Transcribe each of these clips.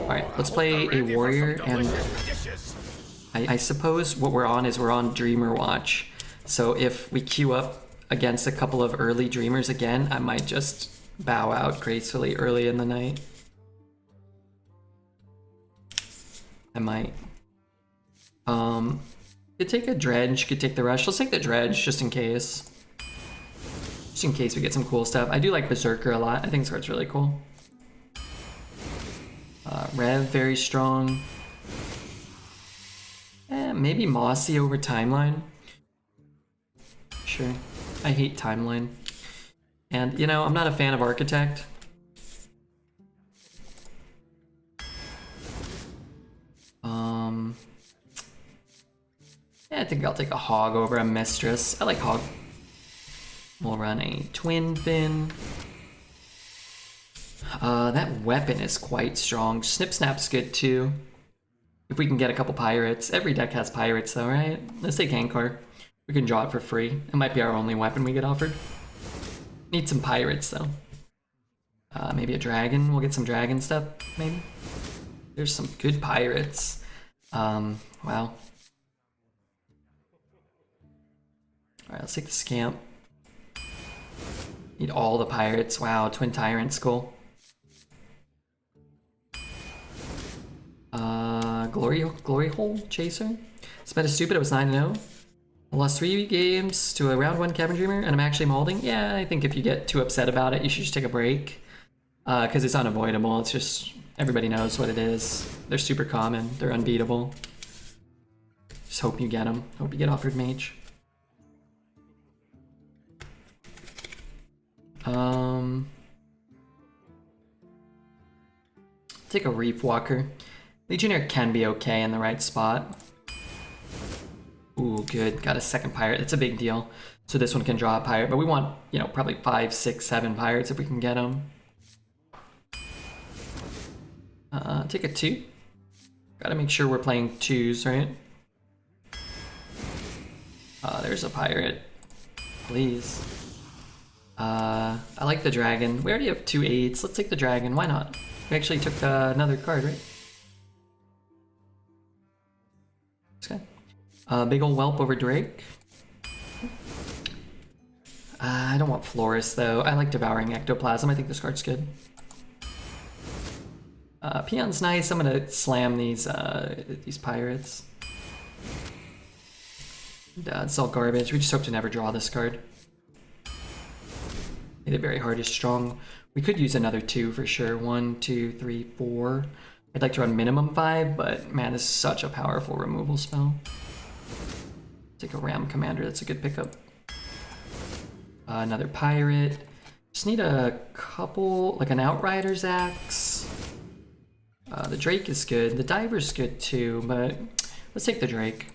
Alright, let's play a warrior, and I suppose what we're on is we're on Dreamer Watch. So if we queue up against a couple of early Dreamers again, I might just bow out gracefully early in the night. I might. Could take a dredge, could take the rush. Let's take the dredge just in case. Just in case we get some cool stuff. I do like Berserker a lot. I think this card's really cool. Rev, very strong. Maybe Mossy over Timeline. Sure. I hate Timeline. And, you know, I'm not a fan of Architect. Yeah, I think I'll take a Hog over a Mistress. I like Hog. We'll run a Twin Fin. That weapon is quite strong. Snip Snap's good too. If we can get a couple pirates. Every deck has pirates though, right? Let's take Ancharrr. We can draw it for free. It might be our only weapon we get offered. Need some pirates though. Maybe a dragon. We'll get some dragon stuff, maybe. There's some good pirates. Wow. Alright, let's take the Scamp. Need all the pirates. Wow, Twin Tyrant's cool. Glory Hole Chaser. Spent a stupid, I was 9-0. Lost 3 games to a round 1 Cavern Dreamer, and I'm actually molding. Yeah, I think if you get too upset about it, you should just take a break. Because it's unavoidable. It's just, everybody knows what it is. They're super common. They're unbeatable. Just hope you get them. Hope you get offered Mage. Take a Reef Walker. Legionnaire can be okay in the right spot. Ooh, good. Got a second pirate. It's a big deal. So this one can draw a pirate, but we want, you know, probably 5, 6, 7 pirates if we can get them. Take a 2. Gotta make sure we're playing 2s, right? There's a pirate. Please. I like the dragon. We already have 2 8s. Let's take the dragon. Why not? We actually took another card, right? Okay. Big ol' Whelp over Drake. I don't want Florist though. I like Devouring Ectoplasm. I think this card's good. Peon's nice. I'm gonna slam these pirates. It's all garbage. We just hope to never draw this card. Made it very hard. Is strong. We could use another 2 for sure. 1, 2, 3, 4. I'd like to run minimum 5, but man, this is such a powerful removal spell. Take a Ram Commander. That's a good pickup. Another pirate. Just need a couple, like an Outrider's Axe. The Drake is good. The Diver's good too, but let's take the Drake.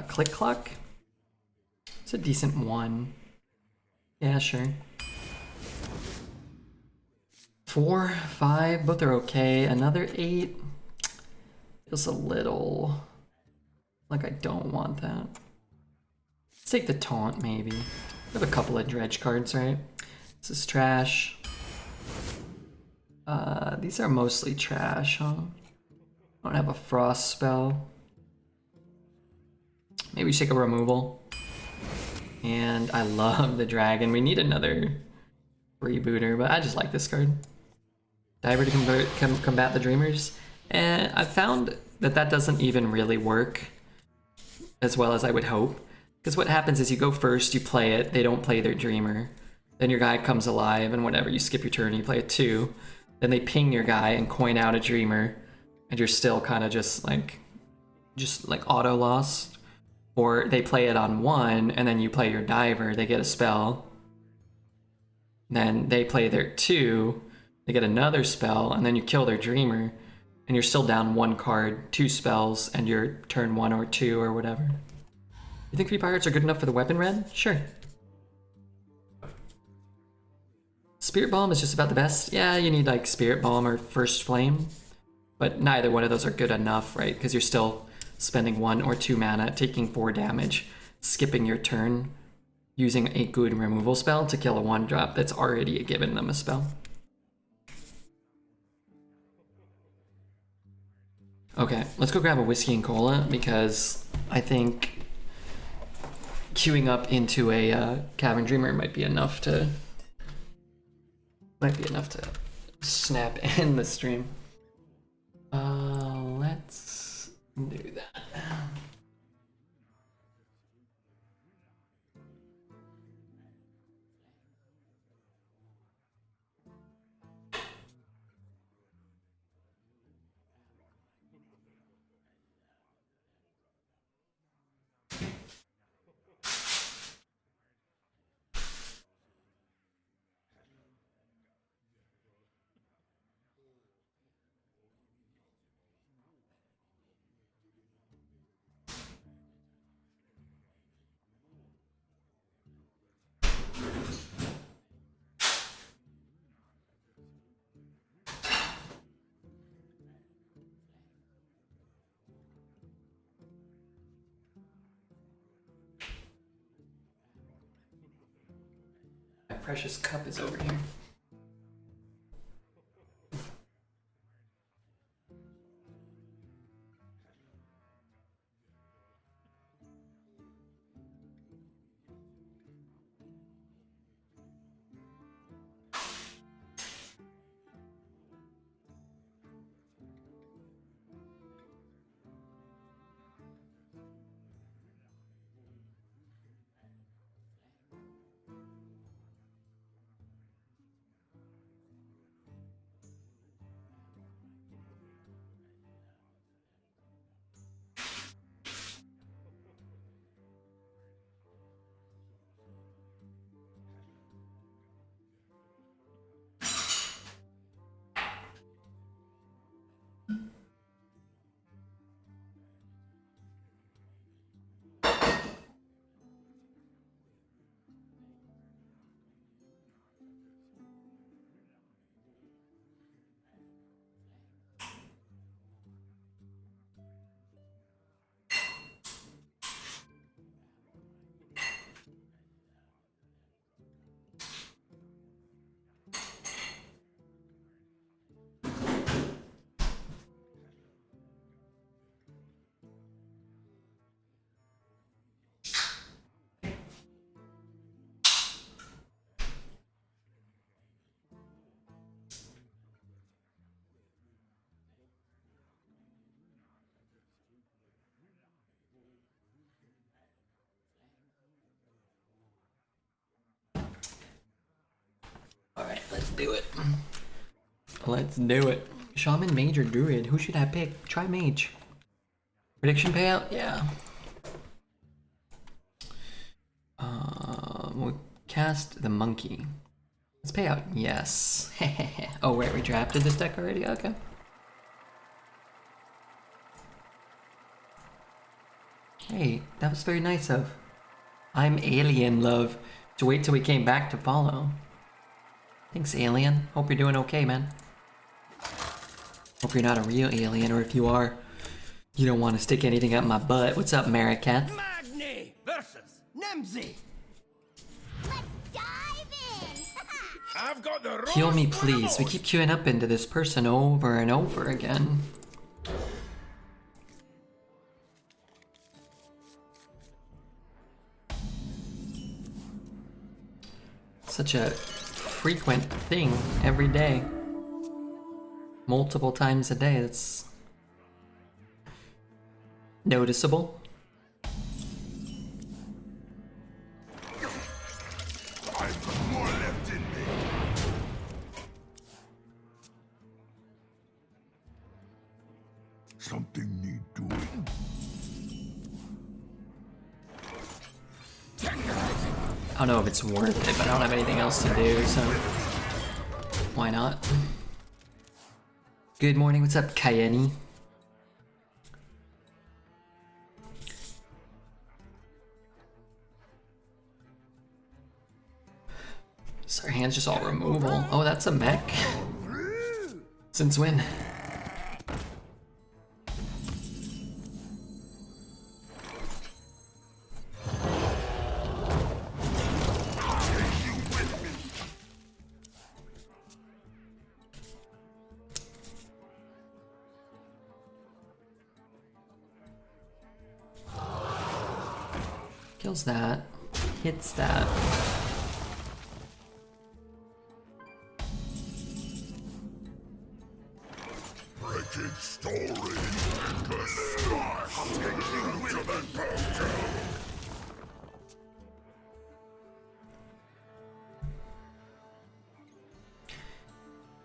Click Clock. It's a decent 1. Yeah, sure. 4, 5, both are okay. Another 8 feels a little like I don't want that. Let's take the Taunt maybe. We have a couple of dredge cards, right? This is trash. These are mostly trash, huh? I don't have a Frost spell. Maybe we take a removal. And I love the dragon. We need another rebooter, but I just like this card. Diver to combat the Dreamers. And I found that that doesn't even really work as well as I would hope. Because what happens is you go first, you play it, they don't play their Dreamer. Then your guy comes alive and whatever, you skip your turn, you play a 2. Then they ping your guy and coin out a Dreamer. And you're still kind of just like auto lost. Or they play it on 1 and then you play your Diver, they get a spell. Then they play their 2, they get another spell, and then you kill their Dreamer, and you're still down 1 card, 2 spells, and you're turn 1 or 2 or whatever. You think 3 pirates are good enough for the weapon red? Sure. Spirit Bomb is just about the best. Yeah, you need like Spirit Bomb or First Flame, but neither one of those are good enough, right? Because you're still spending 1 or 2 mana, taking 4 damage, skipping your turn, using a good removal spell to kill a 1-drop that's already given them a spell. Okay, let's go grab a whiskey and cola because I think queuing up into a Cavern Dreamer might be enough to snap in the stream. Let's do that. My precious cup is over here. Alright, let's do it. Let's do it. Shaman, Mage, or Druid? Who should I pick? Try Mage. Prediction payout? Yeah. We'll cast the Monkey. Let's pay out. Yes. Oh, wait, we drafted this deck already? Okay. Hey, that was very nice of. I'm Alien Love. To wait till we came back to follow. Thanks, Alien. Hope you're doing okay, man. Hope you're not a real alien, or if you are, you don't want to stick anything up my butt. What's up, Maricat? Magni versus Nemzi. Let's dive in! I've got the Heal me, please. We keep queuing up into this person over and over again. Such a frequent thing every day. Multiple times a day. That's noticeable. I've got more left in me. Something need doing. I don't know if it's worth it, but I don't have anything else to do, so why not? Good morning, what's up, Cayenne? So our hand's just all removal. Oh, that's a mech? Since when? kills that. Hits that. Wretched story. The stars take you to the portal.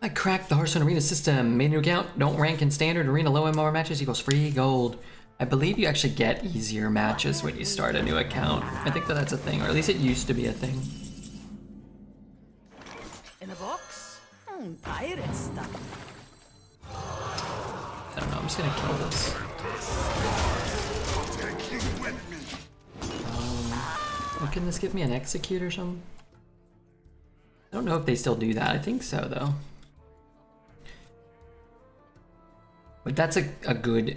I cracked the Hearthstone Arena system. Made a new account. Don't rank in standard arena. Low MMR matches equals free gold. I believe you actually get easier matches when you start a new account. I think that that's a thing, or at least it used to be a thing. In a box? Pirate stuff. I don't know. I'm just gonna kill this. What can this give me? An execute or something? I don't know if they still do that. I think so though. But that's a good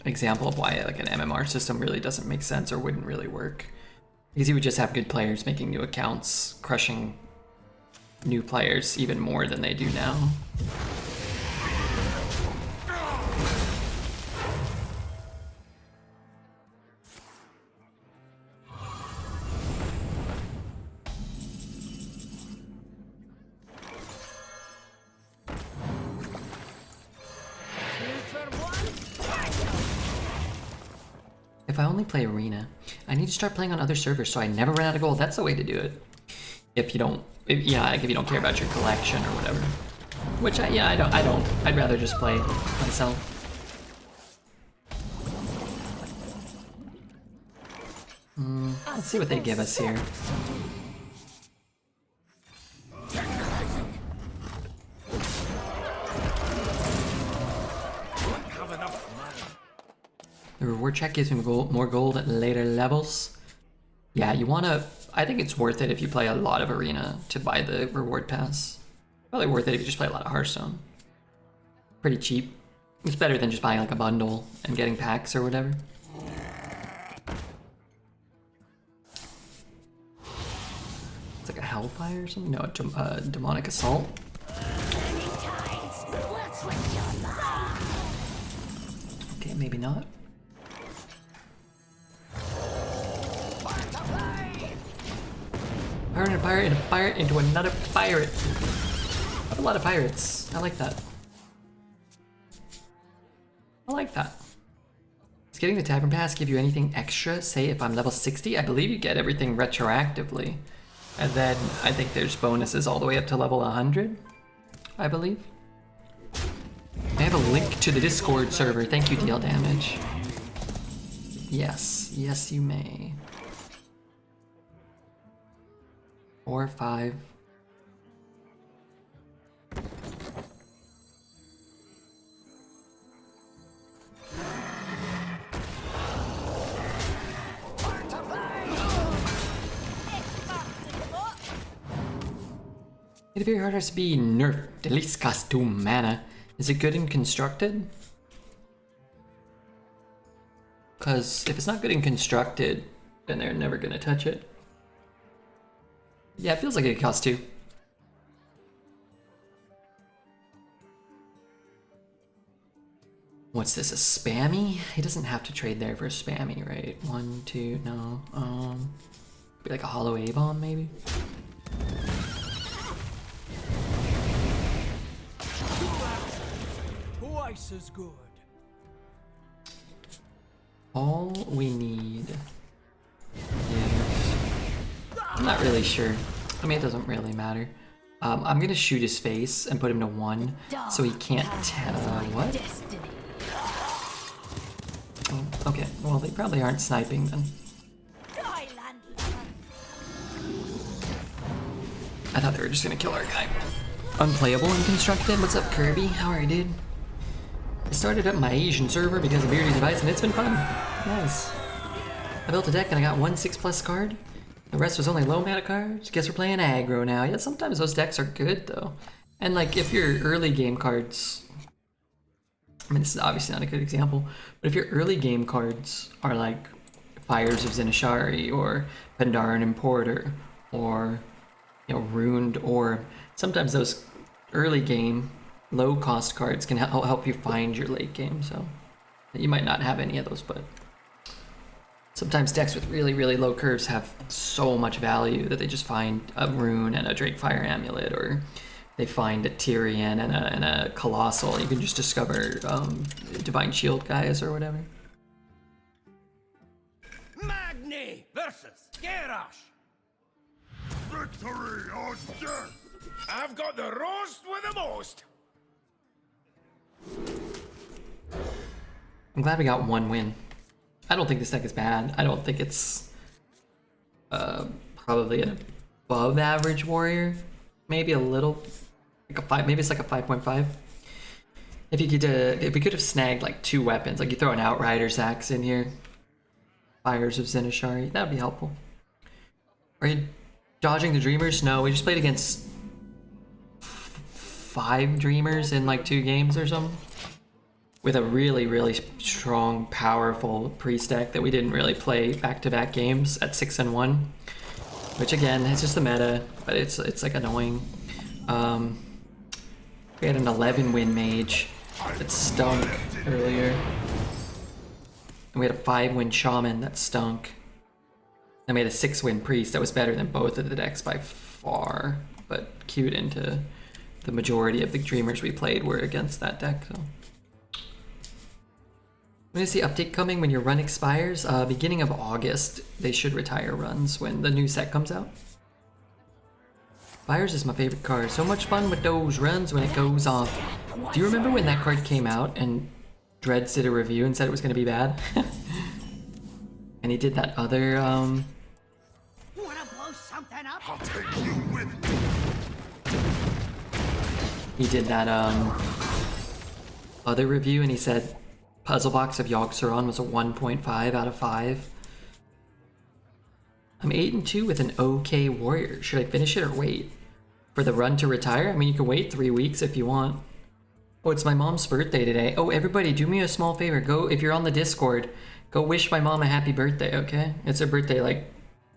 example of why like an MMR system really doesn't make sense or wouldn't really work. Because you would just have good players making new accounts, crushing new players even more than they do now. If I only play Arena, I need to start playing on other servers so I never run out of gold. That's the way to do it. If you don't, if you don't care about your collection or whatever. Which I don't. I'd rather just play myself. Let's see what they give us here. The reward check gives me more gold at later levels. Yeah, you wanna... I think it's worth it if you play a lot of Arena to buy the reward pass. Probably worth it if you just play a lot of Hearthstone. Pretty cheap. It's better than just buying like a bundle and getting packs or whatever. It's like a Hellfire or something? No, a Demonic Assault. Okay, maybe not. Pirate and a pirate and a pirate into another pirate. I have a lot of pirates. I like that. I like that. Does getting the Tavern Pass give you anything extra? Say if I'm level 60, I believe you get everything retroactively. And then I think there's bonuses all the way up to level 100, I believe. I have a link to the Discord server. Thank you, Deal Damage. Yes, yes you may. 4 or 5. It very hard to be nerfed. At least costs 2 mana. Is it good and constructed? Because if it's not good and constructed, then they're never gonna touch it. Yeah, it feels like it costs 2. What's this, a spammy? He doesn't have to trade there for a spammy, right? 1, 2, no. Be like a hollow A-bomb, maybe? Twice as good. All we need is... I'm not really sure. I mean, it doesn't really matter. I'm gonna shoot his face and put him to 1 so he can't tell. What? Oh, okay, well, they probably aren't sniping then. I thought they were just gonna kill our guy. Unplayable and constructed? What's up, Kirby? How are you, dude? I started up my Asian server because of Beardy's advice and it's been fun. Nice. I built a deck and I got 1 6+ card. The rest was only low mana cards. Guess we're playing aggro now. Yeah, sometimes those decks are good though. And like if your early game cards, I mean this is obviously not a good example, but if your early game cards are like Fires of Zinashari or Pandaren Importer or Ruined Orb, sometimes those early game low cost cards can help you find your late game, so you might not have any of those, but Sometimes decks with really, really low curves have so much value that they just find a rune and a Drakefire Amulet, or they find a Tyrian and a Colossal. You can just discover Divine Shield guys or whatever. Magni versus Garrosh. Victory or death! I've got the roast with the most. I'm glad we got one win. I don't think this deck is bad. I don't think it's probably an above average warrior. Maybe a little, like a 5. Maybe it's like a 5.5. If we could have snagged like 2 weapons, like you throw an Outrider's Axe in here, Fires of Zenishari, that would be helpful. Are you dodging the Dreamers? No, we just played against 5 Dreamers in like 2 games or something, with a really, really strong, powerful priest deck that we didn't really play back-to-back games at 6-1, which again, it's just the meta, but it's like annoying. We had an 11-win mage that stunk earlier, and we had a 5-win shaman that stunk, and we had a 6-win priest that was better than both of the decks by far, but queued into the majority of the Dreamers we played were against that deck. So. When is the update coming? When your run expires? Beginning of August, they should retire runs when the new set comes out. Fires is my favorite card. So much fun with those runs when it goes off. Do you remember when that card came out and Dreads did a review and said it was going to be bad? And he did that other, Wanna blow something up? I'll take you with me. he did that, other review and he said Puzzle Box of Yogg-Saron was a 1.5 out of 5. I'm 8-2 with an okay warrior. Should I finish it or wait for the run to retire? I mean, you can wait 3 weeks if you want. Oh, it's my mom's birthday today. Oh, everybody, do me a small favor. Go, if you're on the Discord, go wish my mom a happy birthday, okay? It's her birthday, like,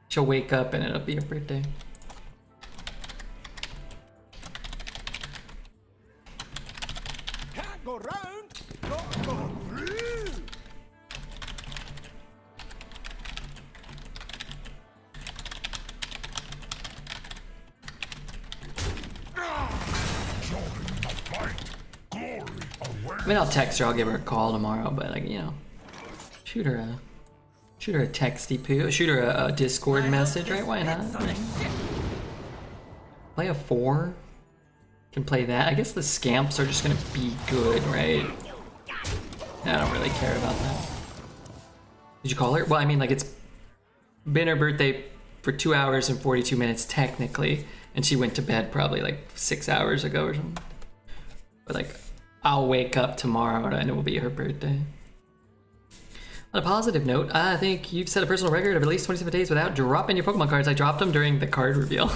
she'll wake up and it'll be her birthday. Can't go round, gotta go through. Join the fight. Glory away. I mean, I'll text her, I'll give her a call tomorrow, but, like, you know, shoot her a texty poo, shoot her a Discord message, right? Why not? Play a 4. Can play that. I guess the scamps are just gonna be good, right? I don't really care about that. Did you call her? Well, I mean, like, it's been her birthday for 2 hours and 42 minutes technically, and she went to bed probably like 6 hours ago or something. But like, I'll wake up tomorrow and it will be her birthday. On a positive note, I think you've set a personal record of at least 27 days without dropping your Pokemon cards. I dropped them during the card reveal.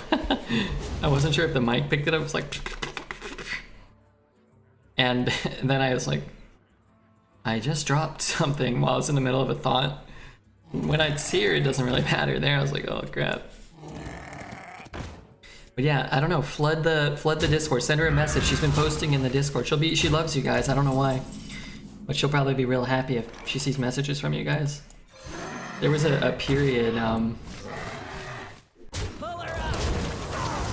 I wasn't sure if the mic picked it up. It was like... And then I was like, I just dropped something while I was in the middle of a thought. When I'd see her, it doesn't really matter. There, I was like, oh crap. But yeah, I don't know. Flood the Discord. Send her a message. She's been posting in the Discord. She loves you guys. I don't know why, but she'll probably be real happy if she sees messages from you guys. There was a period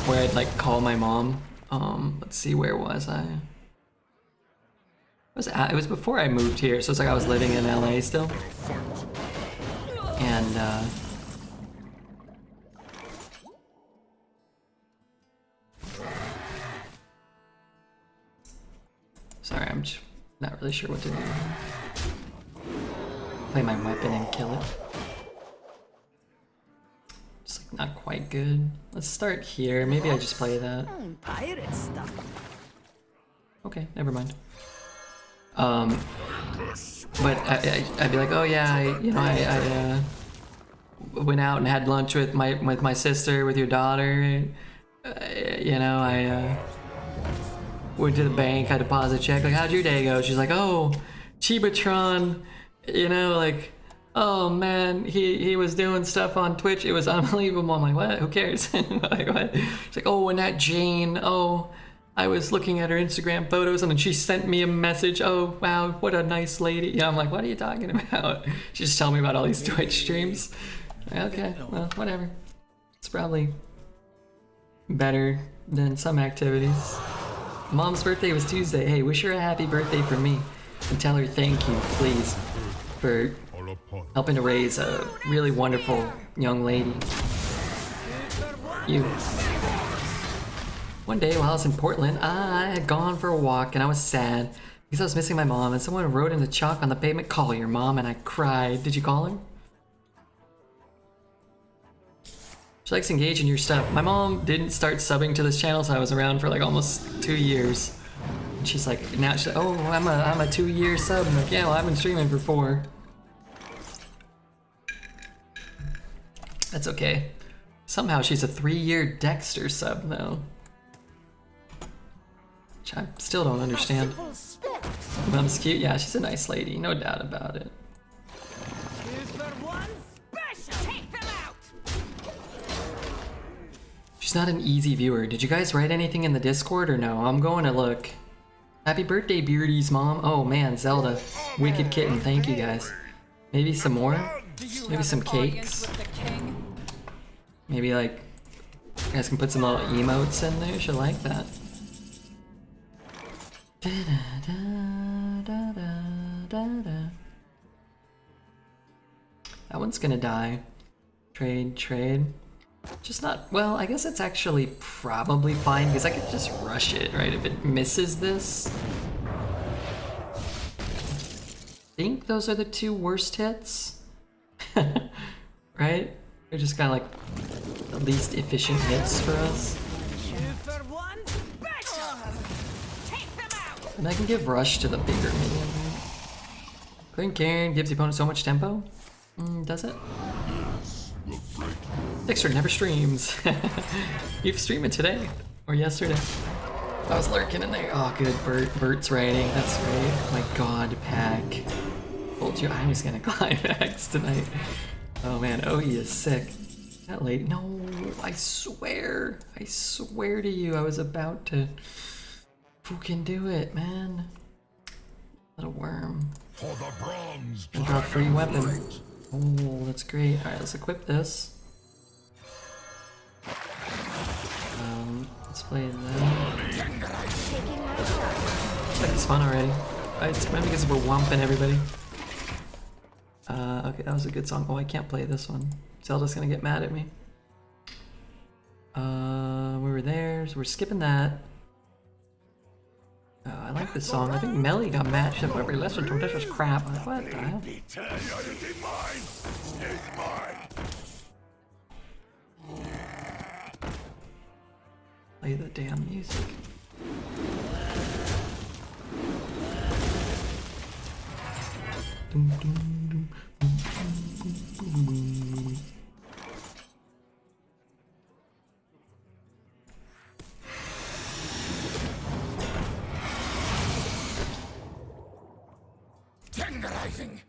where I'd like call my mom. Let's see, where was I? It was before I moved here, so it's like I was living in LA still. And sorry, I'm just not really sure what to do. Play my weapon and kill it. Just like not quite good. Let's start here. Maybe I just play that. Pirate stuff. Okay, never mind. But I'd be like, oh yeah, I went out and had lunch with my sister, with your daughter. I went to the bank, I deposit check. Like, how'd your day go? She's like, oh, Chibatron, like, oh man, he was doing stuff on Twitch. It was unbelievable. I'm like, what? Who cares? Like, what? She's like, oh, and that Jane, oh, I was looking at her Instagram photos and then she sent me a message. Oh, wow, what a nice lady. Yeah, I'm like, what are you talking about? She's just telling me about all these Twitch streams. Okay, well, whatever. It's probably better than some activities. Mom's birthday was Tuesday. Hey, wish her a happy birthday from me. And tell her thank you, please, for helping to raise a really wonderful young lady. You. One day while I was in Portland, I had gone for a walk and I was sad because I was missing my mom and someone wrote in the chalk on the pavement, "Call your mom," and I cried. Did you call her? She likes to engage in your stuff. My mom didn't start subbing to this channel, so I was around for like almost 2 years. And she's like, now she's like, oh, I'm a 2-year sub. I'm like, yeah, well, I've been streaming for 4. That's okay. Somehow she's a 3-year Dexter sub though. Which I still don't understand. Mom's cute. Yeah, she's a nice lady, no doubt about it. She's not an easy viewer. Did you guys write anything in the Discord or no? I'm going to look. Happy birthday, Beardy's mom. Oh man, Zelda. Wicked kitten. Thank you guys. Maybe some more? Maybe some cakes? Maybe like, you guys can put some little emotes in there. She'll like that. That one's gonna die. Trade. Just not, well, I guess it's actually probably fine because I could just rush it, right? If it misses this. I think those are the 2 worst hits. Right? They're just kind of like the least efficient hits for us. And I can give rush to the bigger minion. Clean Karen gives the opponent so much tempo. Does it? Dexter never streams. You've streamed it today or yesterday. I was lurking in there. Oh, good. Bert's writing. That's great. Oh my God, Pack. Told you I was gonna climax tonight. Oh man, he is sick. That lady. No, I swear to you, I was about to fucking do it, man. Little worm. For the bronze. I got a free weapon. Oh, that's great. All right, let's equip this. Let's play that. Looks like it's fun already. It's maybe because we're whomping everybody. Okay, that was a good song. Oh, I can't play this one. Zelda's gonna get mad at me. We were there, so we're skipping that. I like this song. I think Melly got matched up every lesson to this was crap. I'm like, what the hell? Play the damn music. Tenderizing.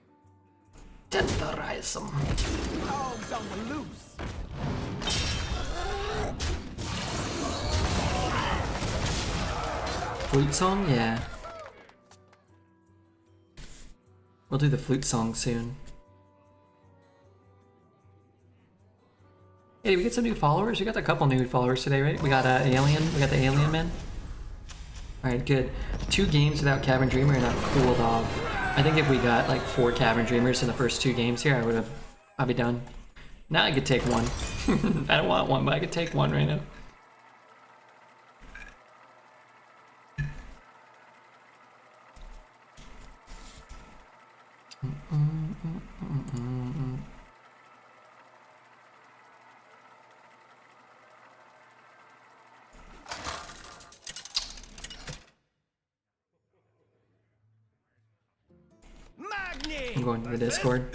Tenderize them. Dogs on the loose. Flute song? Yeah. We'll do the flute song soon. Hey, did we get some new followers? We got a couple new followers today, right? We got Alien. We got the Alien Man. Alright, good. 2 games without Cavern Dreamer and I've cooled off. I think if we got like 4 Cavern Dreamers in the first 2 games here, I'd be done. Now I could take 1. I don't want 1, but I could take 1 right now. I'm going to the Discord.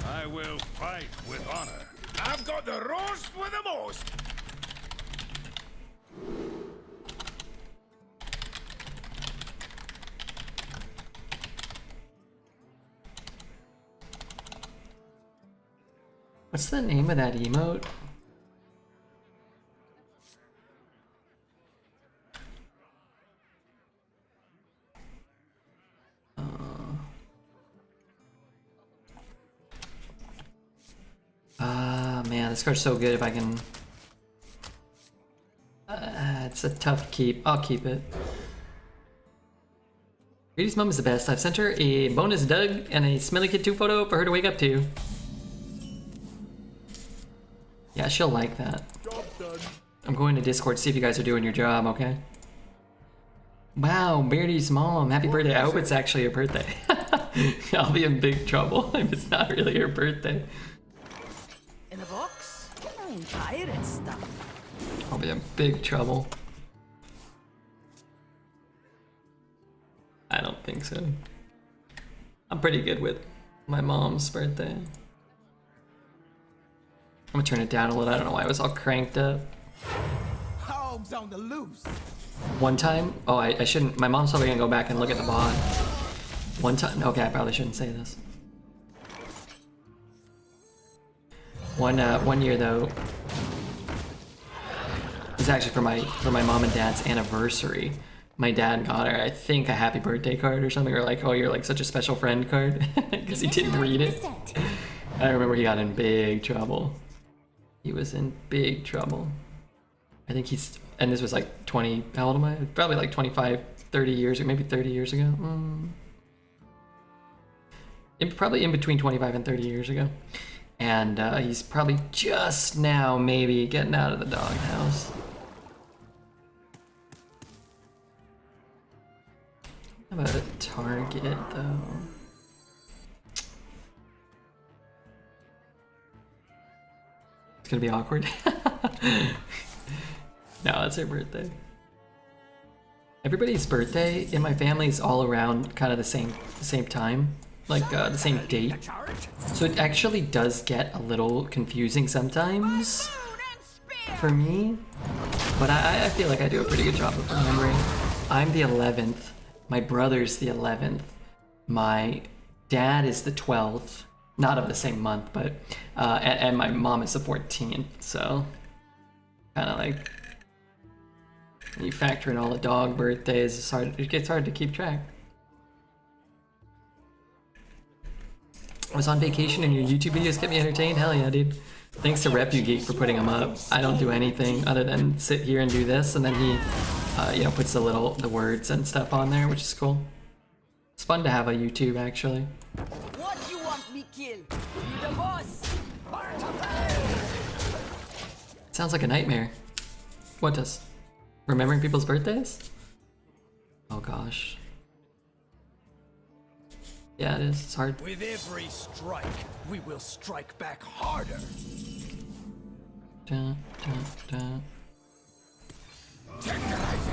I will fight with honor. I've got the roast with the most. What's the name of that emote? Yeah, this card's so good if I can... it's a tough keep. I'll keep it. Greedy's mom is the best. I've sent her a bonus Doug and a Smelly Kid 2 photo for her to wake up to. Yeah, she'll like that. Job done. I'm going to Discord to see if you guys are doing your job, okay? Wow, Beardy's mom. Happy birthday. I hope it's actually her birthday. I'll be in big trouble if it's not really her birthday. In a box? Pirate stuff. I'll be in big trouble. I don't think so. I'm pretty good with my mom's birthday. I'm gonna turn it down a little. I don't know why it was all cranked up. Hogs on the loose. One time, oh, I shouldn't. My mom's probably gonna go back and look at the bot. One time, okay, I probably shouldn't say this. One year though, it was actually for my mom and dad's anniversary. My dad got her, I think, a happy birthday card or something, or like, oh, you're like such a special friend card, because he didn't read it. I remember he got in big trouble. He was in big trouble. I think he's, and this was like 20, how old am I? Probably like 25, 30 years, or maybe 30 years ago. Probably in between 25 and 30 years ago. And he's probably just now maybe getting out of the doghouse. How about a target though? It's gonna be awkward. No, it's her birthday. Everybody's birthday in my family is all around kind of the same time, like the same date. So it actually does get a little confusing sometimes for me, but I feel like I do a pretty good job of remembering. I'm the 11th. My brother's the 11th. My dad is the 12th. Not of the same month, but and my mom is the 14th. So kind of like when you factor in all the dog birthdays, it's hard. It gets hard to keep track. I was on vacation and your YouTube videos kept me entertained. Hell yeah, dude. Thanks to RepuGeek for putting them up. I don't do anything other than sit here and do this, and then he, you know, puts the words and stuff on there, which is cool. It's fun to have a YouTube, actually. What you want me kill? You the boss. It sounds like a nightmare. What does? Remembering people's birthdays? Oh gosh. Yeah, it is. It's hard. With every strike, we will strike back harder. Dun, dun, dun.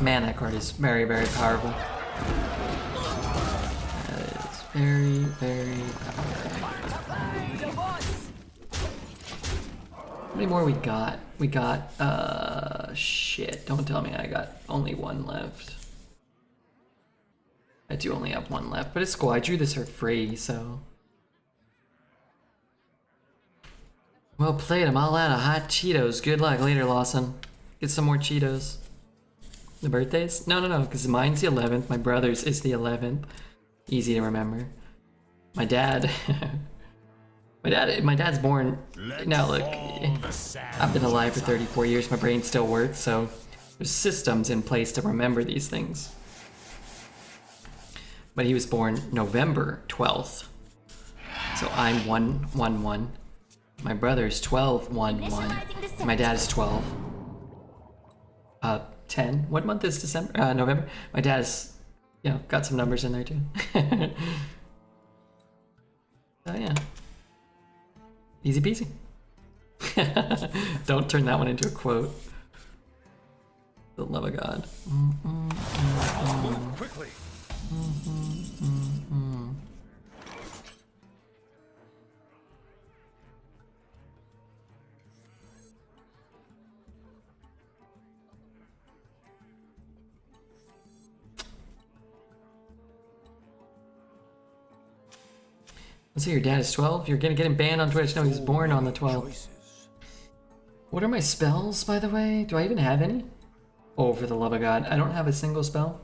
Man, that card is very, very powerful. That is very, very powerful. You the boss. How many more we got? We got, shit. Don't tell me I got only one left. I do only have one left, but it's cool. I drew this for free, so. Well played. I'm all out of hot Cheetos. Good luck later, Lawson. Get some more Cheetos. The birthdays? No, because mine's the 11th. My brother's is the 11th. Easy to remember. My dad. My dad's born. Now look, I've been alive for 34 years. My brain still works, so there's systems in place to remember these things. But he was born November 12th. So I'm 1-1-1. My brother's 12-1-1. My dad is 12. 10. What month is December? November. My dad is, you know, got some numbers in there too. So yeah. Easy peasy. Don't turn that one into a quote. The love of God. Move quickly. Let's see, your dad is 12? You're gonna get him banned on Twitch. No, he's born on the 12th. What are my spells, by the way? Do I even have any? Oh, for the love of God. I don't have a single spell.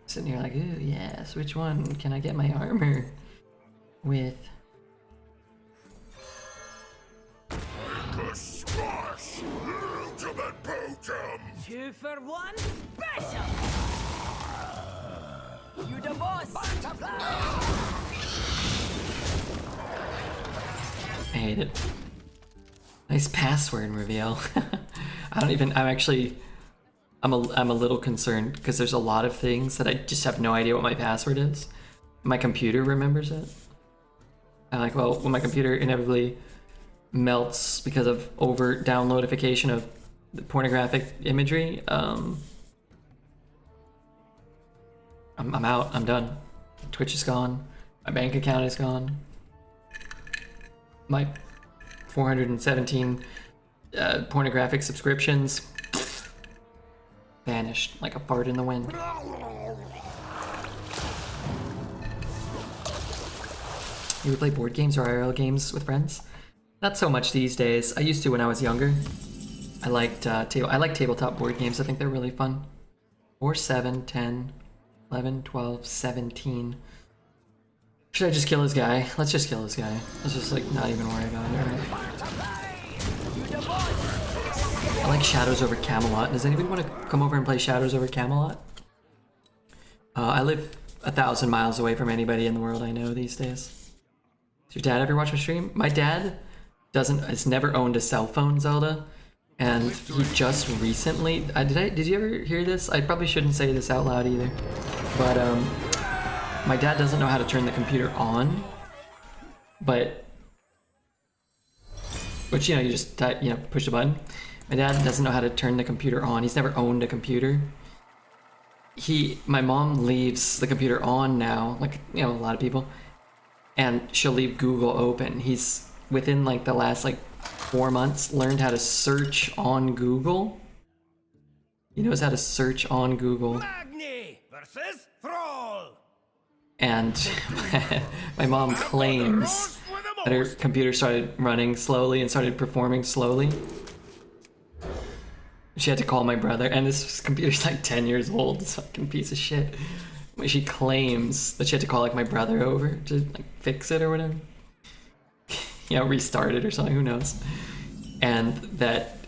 Sitting here like, ooh, yes, which one can I get my armor with? Smash! Ultimate Potem! 2 for 1 special! You the boss! I hate it. Nice password reveal. I'm a little concerned because there's a lot of things that I just have no idea what my password is. My computer remembers it. I'm like, well, when my computer inevitably melts because of over downloadification of the pornographic imagery, I'm out. I'm done. Twitch is gone. My bank account is gone. My 417 pornographic subscriptions vanished like a fart in the wind. You ever play board games or IRL games with friends? Not so much these days. I used to when I was younger. I liked I like tabletop board games. I think they're really fun. 4, 7, 10, 11, 12, 17. Should I just kill this guy? Let's just kill this guy. Let's just like not even worry about it. All right. I like Shadows over Camelot. Does anybody want to come over and play Shadows over Camelot? I live 1,000 miles away from anybody in the world I know these days. Does your dad ever watch my stream? My dad has never owned a cell phone, Zelda, and he just recently. Did you ever hear this? I probably shouldn't say this out loud either, but my dad doesn't know how to turn the computer on, which you just push a button. My dad doesn't know how to turn the computer on. He's never owned a computer. My mom leaves the computer on now, like a lot of people, and she'll leave Google open. He's within like the last 4 months learned how to search on Google. He knows how to search on Google. Magni versus Thrall! And my mom claims that her computer started running slowly and started performing slowly. She had to call my brother, and this computer's like 10 years old, this fucking piece of shit. She claims that she had to call my brother over to fix it or whatever. Restart it or something, who knows. And that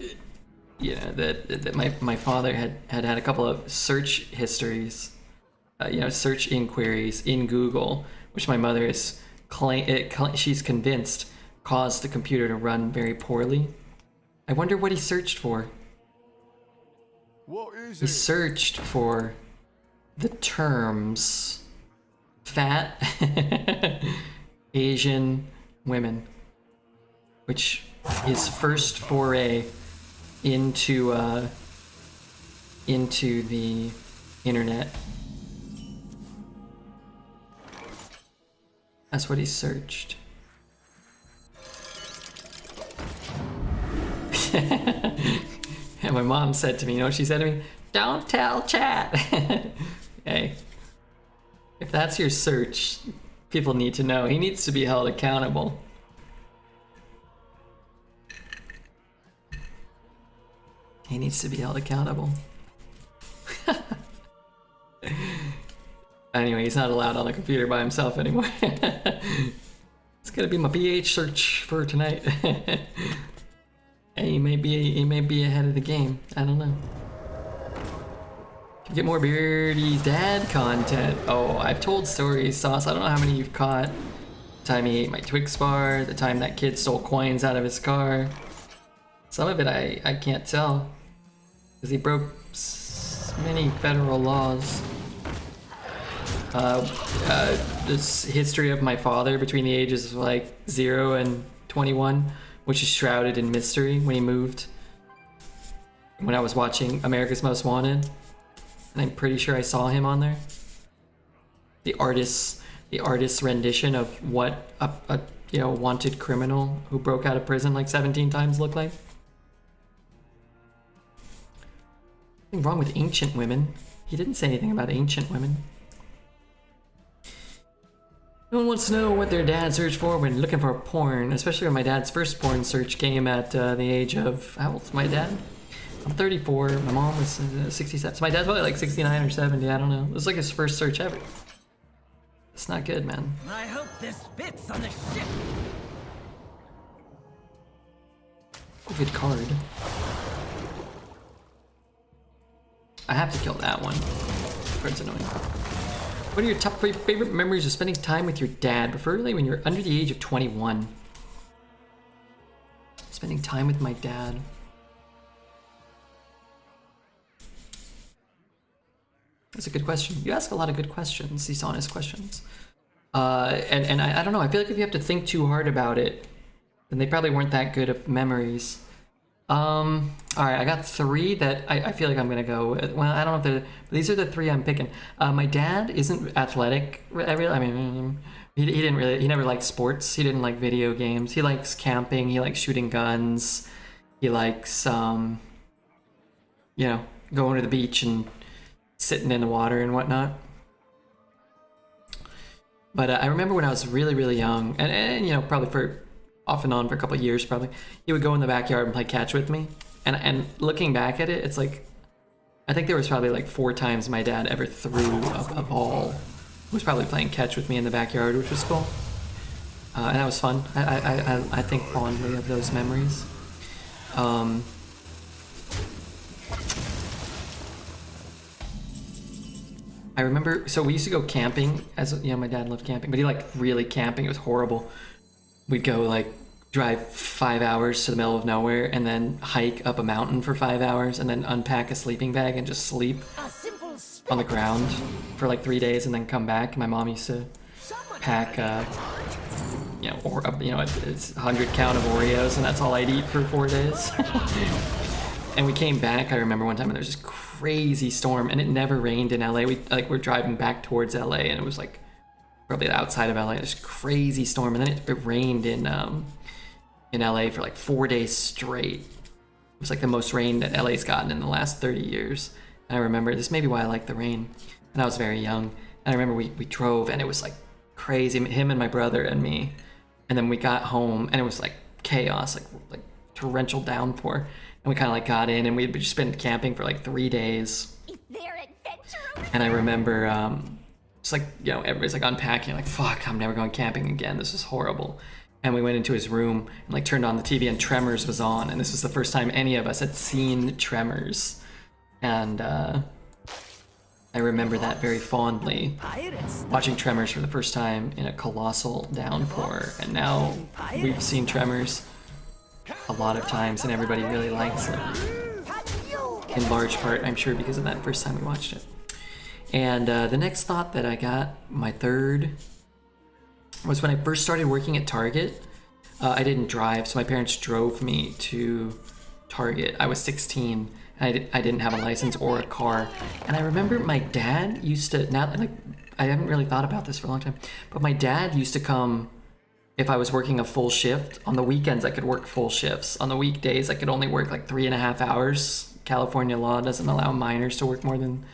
my father had a couple of search histories, search inquiries in Google, which my mother is she's convinced caused the computer to run very poorly. I wonder what he searched for. What is He searched for the terms fat Asian women, which his first foray into the internet. That's what he searched. And my mom said to me, what she said to me? Don't tell chat. Hey, if that's your search, people need to know. He needs to be held accountable. He needs to be held accountable. Anyway, he's not allowed on the computer by himself anymore. It's gonna be my BH search for tonight. Hey, he may be ahead of the game. I don't know. Can get more Beardy's dad content. Oh, I've told stories, Sauce. I don't know how many you've caught. The time he ate my Twix bar, the time that kid stole coins out of his car. Some of it I can't tell, because he broke many federal laws. This history of my father between the ages of 0 and 21, which is shrouded in mystery when he moved. When I was watching America's Most Wanted, and I'm pretty sure I saw him on there. The artist's rendition of what a wanted criminal who broke out of prison 17 times looked like. Nothing wrong with ancient women. He didn't say anything about ancient women. No one wants to know what their dad searched for when looking for porn, especially when my dad's first porn search came at the age of, how old's my dad? I'm 34, my mom was 67, so my dad's probably 69 or 70, I don't know. It was his first search ever. It's not good, man. I hope this fits on the ship. A good card. I have to kill that one. Card's annoying. What are your top 3 favorite memories of spending time with your dad, preferably when you're under the age of 21? Spending time with my dad. That's a good question. You ask a lot of good questions, these honest questions. And I don't know, I feel like if you have to think too hard about it, then they probably weren't that good of memories. Alright, I got 3 that I feel like I'm gonna go with. Well, I don't know if they're, these are the 3 I'm picking. My dad isn't athletic. I mean, he never liked sports. He didn't like video games. He likes camping. He likes shooting guns. He likes, you know, going to the beach and sitting in the water and whatnot. But I remember when I was really, really young, and you know, probably for off and on for a couple of years probably, he would go in the backyard and play catch with me. And looking back at it, it's like, I think there was probably like 4 times my dad ever threw a ball. He was probably playing catch with me in the backyard, which was cool. And that was fun. I think fondly of those memories. I remember, so we used to go camping, as you know, my dad loved camping, but he liked really camping. It was horrible. We'd go like drive 5 hours to the middle of nowhere and then hike up a mountain for 5 hours and then unpack a sleeping bag and just sleep on the ground for like 3 days and then come back. My mom used to pack, you know, it's 100 count of Oreos and that's all I'd eat for 4 days. And we came back, I remember one time, and there was this crazy storm, and it never rained in LA. We're driving back towards LA, and it was like probably outside of LA. This crazy storm, and then it rained in LA for like 4 days straight. It was like the most rain that LA's gotten in the last 30 years. And I remember, this may be why I like the rain. And I was very young. And I remember we drove, and it was like crazy. Him and my brother and me. And then we got home, and it was like chaos, like torrential downpour. And we kind of like got in, and we'd just been camping for like 3 days. Is there adventure over And I remember, it's like, you know, everybody's like unpacking, like, fuck, I'm never going camping again. This is horrible. And we went into his room and like turned on the TV, and Tremors was on. And this was the first time any of us had seen Tremors. And I remember that very fondly, watching Tremors for the first time in a colossal downpour. And now we've seen Tremors a lot of times, and everybody really likes it. In large part, I'm sure, because of that first time we watched it. And the next thought that I got, my third, was when I first started working at Target. I didn't drive, so my parents drove me to Target. I was 16, and I didn't have a license or a car. And I remember my dad used to, now, like, I haven't really thought about this for a long time, but my dad used to come if I was working a full shift. On the weekends, I could work full shifts. On the weekdays, I could only work like 3.5 hours. California law doesn't allow minors to work more than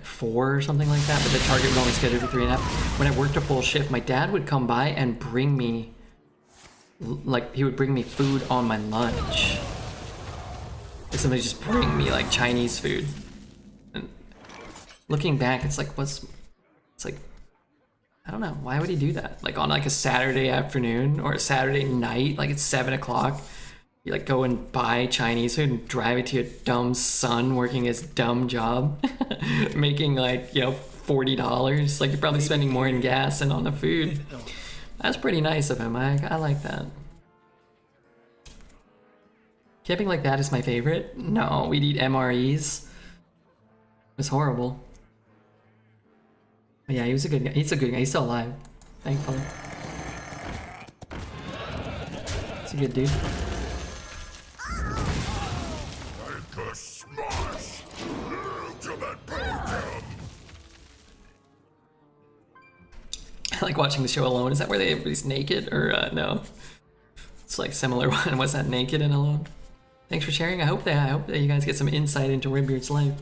4 or something like that, but the Target was only scheduled for 3.5. When I worked a full shift, my dad would come by and bring me, like, he would bring me food on my lunch. Like, somebody just bring me like Chinese food. And looking back, it's like, it's like, I don't know, why would he do that? Like on like a Saturday afternoon or a Saturday night, like it's 7 o'clock, you like go and buy Chinese food and drive it to your dumb son working his dumb job, making like, you know, $40. Like you're probably spending more in gas and on the food. That's pretty nice of him. I like that. Camping like that is my favorite. No, we'd eat MREs. It was horrible. But yeah, he was a good guy. He's a good guy. He's still alive, thankfully. He's a good dude. Take a smash! Ultimate Pokemon! I like watching the show Alone. Is that where everybody's naked? Or no? It's like similar one. Was that Naked and Alone? Thanks for sharing. I hope that you guys get some insight into Rimbeard's life.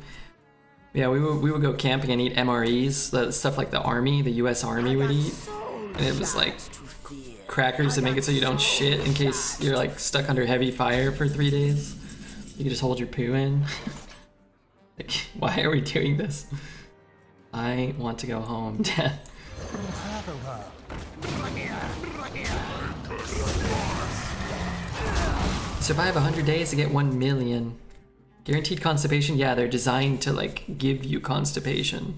Yeah, we would go camping and eat MREs, the stuff like the Army, the U.S. Army would eat. And it was like crackers to make it so you don't shit in case you're like stuck under heavy fire for 3 days. You can just hold your poo in. Like, why are we doing this? I want to go home, Dad. Survive 100 days to get 1 million. Guaranteed constipation? Yeah, they're designed to like give you constipation.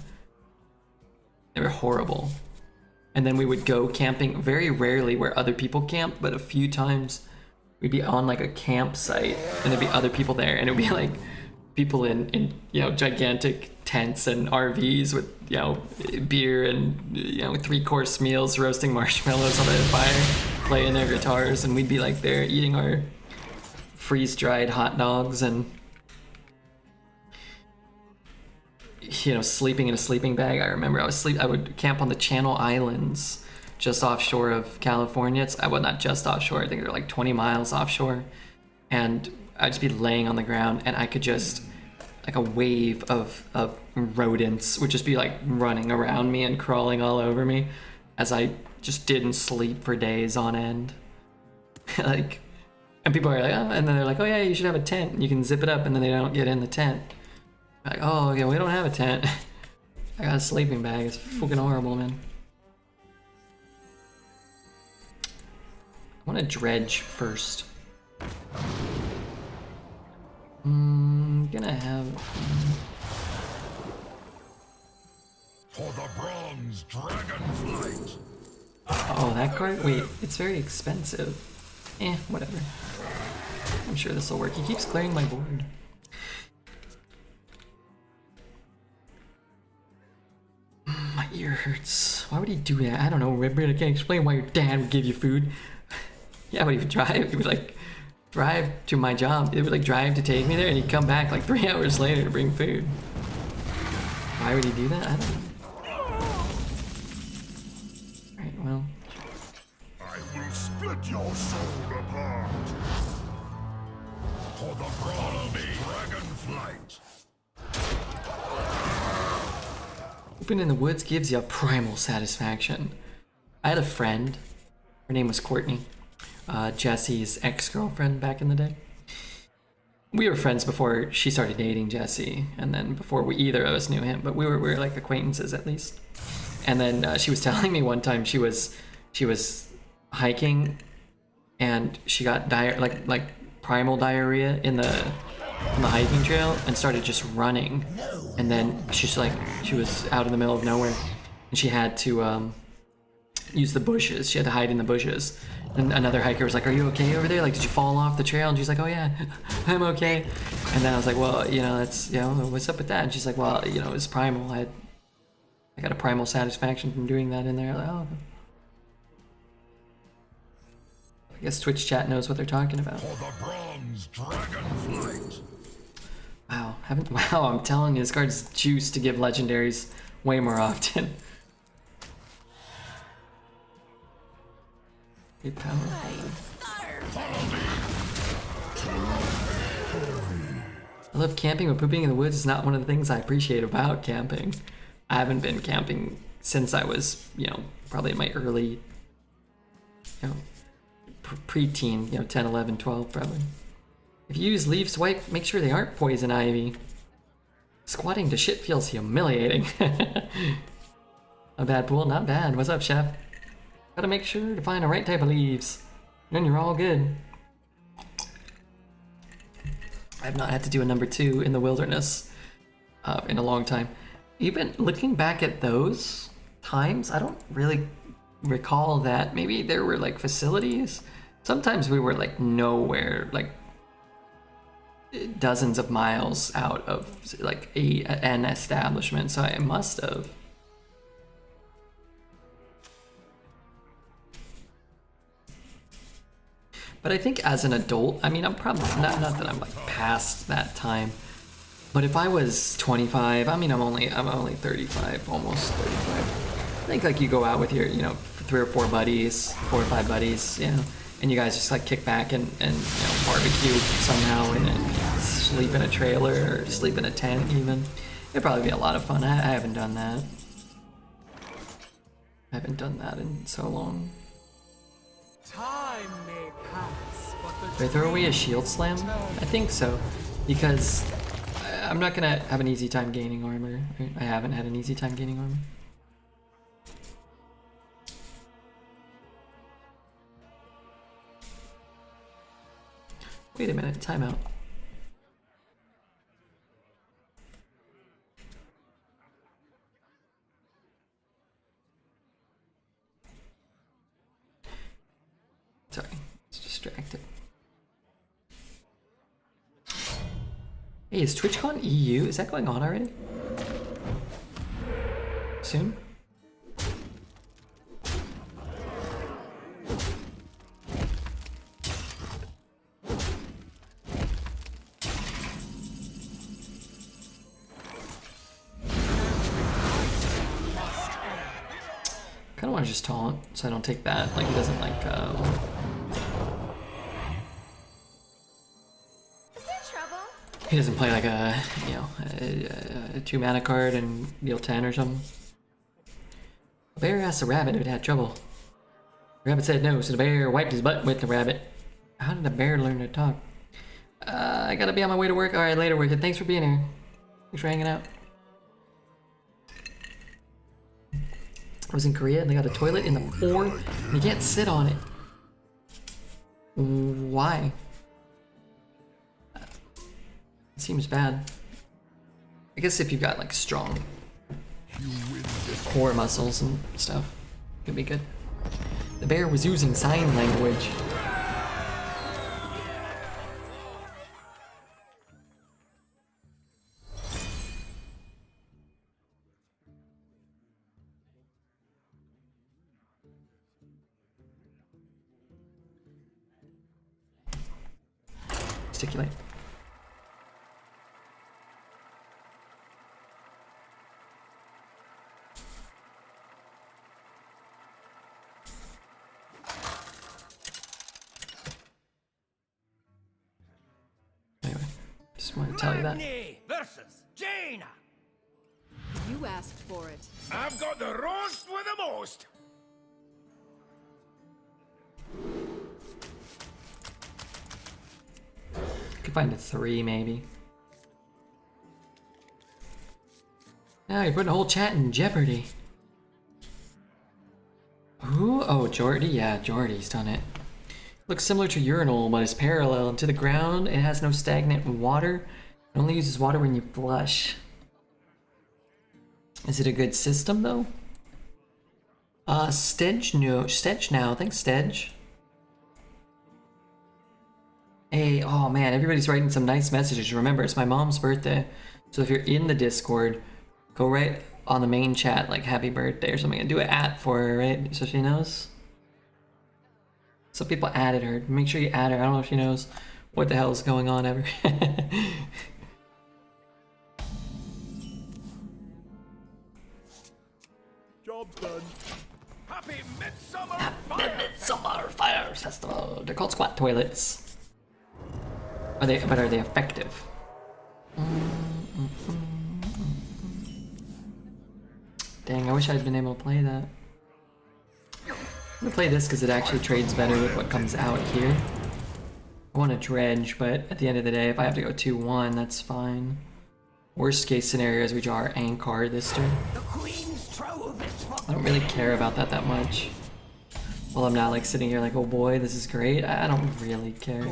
They were horrible. And then we would go camping very rarely where other people camp, but a few times we'd be on like a campsite and there'd be other people there, and it'd be like people in you know, gigantic tents and RVs with, you know, beer and, you know, 3-course meals, roasting marshmallows on the fire, playing their guitars, and we'd be like there eating our freeze-dried hot dogs and, you know, sleeping in a sleeping bag. I remember I would camp on the Channel Islands just offshore of California. Well, not just offshore, I think they're like 20 miles offshore, and I'd just be laying on the ground and I could just, like a wave of rodents would just be like running around me and crawling all over me as I just didn't sleep for days on end. Like, and people are like, oh, and then they're like, oh yeah, you should have a tent and you can zip it up, and then they don't get in the tent. Like, oh yeah, we don't have a tent. I got a sleeping bag. It's fucking horrible, man. I want to dredge first. Gonna have. For the bronze dragonflight. Oh, that card? Wait, it's very expensive. Whatever. I'm sure this will work. He keeps clearing my board. My ear hurts. Why would he do that? I don't know, Redbeard. I can't explain why your dad would give you food. Yeah, but he would drive. He would like drive to my job. It would like drive to take me there, and he'd come back like 3 hours later to bring food. Why would he do that? I don't know. Alright, well. I will split your soul apart. For the bronze dragonflight. Open in the woods gives you a primal satisfaction. I had a friend. Her name was Courtney. Jesse's ex-girlfriend back in the day. We were friends before she started dating Jesse, and then before either of us knew him, but we were like acquaintances at least. And then she was telling me one time she was hiking, and she got like primal diarrhea in the hiking trail and started just running. And then she was out in the middle of nowhere, and she had to use the bushes. She had to hide in the bushes. And another hiker was like, "Are you okay over there? Like, did you fall off the trail?" And she's like, "Oh yeah, I'm okay." And then I was like, "Well, you know, that's, you know, what's up with that?" And she's like, "Well, you know, it's primal. I got a primal satisfaction from doing that in there." Like, oh. I guess Twitch chat knows what they're talking about. For the bronze dragonflight. Wow, I'm telling you, this card's juiced to give legendaries way more often. Pretty powerful. I love camping, but pooping in the woods is not one of the things I appreciate about camping. I haven't been camping since I was, you know, probably in my early, you know, pre-teen, you know, 10, 11, 12 probably. If you use leaf swipe, make sure they aren't poison ivy. Squatting to shit feels humiliating. A bad pool, not bad. What's up, chef? Gotta make sure to find the right type of leaves. Then you're all good. I've not had to do a number 2 in the wilderness in a long time. Even looking back at those times, I don't really recall that. Maybe there were like facilities. Sometimes we were like nowhere, like dozens of miles out of like an establishment, so I must have. But I think as an adult, I mean, I'm probably not that I'm like past that time, but if I was 25, I mean, I'm only 35, almost 35. I think like you go out with your, you know, 3 or 4 buddies, 4 or 5 buddies, you know, and you guys just like kick back and you know, barbecue somehow and sleep in a trailer or sleep in a tent even. It'd probably be a lot of fun. I haven't done that. I haven't done that in so long. Time may pass, but Did I throw away a shield slam? I think so, because I'm not gonna have an easy time gaining armor. I haven't had an easy time gaining armor. Wait a minute, timeout. Sorry, it's distracted. Hey, is TwitchCon EU? Is that going on already? Soon? Kinda wanna just taunt, so I don't take that. Like, he doesn't like, Is there trouble? he doesn't play like a, you know, a 2 mana card and deal 10 or something. The bear asked the rabbit if it had trouble. The rabbit said no, so the bear wiped his butt with the rabbit. How did the bear learn to talk? I gotta be on my way to work. Alright, later, Wicked. Thanks for being here. Thanks for hanging out. I was in Korea and they got a toilet in the floor and you can't sit on it. Why? It seems bad. I guess if you've got like strong core muscles and stuff, it could be good. The bear was using sign language. Gesticulate. Anyway, just wanted to tell you that. Magni versus Jaina. You asked for it. I've got the roast with the most. Could find a 3 maybe. Now you're putting the whole chat in jeopardy. Who? Oh, Jordy? Yeah, Jordy's done it. Looks similar to urinal, but is parallel to the ground. It has no stagnant water. It only uses water when you flush. Is it a good system though? Stedge no, Stedge now. Thanks, Stedge. Hey, oh man, everybody's writing some nice messages. Remember, it's my mom's birthday. So if you're in the Discord, go right on the main chat, like happy birthday or something, and do an @ for her, right? So she knows. Some people added her. Make sure you add her. I don't know if she knows what the hell is going on ever. Job's done. Happy Midsummer Fire. Summer Fire Festival. They're called squat toilets. Are they? But are they effective? Dang, I wish I'd been able to play that. I'm gonna play this because it actually trades better with what comes out here. I want to dredge, but at the end of the day, if I have to go 2-1, that's fine. Worst case scenario is we draw our Ancharrr this turn. The Queen's trove is for I don't really care about that much. Well, I'm not like sitting here like, oh boy, this is great. I don't really care.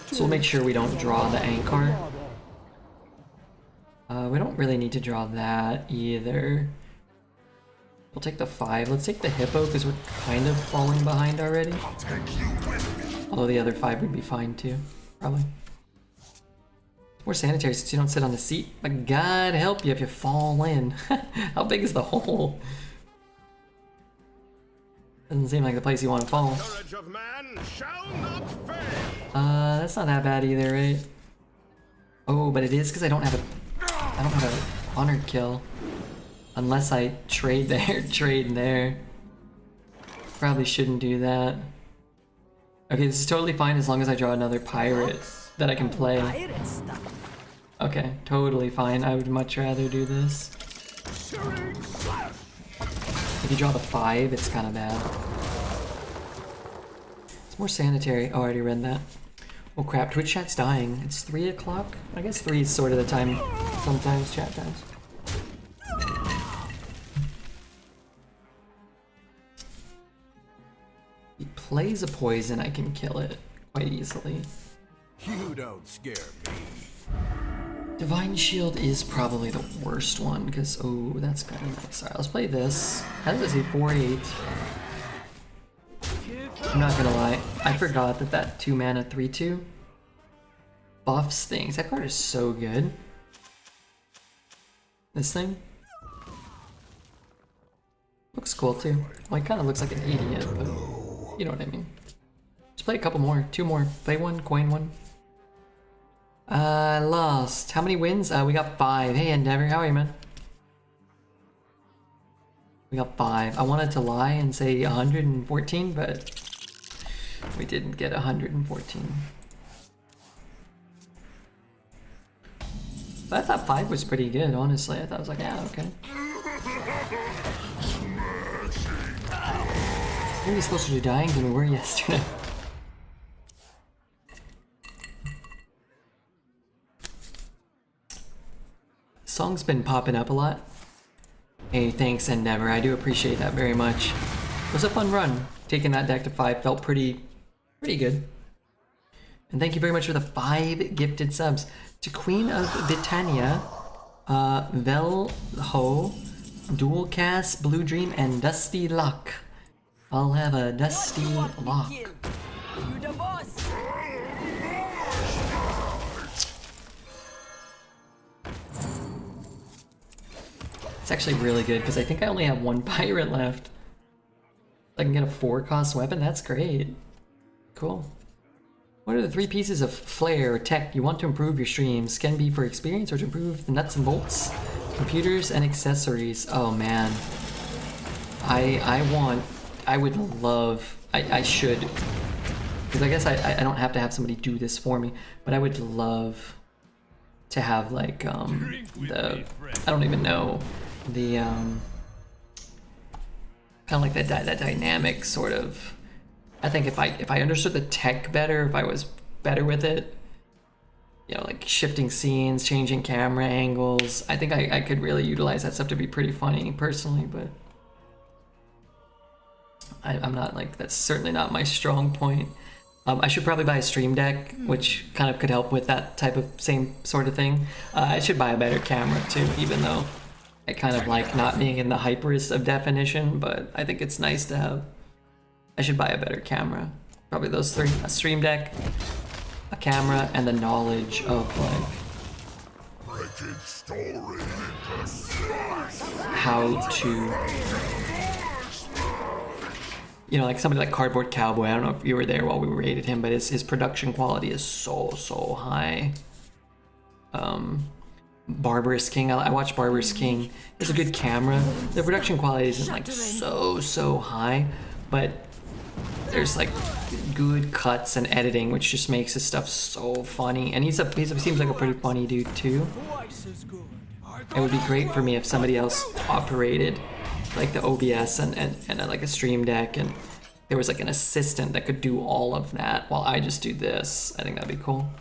So we'll make sure we don't draw the Ancharrr. We don't really need to draw that either. We'll take the 5. Let's take the Hippo because we're kind of falling behind already. Although the other 5 would be fine too, probably. It's more sanitary since you don't sit on the seat. But God help you if you fall in. How big is the hole? Doesn't seem like the place you want to fall. Courage of man shall not fail. That's not that bad either, right? Oh, but it is because I don't have a honored kill. Unless I trade there, trade there. Probably shouldn't do that. Okay, this is totally fine as long as I draw another pirate that I can play. Pirate stuff. Okay, totally fine. I would much rather do this. If you draw the 5, it's kind of bad. It's more sanitary. Oh, I already read that. Oh crap, Twitch chat's dying. It's 3 o'clock? I guess 3 is sort of the time sometimes chat times. He plays a poison, I can kill it quite easily. You don't scare me. Divine Shield is probably the worst one, because, oh, that's kind of nice. Alright, let's play this. How does it say 4-8? I'm not gonna lie, I forgot that that 2 mana 3/2 buffs things. That card is so good. This thing looks cool too. Well, it kind of looks like an idiot, but you know what I mean. Let's play a couple more, 2 more. Play one, coin one. Lost. How many wins? We got 5. Hey, Endeavor, how are you, man? We got 5. I wanted to lie and say 114, but we didn't get 114. But I thought 5 was pretty good, honestly. I thought I was like, yeah, okay. Maybe closer to dying than we were yesterday. Song's been popping up a lot. Hey, thanks Endeavor, I do appreciate that very much. It was a fun run. Taking that deck to 5 felt pretty good. And thank you very much for the 5 gifted subs. To Queen of Britannia, Velho, Dual Cast, Blue Dream, and Dusty Luck. I'll have a Dusty Luck. You the boss. It's actually really good because I think I only have 1 pirate left. I can get a 4-cost weapon. That's great. Cool. What are the 3 pieces of flair or tech you want to improve your streams? Can be for experience or to improve the nuts and bolts, computers and accessories. Oh man, I would love. I should, because I guess I don't have to have somebody do this for me, but I would love to have like the, I don't even know, the kind of like that dynamic sort of. I think if I understood the tech better, if I was better with it, you know, like shifting scenes, changing camera angles, I think I could really utilize that stuff to be pretty funny personally, but I'm not like, that's certainly not my strong point. I should probably buy a stream deck, which kind of could help with that type of same sort of thing. I should buy a better camera too, even though I kind of like not being in the hyperest of definition, but I think it's nice to have. I should buy a better camera. Probably those 3. A stream deck, a camera, and the knowledge of like how to, you know, like somebody like Cardboard Cowboy. I don't know if you were there while we rated him, but his production quality is so high. Barbarous King, I watched Barbarous King. It's a good camera. The production quality isn't like so high, but there's like good cuts and editing, which just makes his stuff so funny. And he seems like a pretty funny dude too. It would be great for me if somebody else operated like the OBS and like a stream deck, and there was like an assistant that could do all of that while I just do this. I think that'd be cool.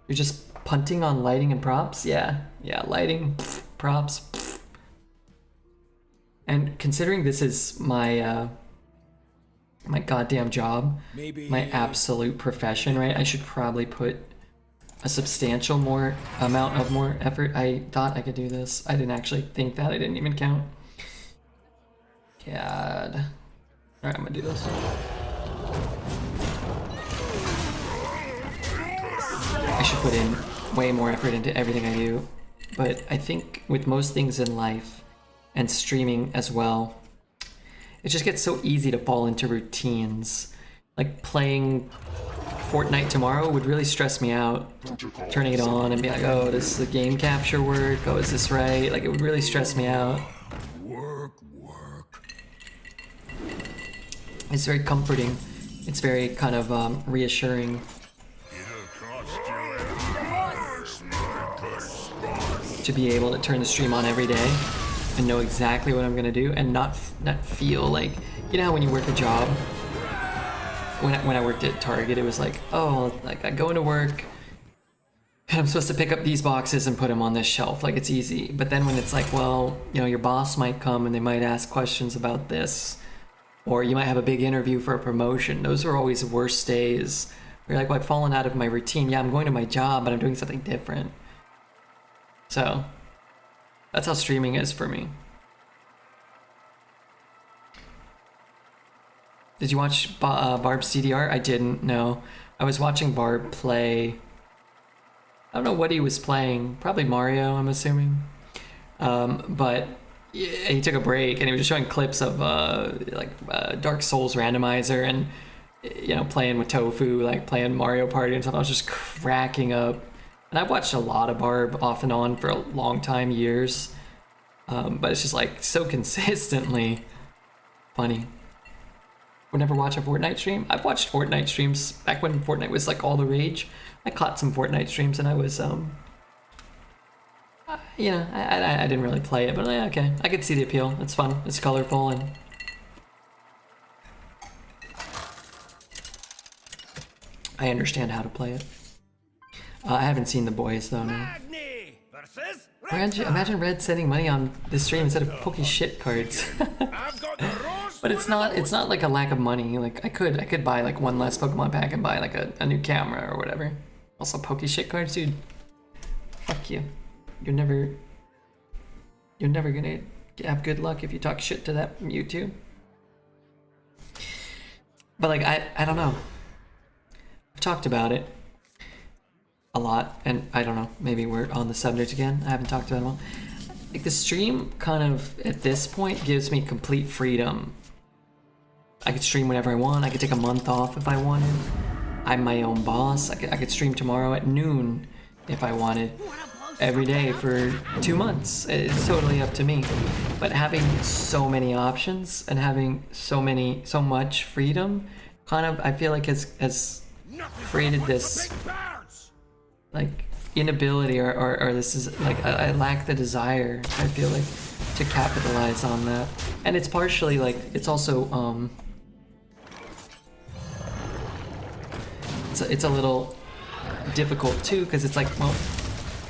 You're just punting on lighting and props? Yeah, lighting, props. And considering this is my my goddamn job, my absolute profession, right? I should probably put a substantial amount of more effort. I thought I could do this. I didn't actually think that. I didn't even count. God. Alright, I'm gonna do this. I should put in way more effort into everything I do. But I think with most things in life, and streaming as well, it just gets so easy to fall into routines. Like playing Fortnite tomorrow would really stress me out. Turning it on and be like, oh, does the game capture work? Oh, is this right? Like, it would really stress me out. Work. It's very comforting. It's very kind of reassuring. To be able to turn the stream on every day and know exactly what I'm gonna do and not feel like, you know how when you work a job, when I worked at Target, it was like, oh, like I go into work and I'm supposed to pick up these boxes and put them on this shelf, like it's easy. But then when it's like, well, you know, your boss might come and they might ask questions about this, or you might have a big interview for a promotion, those are always worse days You're like, well, I've fallen out of my routine. Yeah, I'm going to my job, but I'm doing something different. So that's how streaming is for me. Did you watch Barb's CDR? I didn't, no. I was watching Barb play... I don't know what he was playing. Probably Mario, I'm assuming. But he took a break and he was just showing clips of Dark Souls randomizer and playing with Tofu, like playing Mario Party and stuff. I was just cracking up. And I've watched a lot of Barb off and on for a long time, years. But it's just like so consistently funny. Would never watch a Fortnite stream. I've watched Fortnite streams back when Fortnite was like all the rage. I caught some Fortnite streams and I was I didn't really play it, but okay, I could see the appeal. It's fun, it's colorful, and I understand how to play it. I haven't seen The Boys though, no. Imagine Red sending money on this stream instead of Poke shit cards. But it's not like a lack of money. Like I could buy like one less Pokemon pack and buy like a new camera or whatever. Also Poke shit cards, dude. Fuck you. You're never gonna have good luck if you talk shit to that Mewtwo. But like I don't know. I've talked about it a lot, and I don't know, maybe we're on the subject again. I haven't talked about it all. Like the stream kind of at this point gives me complete freedom. I could stream whenever I want. I could take a month off if I wanted. I'm my own boss. I could stream tomorrow at noon if I wanted. Every day for 2 months. It's totally up to me. But having so many options and having so much freedom, kind of, I feel like has created this like inability or this is like I lack the desire, I feel like, to capitalize on that. And it's partially like it's also it's a little difficult too, because it's like, well,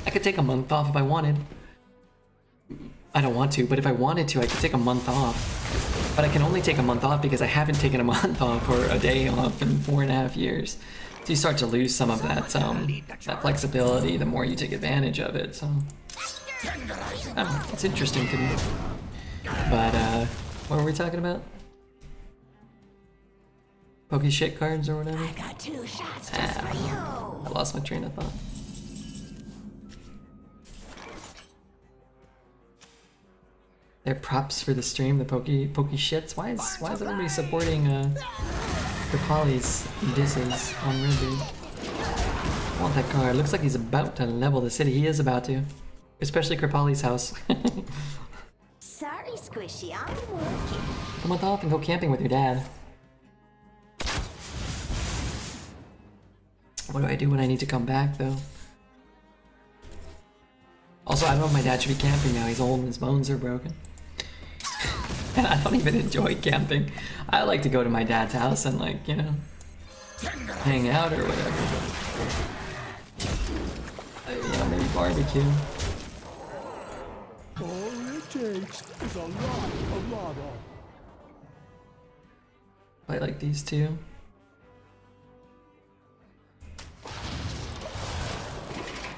I could take a month off if I wanted. I don't want to, but if I wanted to, I could take a month off. But I can only take a month off because I haven't taken a month off or a day off in 4.5 years. So you start to lose some of that that flexibility the more you take advantage of it. So I don't know, it's interesting to me. But what were we talking about? Poke shit cards or whatever? I got 2 shots just for you. I lost my train of thought. They're props for the stream, the Poke shits. Why is everybody supporting Kripali's disses on Red Dude? I want that card. Looks like he's about to level the city. He is about to. Especially Kripali's house. Sorry, Squishy, I'm working. Come on off and go camping with your dad. What do I do when I need to come back though? Also, I don't know if my dad should be camping now. He's old and his bones are broken. And I don't even enjoy camping. I like to go to my dad's house and like, hang out or whatever. Maybe barbecue. All it takes is a lot of. I like these two.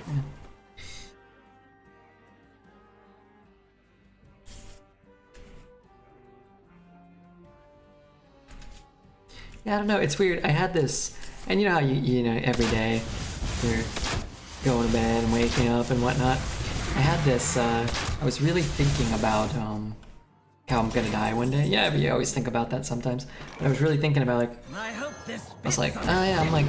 Yeah. Yeah, I don't know, it's weird. I had this, and you know how you know, every day you're going to bed and waking up and whatnot. I had this, I was really thinking about how I'm gonna die one day. Yeah, you always think about that sometimes. But I was really thinking about, like, I was like, oh yeah, I'm like,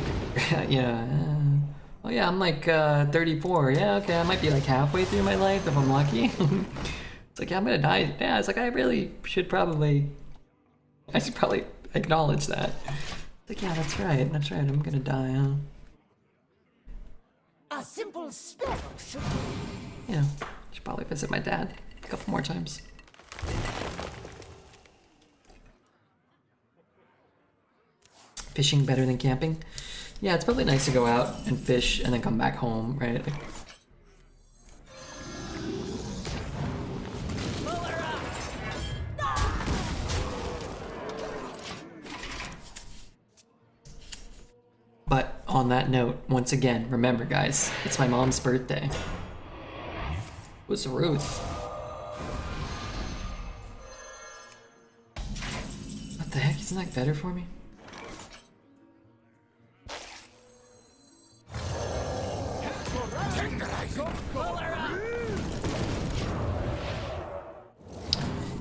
oh yeah, I'm like 34. Yeah, okay, I might be like halfway through my life if I'm lucky. It's like, yeah, I'm gonna die. Yeah, it's like, I should probably acknowledge that. It's like, yeah, that's right, I'm gonna die, huh? A simple spell should Yeah, should probably visit my dad a couple more times. Fishing better than camping? Yeah, it's probably nice to go out and fish and then come back home, right? But on that note, once again, remember guys, it's my mom's birthday. Who's Ruth? What the heck? Isn't that better for me?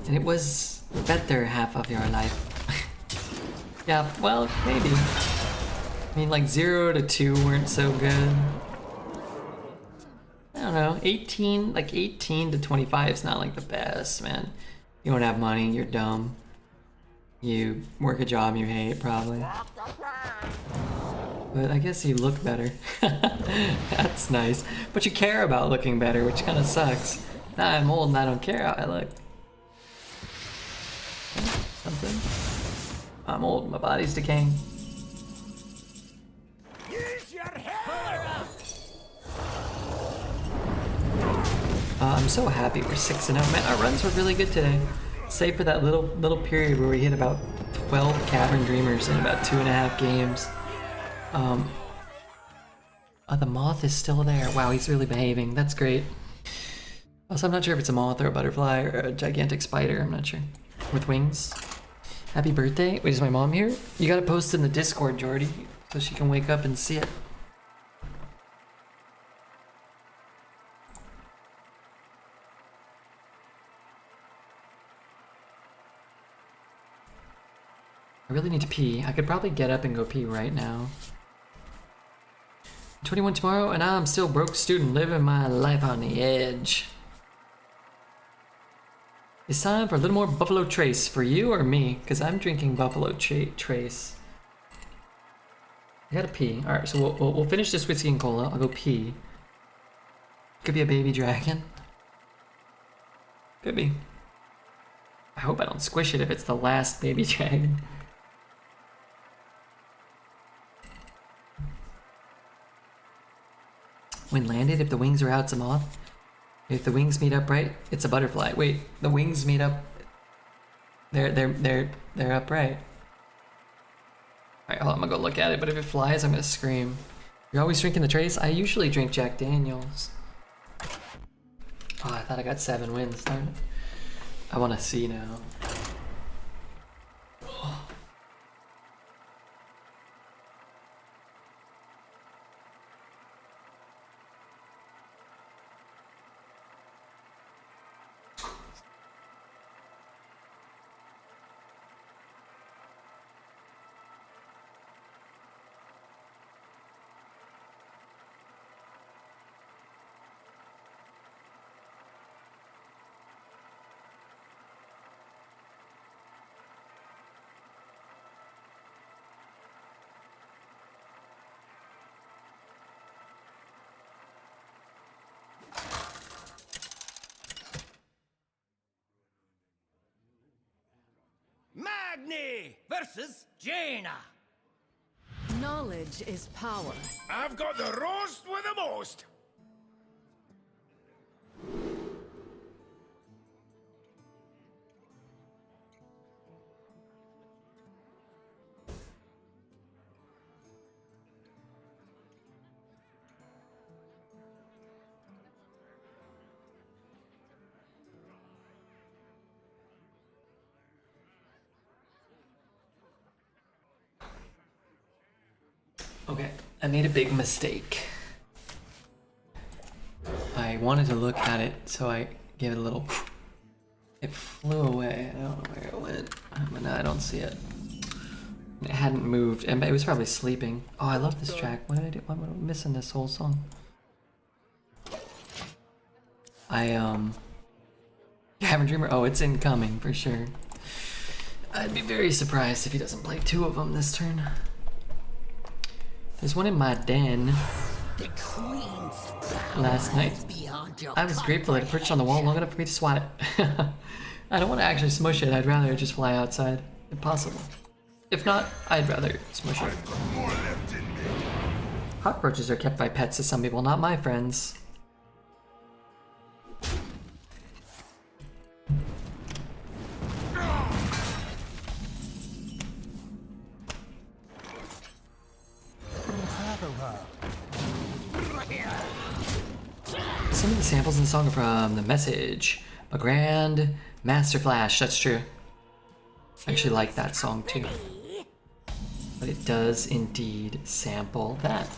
And it was better half of your life. Yeah, well, maybe. I mean, like 0 to 2 weren't so good. I don't know, 18, like 18 to 25 is not like the best, man. You don't have money, you're dumb. You work a job you hate, probably. But I guess you look better. That's nice. But you care about looking better, which kind of sucks. Now I'm old and I don't care how I look. Something. I'm old, my body's decaying. I'm so happy we're 6-0. Man, our runs were really good today. Save for that little period where we hit about 12 Cavern Dreamers in about 2.5 games. The moth is still there. Wow, he's really behaving. That's great. Also, I'm not sure if it's a moth or a butterfly or a gigantic spider. I'm not sure. With wings. Happy birthday. Wait, is my mom here? You gotta post in the Discord, Jordy, so she can wake up and see it. I really need to pee. I could probably get up and go pee right now. 21 tomorrow, and I'm still broke student living my life on the edge. It's time for a little more Buffalo Trace for you or me, because I'm drinking Buffalo Trace. I gotta pee. All right, so we'll finish this whiskey and cola. I'll go pee. Could be a baby dragon. Could be. I hope I don't squish it if it's the last baby dragon. When landed, if the wings are out, it's a moth. If the wings meet up right, it's a butterfly. Wait, the wings meet up. They're upright. Alright, hold on, I'm gonna go look at it, but if it flies, I'm gonna scream. You're always drinking the Trace? I usually drink Jack Daniels. Oh, I thought I got 7 wins. Darn it. I wanna see now. Magni versus Jaina. Knowledge is power. I've got the roast with the most. Okay, I made a big mistake. I wanted to look at it, so I gave it a little... It flew away. I don't know where it went. I don't see it. It hadn't moved, and it was probably sleeping. Oh, I love this track. What did I do? Why am I missing this whole song? Cavern Dreamer. Oh, it's incoming for sure. I'd be very surprised if he doesn't play 2 of them this turn. There's one in my den. Last night. I was grateful that it perched on the wall long enough for me to swat it. I don't want to actually smush it. I'd rather it just fly outside, if possible. If not, I'd rather smush it. Cockroaches are kept by pets to some people, not my friends. some of the samples in the song are from The Message, a Grand Master Flash. That's true. I actually like that song too. But it does indeed sample that.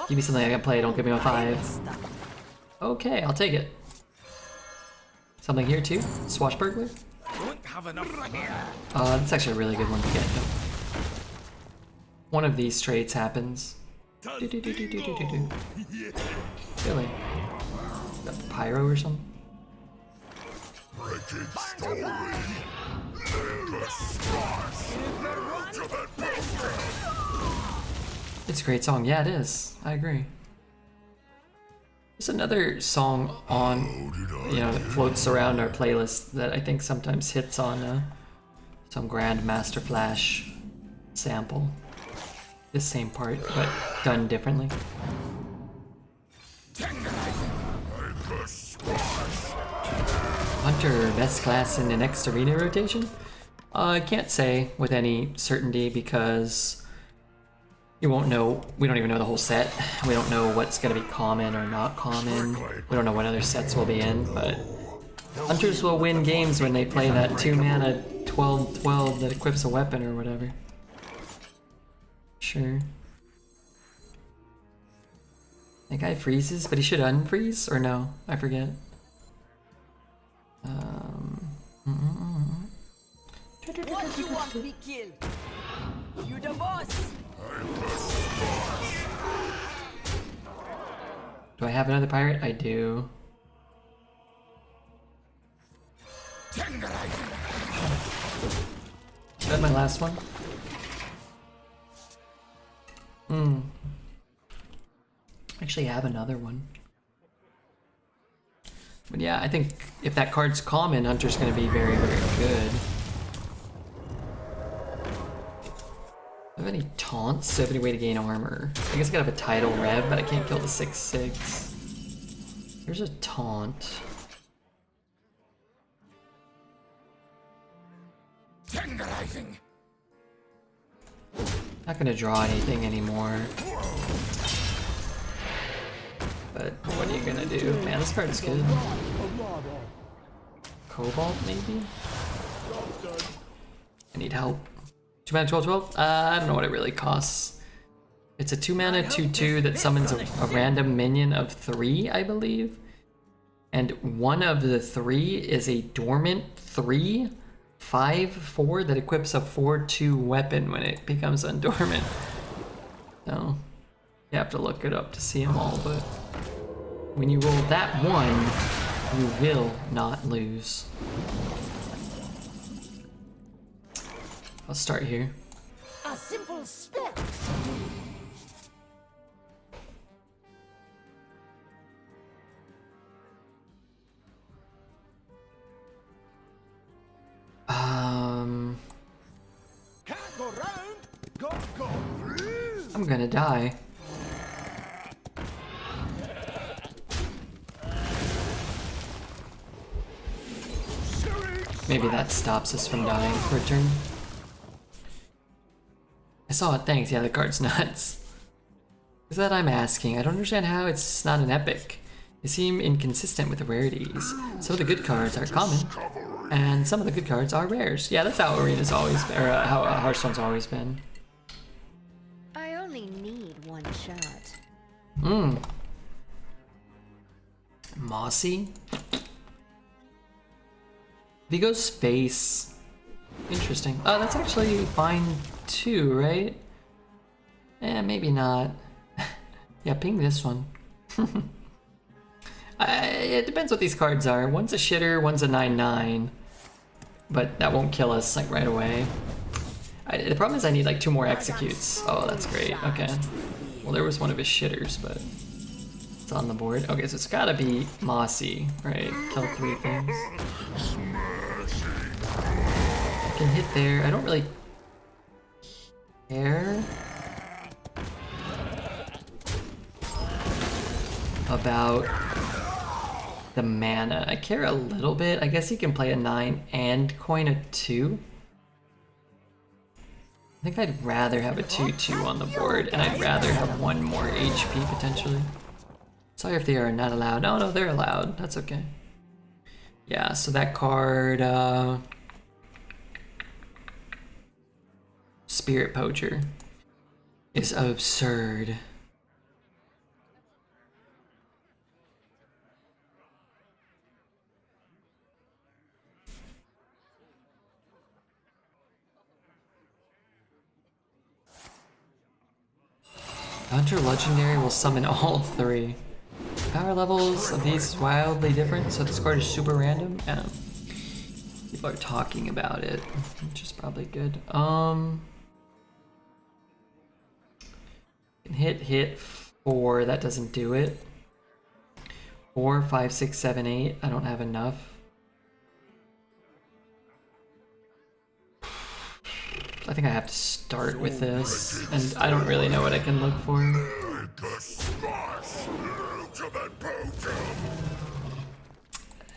Give me something I can play, don't give me a 5. Okay, I'll take it. Something here too? Swashbuckler? Don't have enough here. That's actually a really good one to get. One of these traits happens. Do-do-do-do-do-do-do. Really? Got pyro or something? It's a great song. Yeah, it is. I agree. There's another song on, that floats around our playlist that I think sometimes hits on some Grand Master Flash sample. This same part, but done differently. Hunter, best class in the next arena rotation? I can't say with any certainty because you won't know. We don't even know the whole set. We don't know what's going to be common or not common. We don't know what other sets will be in, but Hunters will win games when they play that 2-mana 12/12 that equips a weapon or whatever. Sure. That guy freezes, but he should unfreeze, or no? I forget. What you want to be killed? You the boss. Do I have another pirate? I do. Is that my last one? Actually have another one. But yeah, I think if that card's common, Hunter's gonna be very, very good. Do I have any taunts? Do I have any way to gain armor? I guess I gotta have a tidal rev, but I can't kill the 6/6. Here's a taunt. Tenderizing. Not gonna draw anything anymore. But what are you gonna do? Man, this card's good. Cobalt, maybe? I need help. 2 mana 12/12? I don't know what it really costs. It's a 2 mana 2/2 that summons a random minion of 3, I believe. And one of the 3 is a dormant 3/5/4 that equips a 4/2 weapon when it becomes undormant. So, you have to look it up to see them all, but when you roll that one, you will not lose. I'll start here. A simple spell. Can't go round. Gotta go. I'm gonna die. Maybe that stops us from dying for a turn. I saw it, thanks. Yeah, the card's nuts. Is that I'm asking? I don't understand how it's not an epic. They seem inconsistent with the rarities. Some of the good cards are common, and some of the good cards are rares. Yeah, that's how Arena's always been, or how Hearthstone's always been. I only need one shot. Mossy? Vigo's face. Interesting. Oh, that's actually fine too, right? Eh, maybe not. Yeah, ping this one. It depends what these cards are. One's a shitter, one's a 9/9. But that won't kill us like right away. The problem is I need like 2 more executes. Oh, that's great. Okay. Well, there was one of his shitters, but it's on the board. Okay, so it's gotta be Mossy, right? Kill 3 things. I can hit there. I don't really care about the mana. I care a little bit. I guess he can play a 9 and coin a 2. I think I'd rather have a 2/2 on the board, and I'd rather have 1 more HP potentially. Sorry if they are not allowed. No, no, they're allowed. That's okay. Yeah, so that card, Spirit Poacher, is absurd. Hunter Legendary will summon all three. Power levels of these is wildly different, so this card is super random. People are talking about it, which is probably good. Can hit 4, that doesn't do it. 4, 5, 6, 7, 8, I don't have enough. I think I have to start with this, and I don't really know what I can look for.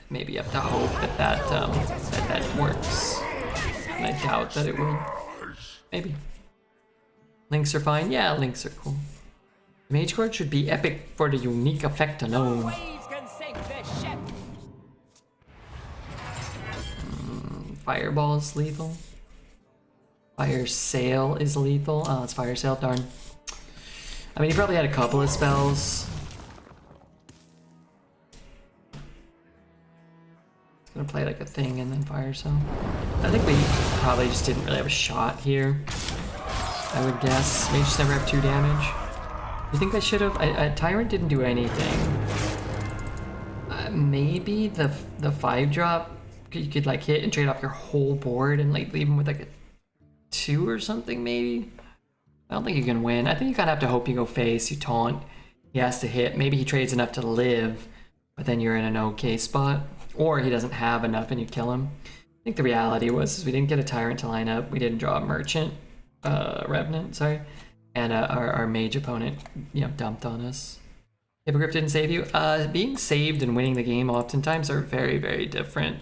Maybe you have to hope that works. And I doubt that it will. Maybe. Links are fine? Yeah, links are cool. Mage card should be epic for the unique effect alone. Fireball is lethal. Fire Sail is lethal. Oh, it's Fire Sail, darn. I mean, he probably had a couple of spells. It's gonna play like a thing and then Fire Sail. I think we probably just didn't really have a shot here. I would guess. Mages never have 2 damage. You think I should have? Tyrant didn't do anything. Maybe the 5-drop, you could like hit and trade off your whole board and like leave him with like a 2 or something maybe? I don't think you can win. I think you kind of have to hope you go face, you taunt, he has to hit. Maybe he trades enough to live, but then you're in an okay spot. Or he doesn't have enough and you kill him. I think the reality was we didn't get a Tyrant to line up, we didn't draw a Merchant, Revenant, sorry. And our mage opponent, you know, dumped on us. Hippogriff didn't save you. Being saved and winning the game oftentimes are very, very different.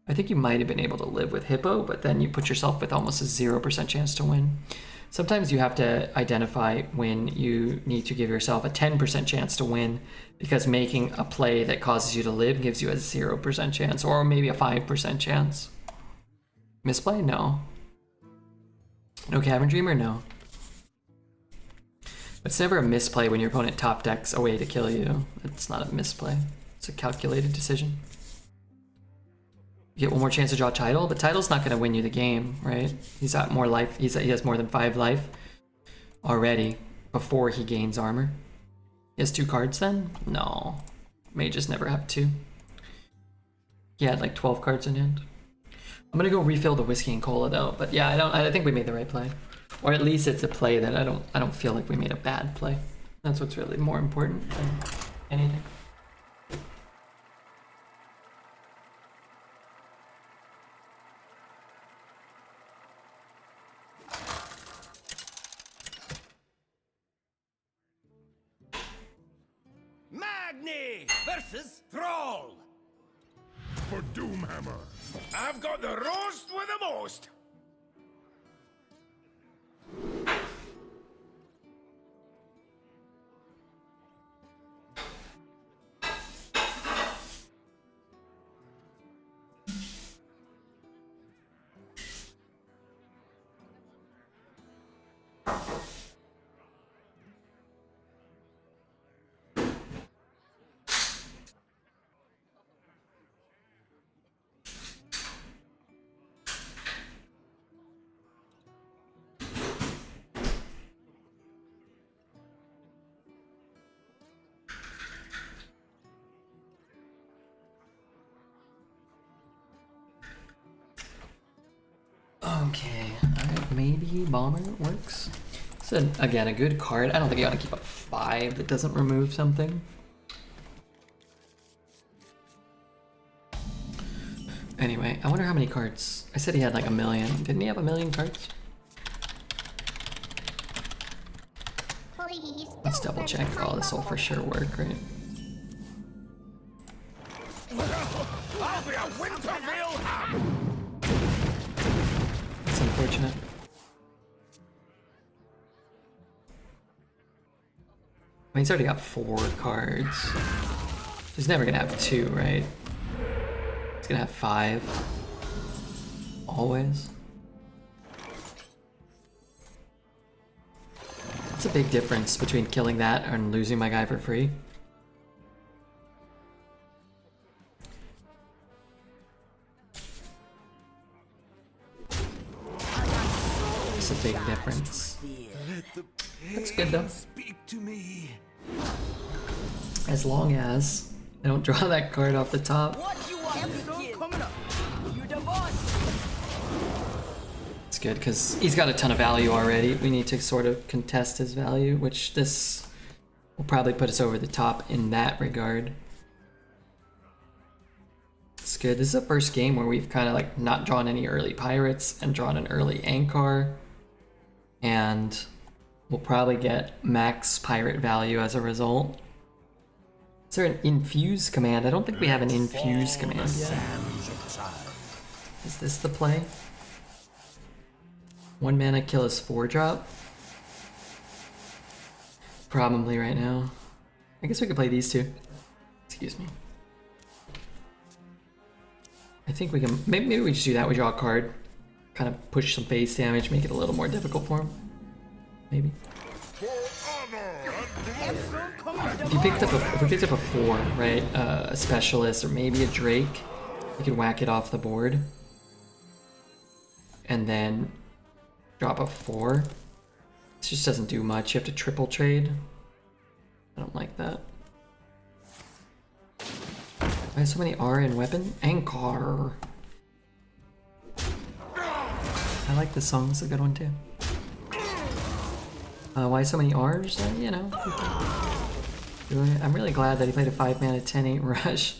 I think you might have been able to live with Hippo, but then you put yourself with almost a 0% chance to win. Sometimes you have to identify when you need to give yourself a 10% chance to win, because making a play that causes you to live gives you a 0% chance, or maybe a 5% chance. Misplay? No. No Cavern Dreamer? No. It's never a misplay when your opponent top decks a way to kill you. It's not a misplay. It's a calculated decision. You get one more chance to draw Tidal, but Tidal's not going to win you the game, right? He's got more life. He has more than 5 life already before he gains armor. He has 2 cards then? No. Mages never have 2. He had like 12 cards in hand. I'm going to go refill the whiskey and cola though, but yeah, I think we made the right play. Or at least it's a play that I don't feel like we made a bad play. That's what's really more important than anything. Magni versus Thrall. For Doomhammer. I've got the roast with the most. Okay, alright, maybe Bomber works. So again, a good card. I don't think you want to keep a 5 that doesn't remove something. Anyway, I wonder how many cards. I said he had like 1 million. Didn't he have 1 million cards? Let's double check. Oh, this will for sure work, right? I'll be a Winterville ham. That's unfortunate. mean, he's already got 4 cards. He's never gonna have 2, right? He's gonna have 5. Always. That's a big difference between killing that and losing my guy for free. It's a big difference. That's good though. Speak to me. As long as I don't draw that card off the top. What you want me kill? Coming up. You the boss. It's good because he's got a ton of value already. We need to sort of contest his value, which this will probably put us over the top in that regard. It's good. This is the first game where we've kind of like not drawn any early pirates and drawn an early Ancharrr. And we'll probably get max pirate value as a result. Is there an infuse command? I don't think we have an infuse command yet. Is this the play? 1 mana kill his 4-drop? Probably right now. I guess we could play these two. Excuse me. I think we can, maybe we just do that. We draw a card, kind of push some face damage, make it a little more difficult for him. Maybe. If you picked up if we picked up a 4, right, a specialist or maybe a Drake, you could whack it off the board, and then drop a 4. This just doesn't do much. You have to triple trade. I don't like that. Why so many R in weapon? Ancharrr. I like this song. It's a good one too. Why so many R's? You know. I'm really glad that he played a 5-mana 10/8 rush.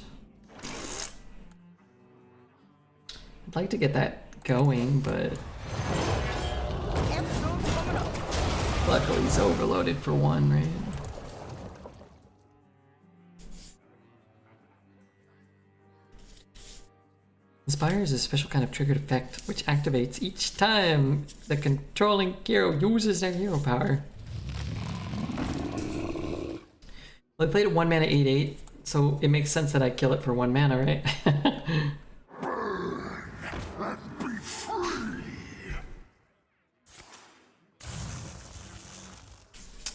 I'd like to get that going, but luckily he's overloaded for 1, right? Inspire is a special kind of triggered effect which activates each time the controlling hero uses their hero power. Well, I played a 1 mana 8/8, so it makes sense that I kill it for 1 mana, right?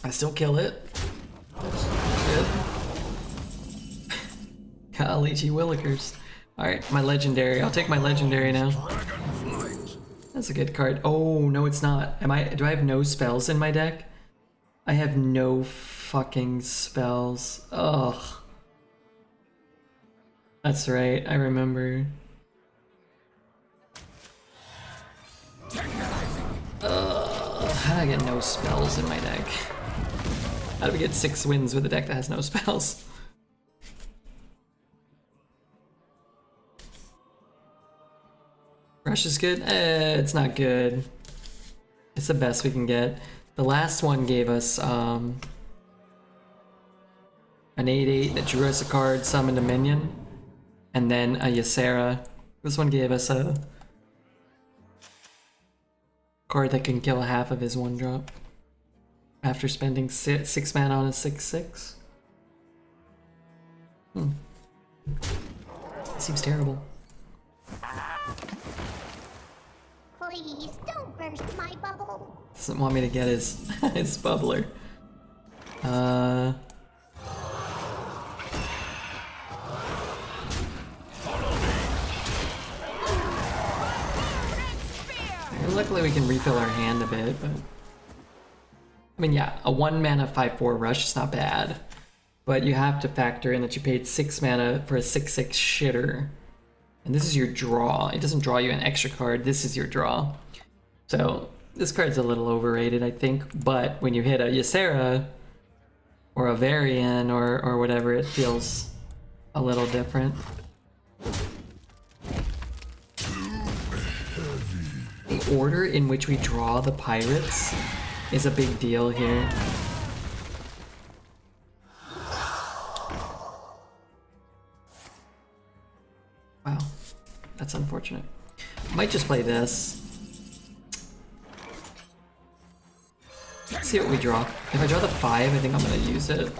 I still kill it. Good. Golly gee willikers. Alright, my legendary. I'll take my legendary now. That's a good card. Oh, no it's not. Do I have no spells in my deck? I have no fucking spells. Ugh. That's right, I remember. Ugh. How did I get no spells in my deck? How do we get 6 wins with a deck that has no spells? Rush is good? It's not good. It's the best we can get. The last one gave us an 8/8 that drew us a card, summoned a minion, and then a Ysera. This one gave us a card that can kill half of his 1-drop after spending 6 mana on a 6/6. Seems terrible. Please don't burst my bubble. Doesn't want me to get his his bubbler. Luckily we can refill our hand a bit, but I mean, yeah, a 1 mana 5/4 rush is not bad, but you have to factor in that you paid 6 mana for a 6/6 shitter. And this is your draw. It doesn't draw you an extra card. This is your draw. So this card's a little overrated, I think. But when you hit a Ysera or a Varian or whatever, it feels a little different. The order in which we draw the pirates is a big deal here. Wow, that's unfortunate. Might just play this. Let's see what we draw. If I draw the 5, I think I'm gonna use it.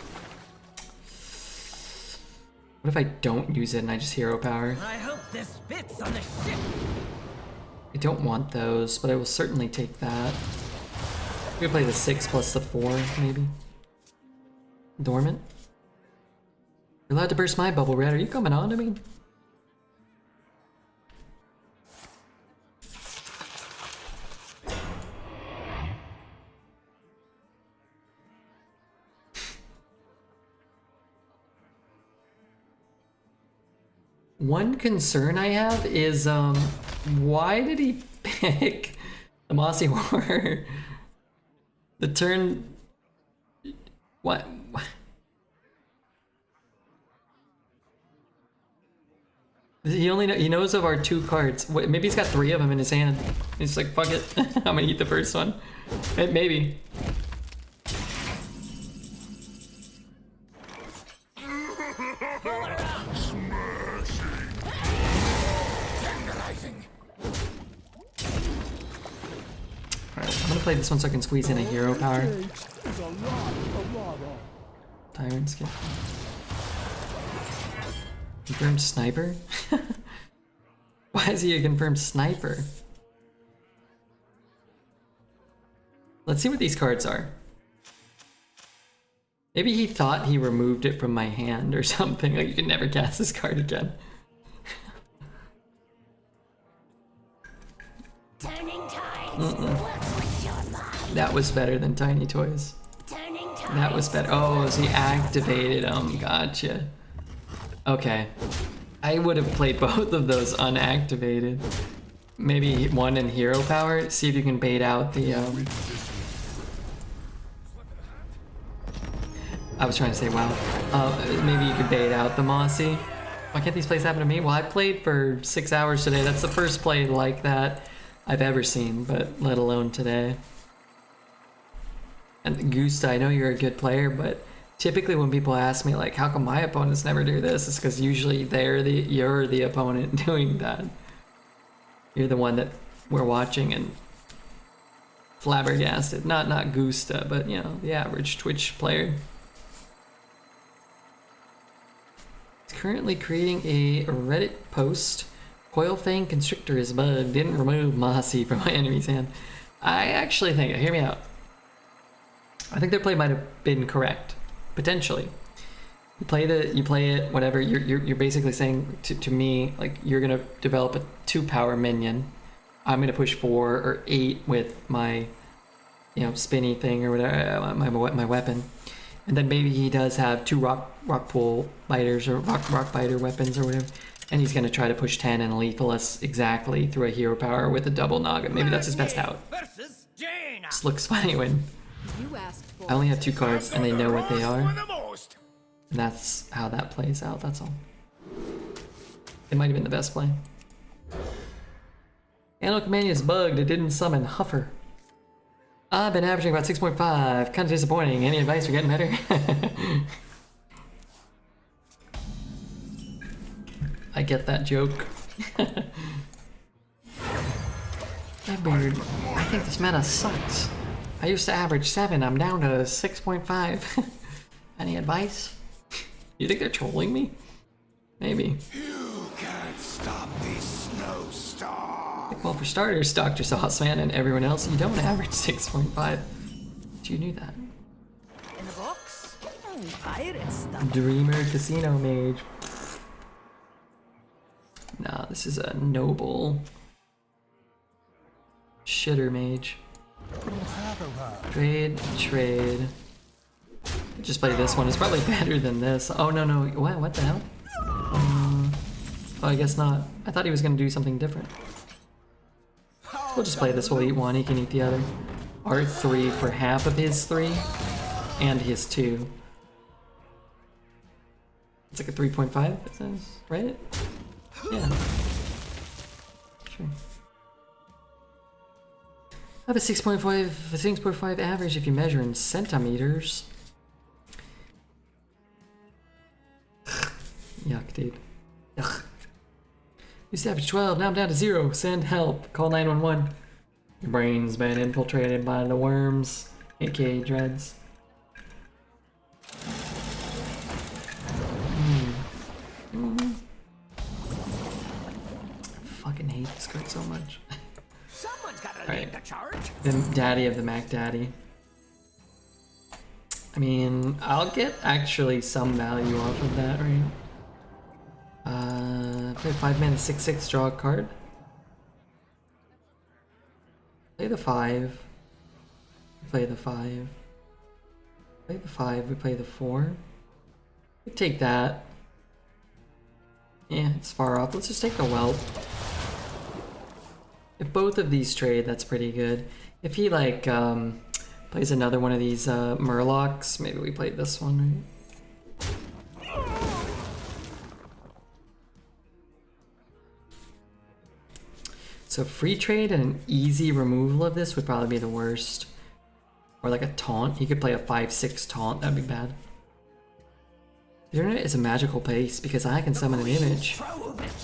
What if I don't use it and I just hero power? I hope this fits on the ship. I don't want those, but I will certainly take that. We could play the 6 plus the 4, maybe. Dormant. You're allowed to burst my bubble, Red. Are you coming on to me? One concern I have is, why did he pick the Mossy Horror? The turn... What? He knows of our 2 cards. Maybe he's got 3 of them in his hand. He's like, fuck it, I'm gonna eat the first one. Maybe. Alright, I'm gonna play this one so I can squeeze in a hero power. Tyrant skill. Confirmed sniper? Why is he a confirmed sniper? Let's see what these cards are. Maybe he thought he removed it from my hand or something, like you can never cast this card again. Turning tides. What's with your mind? That was better than Tiny Toys. Turning tides. That was better. Oh, so he activated them. Gotcha. Okay. I would have played both of those unactivated. Maybe one in hero power. See if you can bait out the I was trying to say wow. Maybe you could bait out the Mossy. Why can't these plays happen to me? Well, I played for 6 hours today. That's the first play like that I've ever seen, but let alone today. And Gusta, I know you're a good player, but typically when people ask me like, how come my opponents never do this? It's because usually you're the opponent doing that. You're the one that we're watching and flabbergasted. Not Gusta, but you know, the average Twitch player. He's currently creating a Reddit post. Coilfang Constrictor is bugged. Didn't remove Mossy from my enemy's hand. I actually think, hear me out. I think their play might have been correct. Potentially. You play it, whatever, you're basically saying to me, like, you're gonna develop a 2-power minion. I'm gonna push 4 or 8 with my, you know, spinny thing or whatever, my weapon. And then maybe he does have 2 rock pool biters or rock biter weapons or whatever. And he's gonna try to push 10 and lethal us exactly through a hero power with a double Naga. Maybe that's his best out. This looks funny when I only have 2 cards and they know what they are. And that's how that plays out, that's all. It might have been the best play. Animal Companion is bugged, it didn't summon Huffer. I've been averaging about 6.5, kinda disappointing. Any advice for getting better? I get that joke. Edward, I think this meta sucks. I used to average 7, I'm down to 6.5. Any advice? You think they're trolling me? Maybe. You can't stop this snowstorm. Well, for starters, Dr. Sauceman and everyone else, you don't average 6.5. But you knew that. In the box? Pirate stuff. Dreamer Casino Mage. Nah, this is a noble shitter mage. Trade. Just play this one. It's probably better than this. Oh no, what the hell? Oh, I guess not. I thought he was gonna do something different. We'll just play this. We'll eat one. He can eat the other. R3 for half of his 3 and his 2. It's like a 3.5. It says, right? Yeah. Sure. I have a 6.5 average if you measure in centimeters. Yuck, dude. Ugh. Used to average 12, now I'm down to 0. Send help. Call 911. Your brain's been infiltrated by the worms. aka Dreads. Fucking hate this card so much. Someone's got to Right. lead the charge. The daddy of the Mac Daddy. I mean, I'll get actually some value off of that, right? Play 5 mana 6/6, draw a card. Play the 5. Play the 5. Play the 5, we play the 4. We take that. Yeah, it's far off. Let's just take a whelp. If both of these trade, that's pretty good. If he like plays another one of these Murlocs, maybe we played this one, right? So free trade and an easy removal of this would probably be the worst. Or like a taunt. He could play a 5/6 taunt, that'd be bad. The internet is a magical place because I can summon an image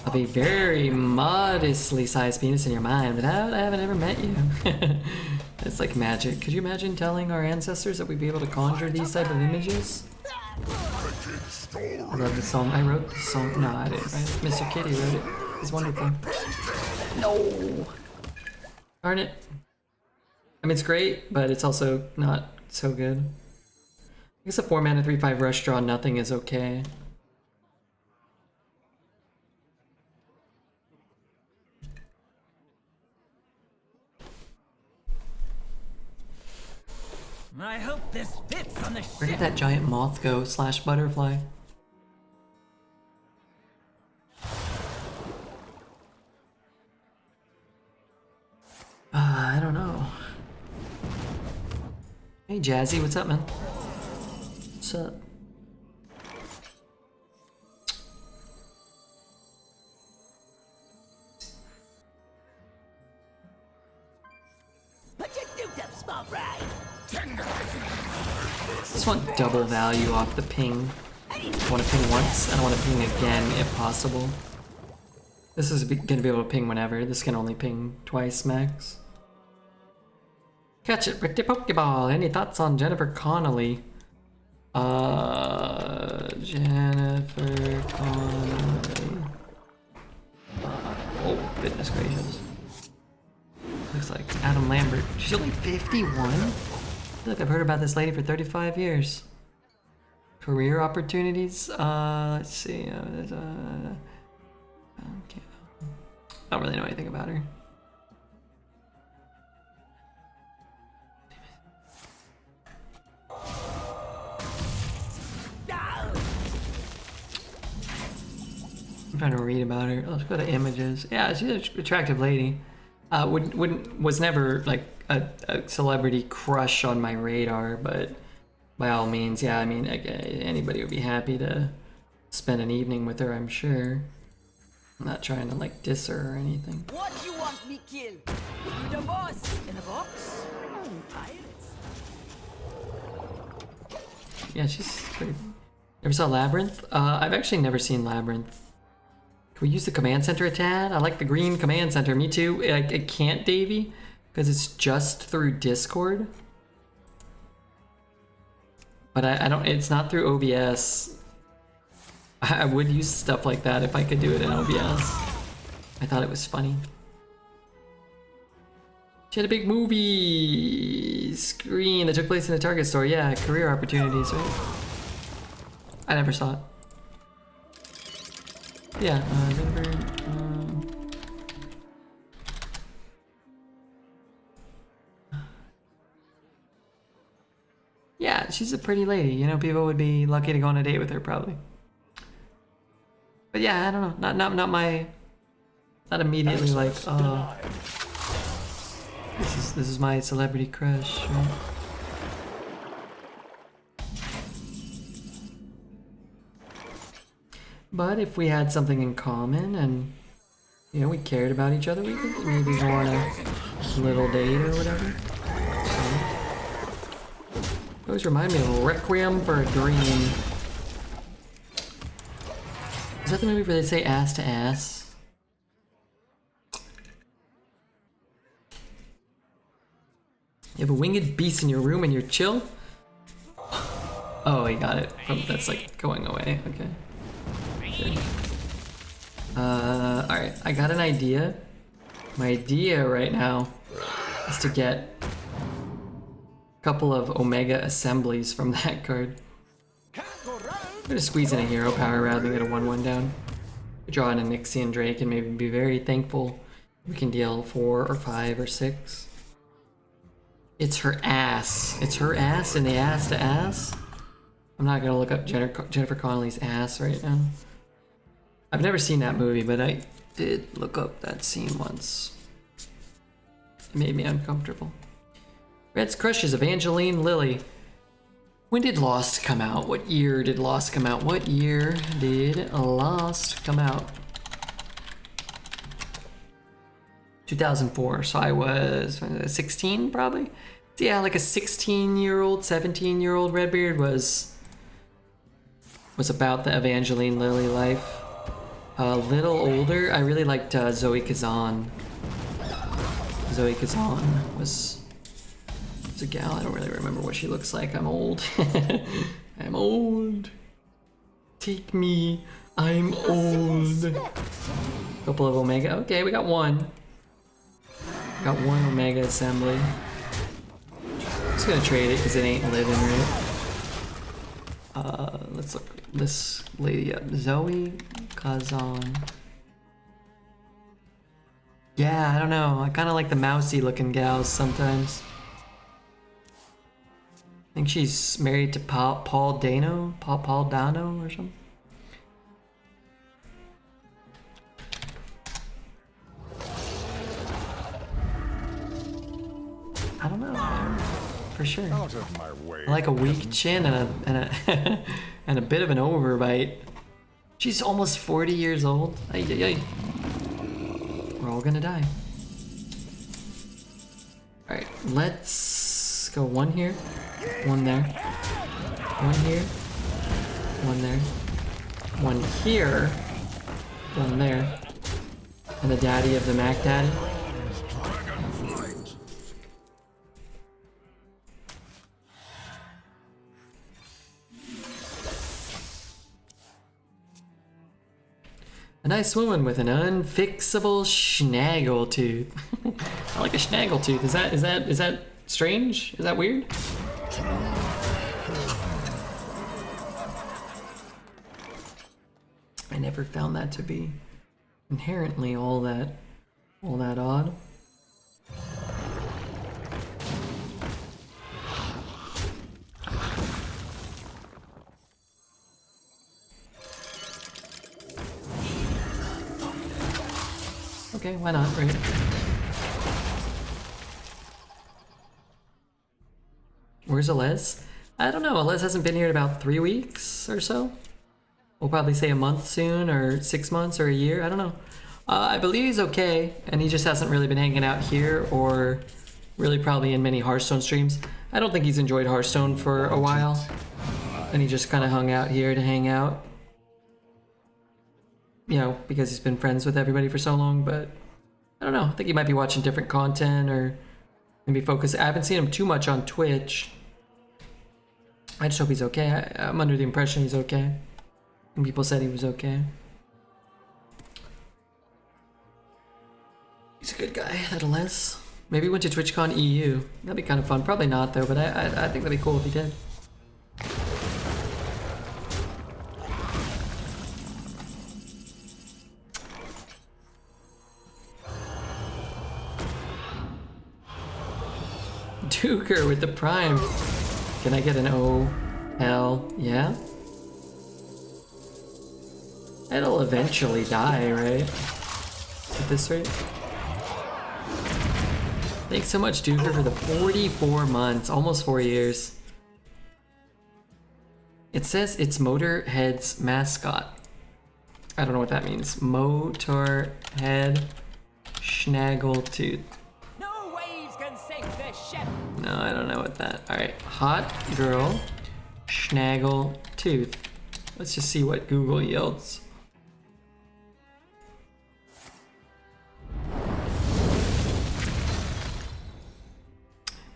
of a very modestly sized penis in your mind without having ever met you. It's like magic. Could you imagine telling our ancestors that we'd be able to conjure these type of images? I love this song. I wrote this song. No, I didn't write it. Mr. Kitty wrote it. It's wonderful. No! Darn it. I mean, it's great, but it's also not so good. I guess a 4 mana 3/5 rush draw nothing is okay. I hope this fits on the ship. Where did that giant moth go / butterfly? I don't know. Hey Jazzy, what's up, man? What's up? Put your dukes up, small fry. Just want double value off the ping. I want to ping once, and I want to ping again if possible. This is gonna be able to ping whenever. This can only ping twice max. Catch it, pretty Pokeball. Any thoughts on Jennifer Connelly? Jennifer Connelly. Oh, goodness gracious. Looks like Adam Lambert. She's only 51? I feel like I've heard about this lady for 35 years. Career opportunities? Let's see. Okay. I don't really know anything about her. I'm trying to read about her. Let's go to images. Yeah, she's an attractive lady. Was never like a celebrity crush on my radar, but by all means, yeah. I mean, like, anybody would be happy to spend an evening with her, I'm sure. I'm not trying to like diss her or anything. What you want me kill? You the boss. In a box? Pirates. Yeah, she's pretty. Ever saw Labyrinth? I've actually never seen Labyrinth. Can we use the command center a tad? I like the green command center. Me too. I can't, Davey, because it's just through Discord. But I don't. It's not through OBS. I would use stuff like that if I could do it in OBS. I thought it was funny. She had a big movie screen that took place in a Target store. Yeah, career opportunities, right? I never saw it. Yeah, yeah, she's a pretty lady. You know, people would be lucky to go on a date with her, probably. But yeah, I don't know. Not immediately like, oh, this is my celebrity crush, right? But if we had something in common and, you know, we cared about each other, we could maybe go on a little date or whatever. So, always remind me of Requiem for a Dream. Is that the movie where they say ass to ass? You have a winged beast in your room and you're chill? Oh, he got it. Oh, that's like going away. Okay. Good. Alright, I got an idea. My idea right now is to get a couple of Omega assemblies from that card. I'm gonna squeeze in a hero power rather than get a 1/1 down. Draw in a Nixian Drake and maybe be very thankful we can deal 4 or 5 or 6. It's her ass. It's her ass and the ass to ass. I'm not gonna look up Jennifer Connelly's ass right now. I've never seen that movie, but I did look up that scene once. It made me uncomfortable. Red's Crushes, Evangeline Lilly. When did Lost come out? What year did Lost come out? What year did Lost come out? 2004, so I was 16 probably? Yeah, like a 16-year-old, 17-year-old Redbeard was about the Evangeline Lilly life. A little older, I really liked Zoe Kazan. Zoe Kazan was a gal. I don't really remember what she looks like. I'm old. I'm old. Take me. I'm old. Couple of Omega. Okay, we got one. Got one Omega assembly. I'm just gonna trade it because it ain't living right. Let's look this lady up. Zoe Kazan. Yeah, I don't know. I kind of like the mousy looking gals sometimes. I think she's married to Paul Dano? Paul Dano or something? I don't know, man. For sure. Out of my way. I like a weak chin and a and a bit of an overbite. She's almost 40 years old. Ay, ay, ay. We're all gonna die. Alright, let's go one here, one there, one here, one there, one here, one there, and the daddy of the Mac Daddy. A nice woman with an unfixable snaggletooth. I like a snaggletooth. Is that strange? Is that weird? I never found that to be inherently all that odd. Okay, why not, right? Where's Alez? I don't know, Alez hasn't been here in about 3 weeks or so. We'll probably say a month soon, or 6 months, or a year, I don't know. I believe he's okay, and he just hasn't really been hanging out here, or really probably in many Hearthstone streams. I don't think he's enjoyed Hearthstone for a while, and he just kind of hung out here to hang out. You know, because he's been friends with everybody for so long, but I don't know. I think he might be watching different content or maybe focus. I haven't seen him too much on Twitch. I just hope he's okay. I'm under the impression he's okay. And people said he was okay. He's a good guy, that Alez. Maybe he went to TwitchCon EU. That'd be kind of fun. Probably not though, but I think that'd be cool if he did. Duker with the prime. Can I get an O? Hell yeah. It'll eventually die, right? At this rate. Thanks so much, Duker, for the 44 months, almost 4 years. It says it's Motorhead's mascot. I don't know what that means. Motorhead Snaggletooth. No, I don't know what that. Alright, hot girl, Snaggletooth. Let's just see what Google yields.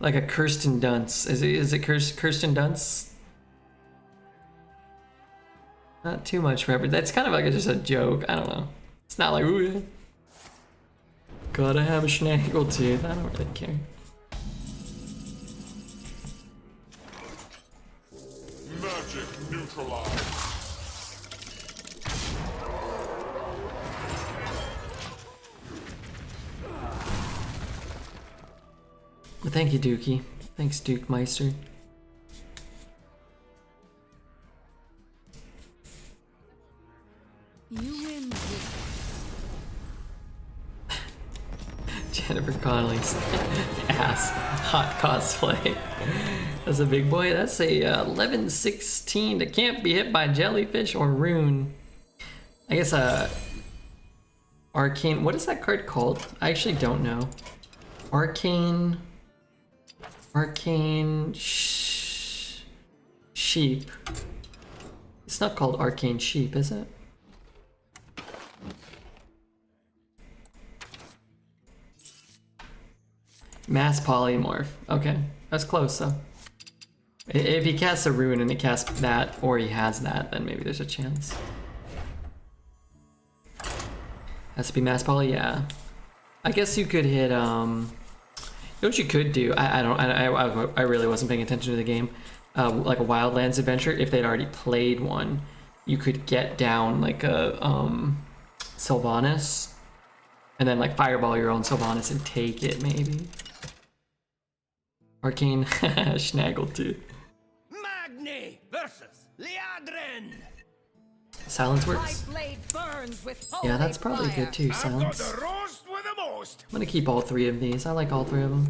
Like a Kirsten Dunst. Is it Kirsten Dunst? Not too much forever. That's kind of like just a joke. I don't know. It's not like, ooh, yeah. Gotta have a Snaggletooth. I don't really care. Magic neutralized. Well, thank you, Dookie. Thanks, Duke Meister. You win this. Jennifer Connelly's ass hot cosplay. That's a big boy. That's a 11/16 that can't be hit by jellyfish or rune. I guess arcane. What is that card called? I actually don't know. Arcane sheep. It's not called arcane sheep, is it? Mass polymorph. Okay, that's close though. If he casts a rune and he casts that, or he has that, then maybe there's a chance. Has to be mass poly, yeah. I guess you could hit. You know what you could do? I really wasn't paying attention to the game. Like a Wildlands adventure, if they'd already played one, you could get down like a Sylvanas, and then like fireball your own Sylvanas and take it maybe. Arcane Snaggletooth. Magni versus Liadrin. Silence works. My blade burns with Yeah, that's holy probably fire. good too. I've got Silence. the roast with the most. I'm gonna keep all three of these. I like all three of them.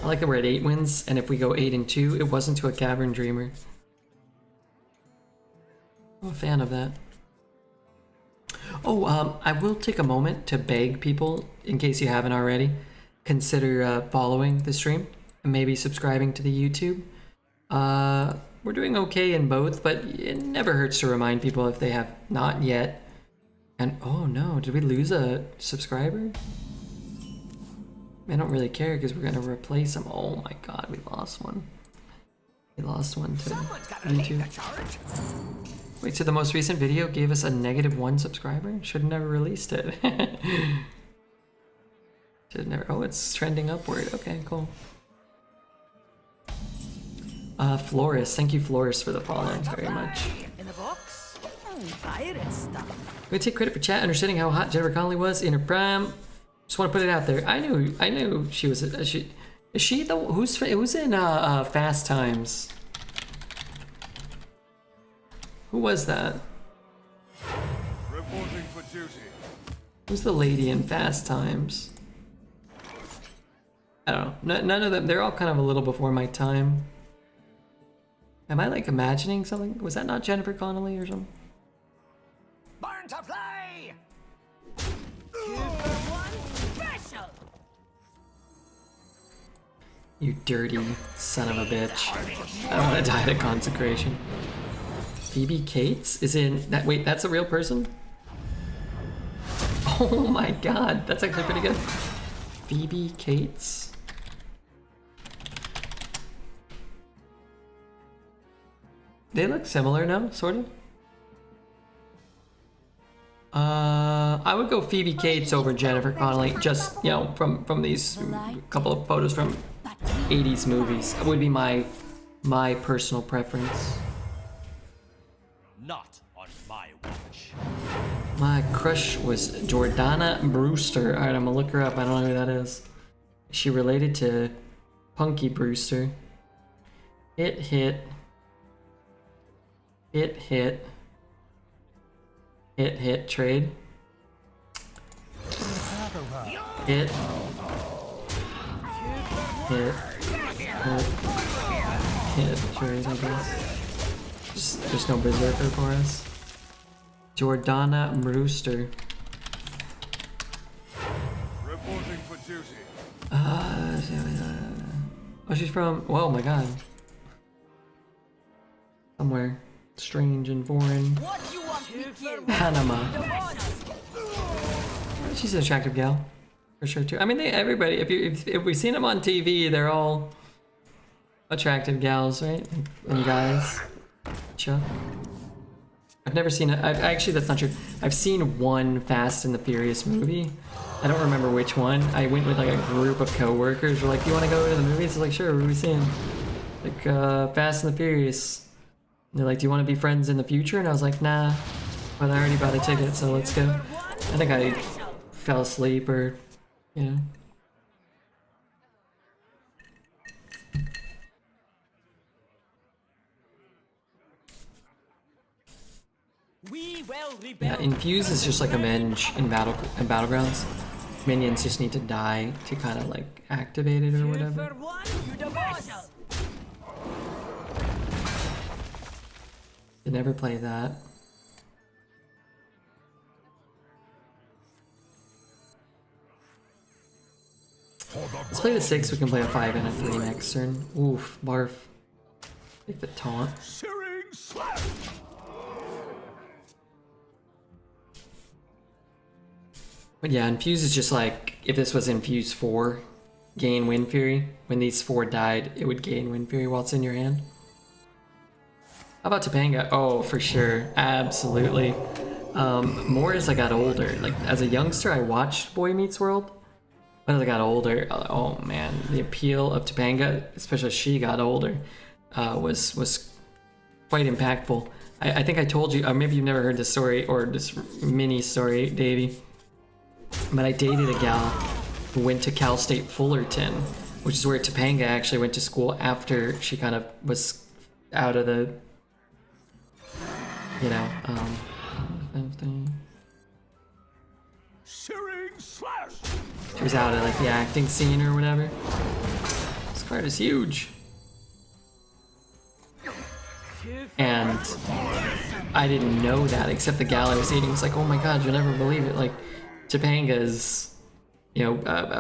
I like that we're at 8 wins, and if we go 8 and 2, it wasn't to a Cavern Dreamer. I'm a fan of that. Oh, I will take a moment to beg people, in case you haven't already, consider following the stream and maybe subscribing to the YouTube. We're doing okay in both, but it never hurts to remind people if they have not yet. And oh no, did we lose a subscriber? I don't really care because we're gonna replace them. Oh my god, we lost one. We lost one to YouTube. Wait, so the most recent video gave us a -1 subscriber? Should have never released it. Should have never. Oh, it's trending upward. Okay, cool. Florist, thank you, Florist, for the follow very much. In a box? Pirate stuff. I'm gonna take credit for chat understanding how hot Jennifer Connelly was in her prime. Just want to put it out there. I knew she was. Is she the who's in Fast Times? Who was that? Reporting for duty. Who's the lady in Fast Times? I don't know. None of them. They're all kind of a little before my time. Am I like imagining something? Was that not Jennifer Connelly or something? Burn to play. 2 for 1 special. You dirty son of a bitch. I don't want to die to consecration. Phoebe Cates is in that. Wait, that's a real person? Oh my god, that's actually pretty good. Phoebe Cates. They look similar now, sort of. I would go Phoebe Cates over Jennifer Connelly, just, you know, from these couple of photos from 80s movies. It would be my personal preference. Not on my watch. My crush was Jordana Brewster. Alright, I'm gonna look her up. I don't know who that is. Is she related to Punky Brewster? Hit. Trade. Hit. Trade, I guess. There's no berserker for us. Jordana Brewster. Reporting for duty. Oh, she's from. Oh my god. Somewhere strange and foreign. What you want me kill? Panama. The bonus. She's an attractive gal. for sure too. I mean, everybody. If we've seen them on TV, they're all attractive gals, right? And guys. Chuck. I've never seen it. Actually, that's not true. I've seen one Fast and the Furious movie. I don't remember which one. I went with like a group of coworkers. We're like, "Do you want to go to the movies?" I was like, "Sure." What are we seeing? Like Fast and the Furious. And they're like, "Do you want to be friends in the future?" And I was like, "Nah, but I already bought a ticket, so let's go." I think I fell asleep or, you know. Yeah, Infuse is just like Avenge in Battlegrounds. Minions just need to die to kind of like activate it or whatever. They never play that. Let's play the 6, we can play a 5 and a 3 next turn. Oof, barf. Take the taunt. But yeah, Infuse is just like, if this was Infuse 4, gain Wind Fury. When these 4 died, it would gain Wind Fury while it's in your hand. How about Topanga? Oh, for sure. Absolutely. More as I got older. Like, as a youngster, I watched Boy Meets World. But as I got older, oh man, the appeal of Topanga, especially as she got older, was quite impactful. I think I told you, or maybe you've never heard this story, or this mini story, Davey. But I dated a gal who went to Cal State Fullerton, which is where Topanga actually went to school after she kind of was out of the, you know, she was out of like the acting scene or whatever. This card is huge. And I didn't know that, except the gal I was dating was like, "Oh my god, you'll never believe it. Like, Topanga's, you know,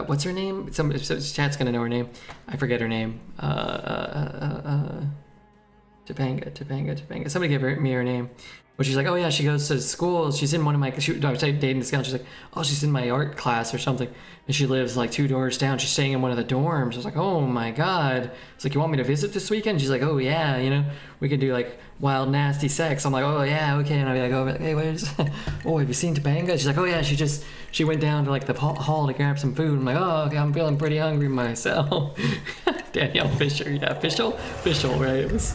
what's her name? Some chat's gonna know her name. I forget her name. Topanga. Somebody give me her name." But she's like, "Oh yeah, she goes to school. She's in one of my." I was dating this gal. She's like, "Oh, she's in my art class or something." And she lives like 2 doors down. She's staying in one of the dorms. I was like, "Oh my god!" It's like, "You want me to visit this weekend?" She's like, "Oh yeah, you know, we could do like wild nasty sex." I'm like, "Oh yeah, okay." And I'd be like, "Oh, hey, wait, oh, have you seen Topanga?" She's like, "Oh yeah, she went down to like the hall to grab some food." I'm like, "Oh, okay, I'm feeling pretty hungry myself." Danielle Fisher, yeah, Fischl, right? It was.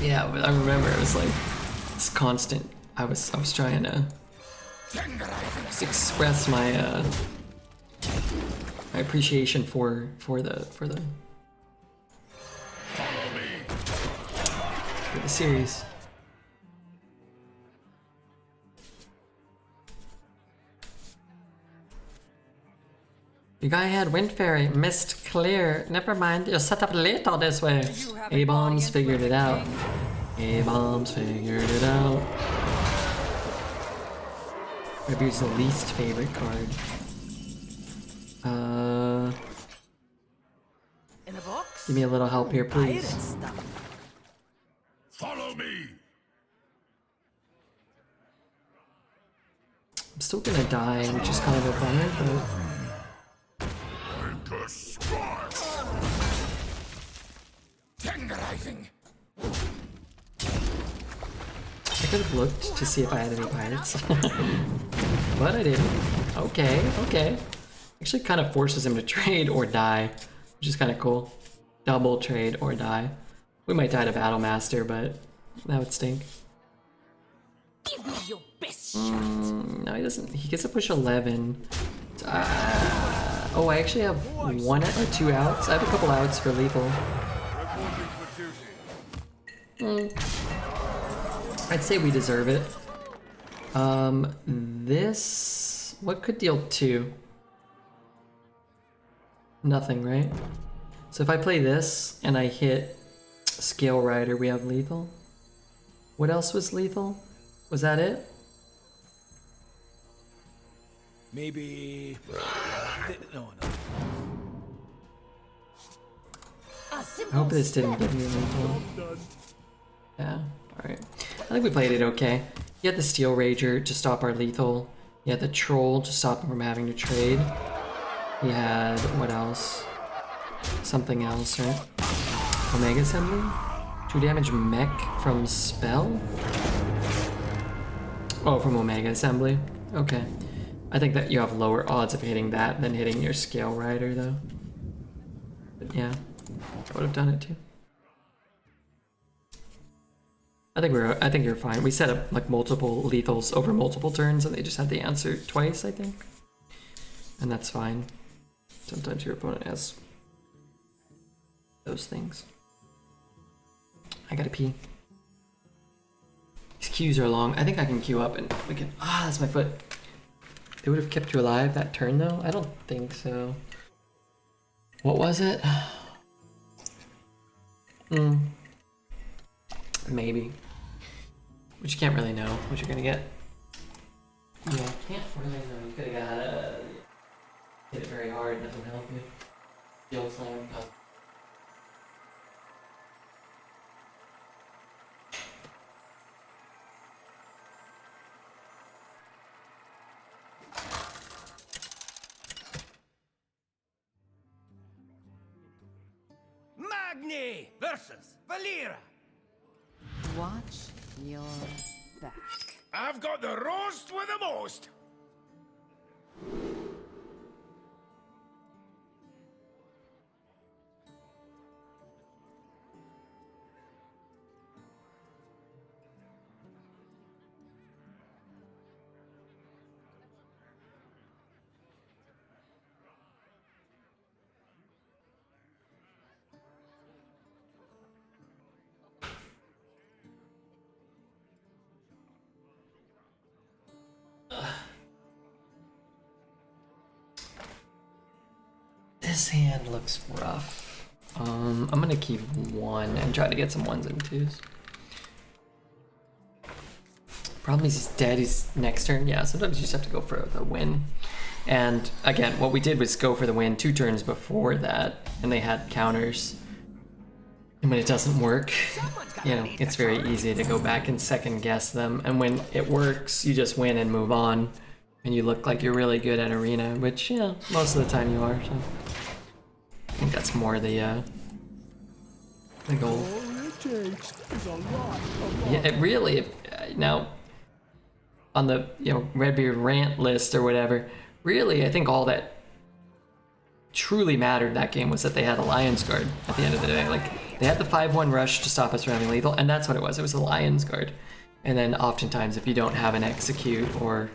Yeah, but I remember it was like it's constant. I was trying to just express my my appreciation for the series. The guy had Wind Fairy, missed clear. Never mind, you're set up later this way. A-Bombs figured it out. A-Bombs figured it out. Rebu's the least favorite card. In a box? Give me a little help here, please. Follow me. I'm still gonna die, which is kind of a bummer, but. Tenderizing. I could have looked to see if I had any pirates. But I didn't. Okay. Actually kind of forces him to trade or die, which is kind of cool. Double trade or die. We might die to Battle Master, but that would stink. Give me your best No, he doesn't. He gets to push 11. Oh, I actually have 1 or 2 outs. I have a couple outs for lethal. I'd say we deserve it. This... What could deal 2? Nothing, right? So if I play this and I hit Scale Rider, we have lethal. What else was lethal? Was that it? Maybe... No. I hope this didn't give me lethal. Yeah, alright. I think we played it okay. He had the Steel Rager to stop our lethal. He had the Troll to stop him from having to trade. He had, what else? Something else, right? Omega Assembly? 2 damage mech from spell? Oh, from Omega Assembly. Okay. I think that you have lower odds of hitting that than hitting your Scale Rider, though. But yeah, I would have done it too. I think you're fine. We set up like multiple lethals over multiple turns, and they just had the answer twice, I think. And that's fine. Sometimes your opponent has those things. I gotta pee. These queues are long. I think I can queue up and we can. Ah, that's my foot. They would have kept you alive that turn though? I don't think so. What was it? Maybe. But you can't really know what you're gonna get. Yeah, can't really know. You could've got hit it very hard, doesn't help you. Shield slam. Magni versus Valera. Watch your back. I've got the roast with the most. This hand looks rough. I'm gonna keep 1 and try to get some 1s and 2s. Problem is he's dead. He's next turn. Yeah, sometimes you just have to go for the win. And again, what we did was go for the win 2 turns before that, and they had counters. And when it doesn't work, you know, it's very easy to go back and second guess them. And when it works, you just win and move on. And you look like you're really good at arena, which, yeah, most of the time you are. So I think that's more the goal. Yeah, it really, now, on the, you know, Redbeard rant list or whatever, really, I think all that truly mattered that game was that they had a Lion's Guard at the end of the day. Like, they had the 5-1 rush to stop us from having lethal, and that's what it was. It was the Lion's Guard. And then oftentimes, if you don't have an execute or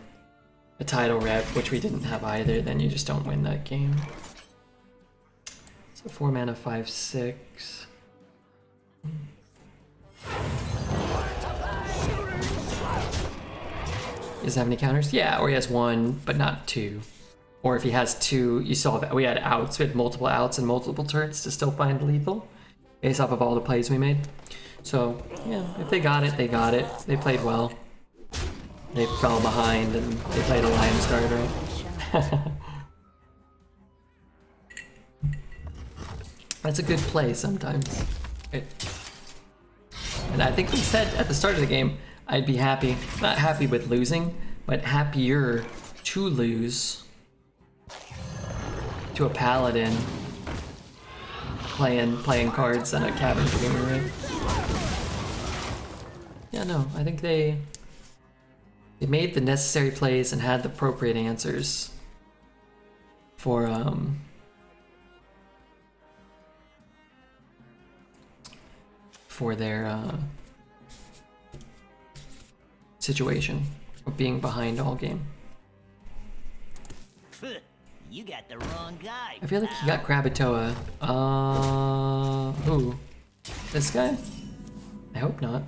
a tidal rev, which we didn't have either, then you just don't win that game. So 4 mana, 5/6. He doesn't have any counters? Yeah, or he has 1, but not 2. Or if he has 2, you saw that we had outs. We had multiple outs and multiple turns to still find lethal, based off of all the plays we made. So, yeah, if they got it, they got it. They played well. They fell behind and they played a Lion's Guard, right? That's a good play sometimes. And I think we said at the start of the game, I'd be happy, not happy with losing, but happier to lose to a Paladin playing cards on a Cavern Dreamer, right? Yeah, no, I think they made the necessary plays and had the appropriate answers for their situation of being behind all game. You got the wrong guy. I feel like he got Krakatoa. Who? This guy? I hope not.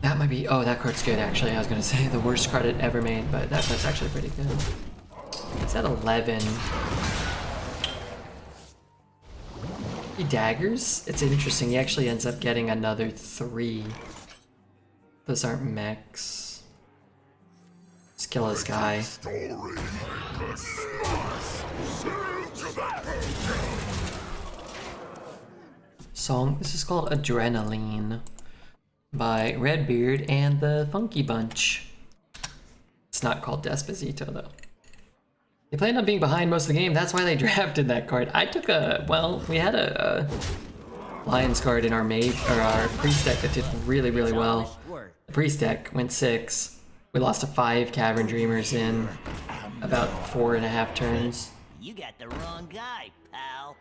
That might be, oh, that card's good actually. I was gonna say the worst card it ever made, but that card's actually pretty good. It's at 11. He daggers? It's interesting, he actually ends up getting another 3. Those aren't mechs. Let's kill this guy. Story. The smash. Sail to the hotel. Song. This is called Adrenaline by Redbeard and the Funky Bunch. It's not called Despacito though. They planned on being behind most of the game. That's why they drafted that card. I took a, well, we had a Lion's card in our mage or our priest deck that did really, really well. The priest deck went 6. We lost to 5 Cavern Dreamers in about 4.5 turns. You got the wrong guy, pal.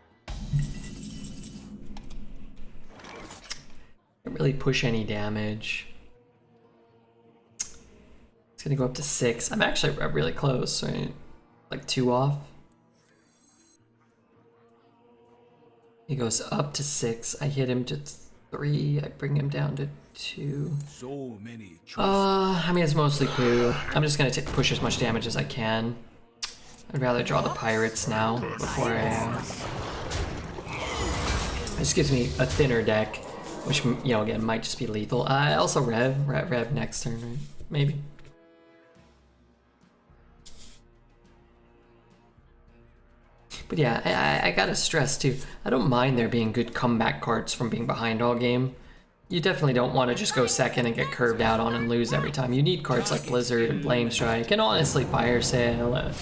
Didn't really push any damage. It's gonna go up to 6. I'm actually really close, right? Like 2 off. He goes up to 6. I hit him to 3. I bring him down to 2. So many choices. I mean, it's mostly poo. I'm just gonna push as much damage as I can. I'd rather draw the pirates now before I. This gives me a thinner deck, which, you know, again might just be lethal. Also Rev next turn, right? Maybe. But yeah, I gotta stress too, I don't mind there being good comeback cards from being behind all game. You definitely don't want to just go second and get curved out on and lose every time. You need cards like Blizzard and Flame Strike and honestly Fire Sale.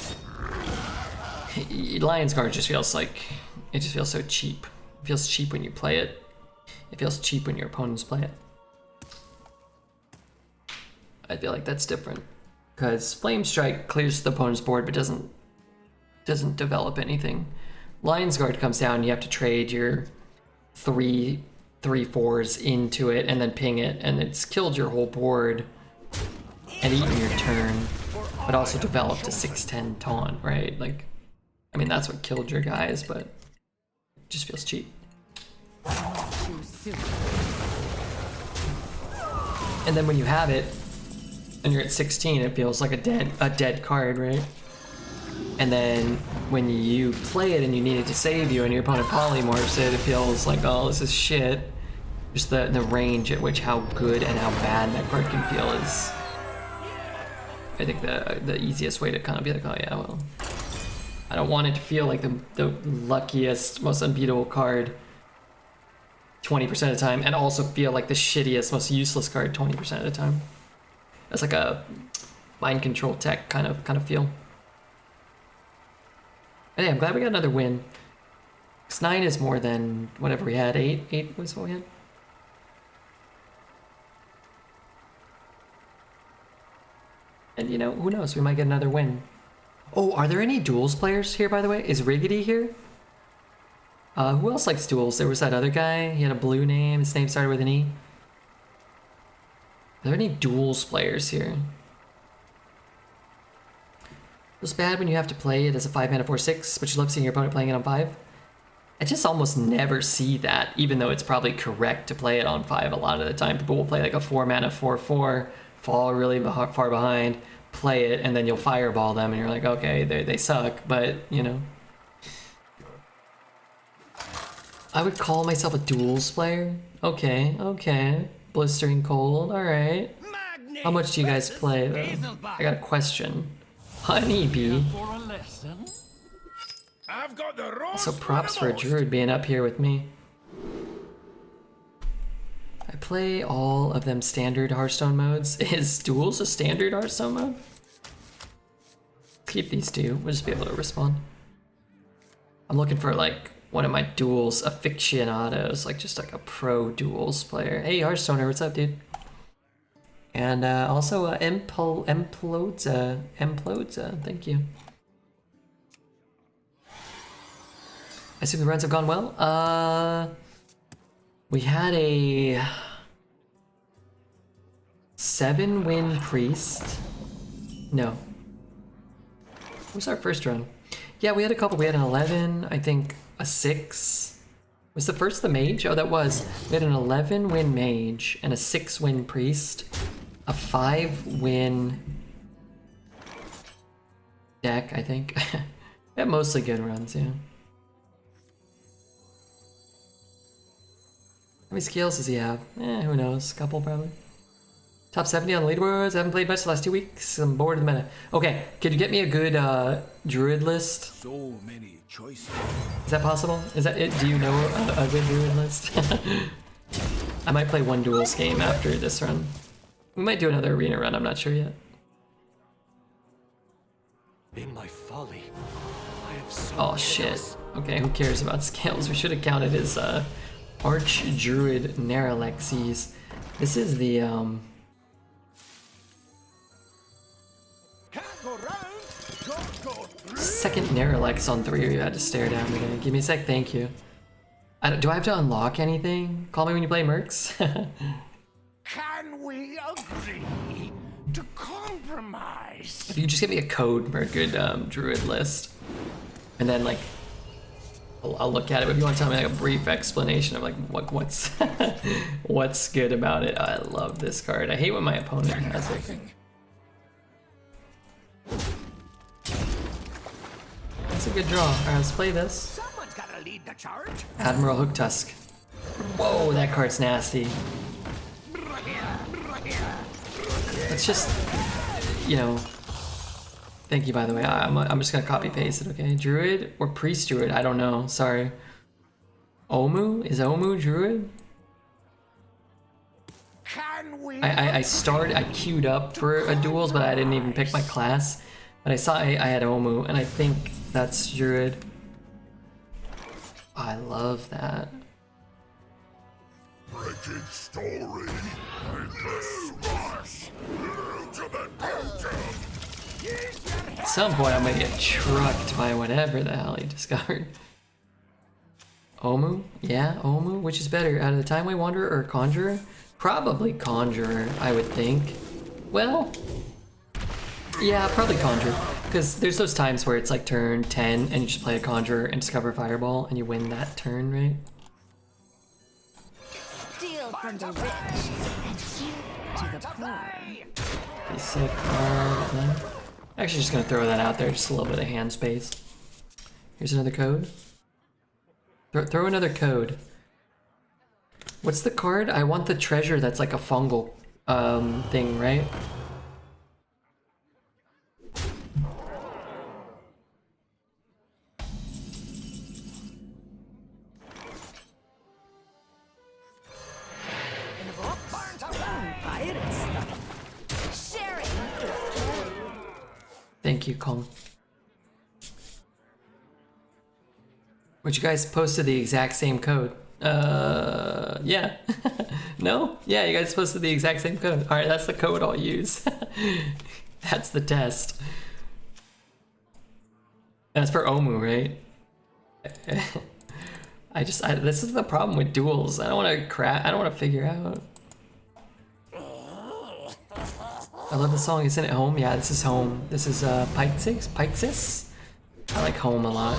Lion's card just feels like, it just feels so cheap. It feels cheap when you play it. It feels cheap when your opponents play it. I feel like that's different. Because Flame Strike clears the opponent's board but doesn't develop anything. Lion's Guard comes down, you have to trade your 3/4s into it and then ping it, and it's killed your whole board and eaten your turn, but also developed a 6/10 taunt, right? Like, I mean, that's what killed your guys, but it just feels cheap. And then when you have it and you're at 16, it feels like a dead card, right? And then when you play it and you need it to save you and your opponent polymorphs it, it feels like, oh, this is shit. Just the range at which how good and how bad that card can feel is, I think, the easiest way to kind of be like, oh yeah, well, I don't want it to feel like the luckiest, most unbeatable card 20% of the time, and also feel like the shittiest, most useless card 20% of the time. That's like a mind control tech kind of feel. Hey, I'm glad we got another win. 'Cause 9 is more than whatever we had. 8 was what we had. And you know, who knows? We might get another win. Oh, are there any duels players here, by the way? Is Riggedy here? Who else likes duels? There was that other guy. He had a blue name. His name started with an E. Are there any duels players here? Feels bad when you have to play it as a 5-mana 4/6, but you love seeing your opponent playing it on 5. I just almost never see that, even though it's probably correct to play it on 5 a lot of the time. People will play like a 4-mana 4/4, fall really far behind, play it, and then you'll fireball them, and you're like, okay, they suck, but, you know. I would call myself a duels player? Okay. Blistering Cold, alright. How much do you guys play, though? I got a question. Honeybee. I've got the Also, props for a druid being up here with me. I play all of them standard Hearthstone modes. Is duels a standard Hearthstone mode? Keep these two. We'll just be able to respond. I'm looking for like one of my duels aficionados, like just like a pro duels player. Hey, Hearthstoner, what's up, dude? And also Emplodza, thank you. I assume the runs have gone well. We had a 7-win priest. No. What was our first run? Yeah, we had a couple. We had an 11, I think a 6. Was the first the mage? Oh, that was. We had an 11-win mage and a 6-win priest. A 5-win deck, I think. We had mostly good runs, yeah. How many scales does he have? Who knows? A couple, probably. Top 70 on the leaderboards. I haven't played much the last 2 weeks. I'm bored of the meta. Okay, could you get me a good druid list? So many choices. Is that possible? Is that it? Do you know a good druid list? I might play one duels game after this run. We might do another arena run, I'm not sure yet. In my folly, I have so Oh shit. Okay, who cares about scales? We should have counted as Arch Druid Neralexes. This is the second Neralex on 3 you had to stare down today. Give me a sec, thank you. Do I have to unlock anything? Call me when you play Mercs? Can we agree to compromise? If you just give me a code for a good druid list, and then like I'll look at it. But if you want to tell me like a brief explanation of like what's what's good about it, I love this card. I hate when my opponent has it. That's a good draw. All right, let's play this. Someone's gotta lead the charge. Admiral Hooktusk. Whoa, that card's nasty. Let's just, you know. Thank you, by the way. I'm just gonna copy paste it, okay? Druid or Priest Druid? I don't know. Sorry. Omu? Is Omu Druid? Can we? I queued up for a duels, but I didn't even pick my class. But I saw I had Omu, and I think that's Druid. I love that. Breaking story. I'm the smash. Ultimate potion. At some point, I'm gonna get trucked by whatever the hell he discovered. Omu? Yeah, Omu? Which is better, out of the Timeway Wanderer or Conjurer? Probably Conjurer, I would think. Well, yeah, probably Conjurer. Because there's those times where it's like turn 10 and you just play a Conjurer and discover Fireball and you win that turn, right? Steal from the rich and give to the poor. Pretty sick card. Actually just gonna throw that out there, just a little bit of hand space. Here's another code. Throw another code. What's the card? I want the treasure that's like a fungal thing, right? Thank you, Kong. But you guys posted the exact same code. Yeah. No? Yeah, you guys posted the exact same code. Alright, that's the code I'll use. That's the test. That's for Omu, right? This is the problem with duels. I don't want to figure out. I love the song. Isn't it Home? Yeah, this is Home. This is Pixis? I like Home a lot.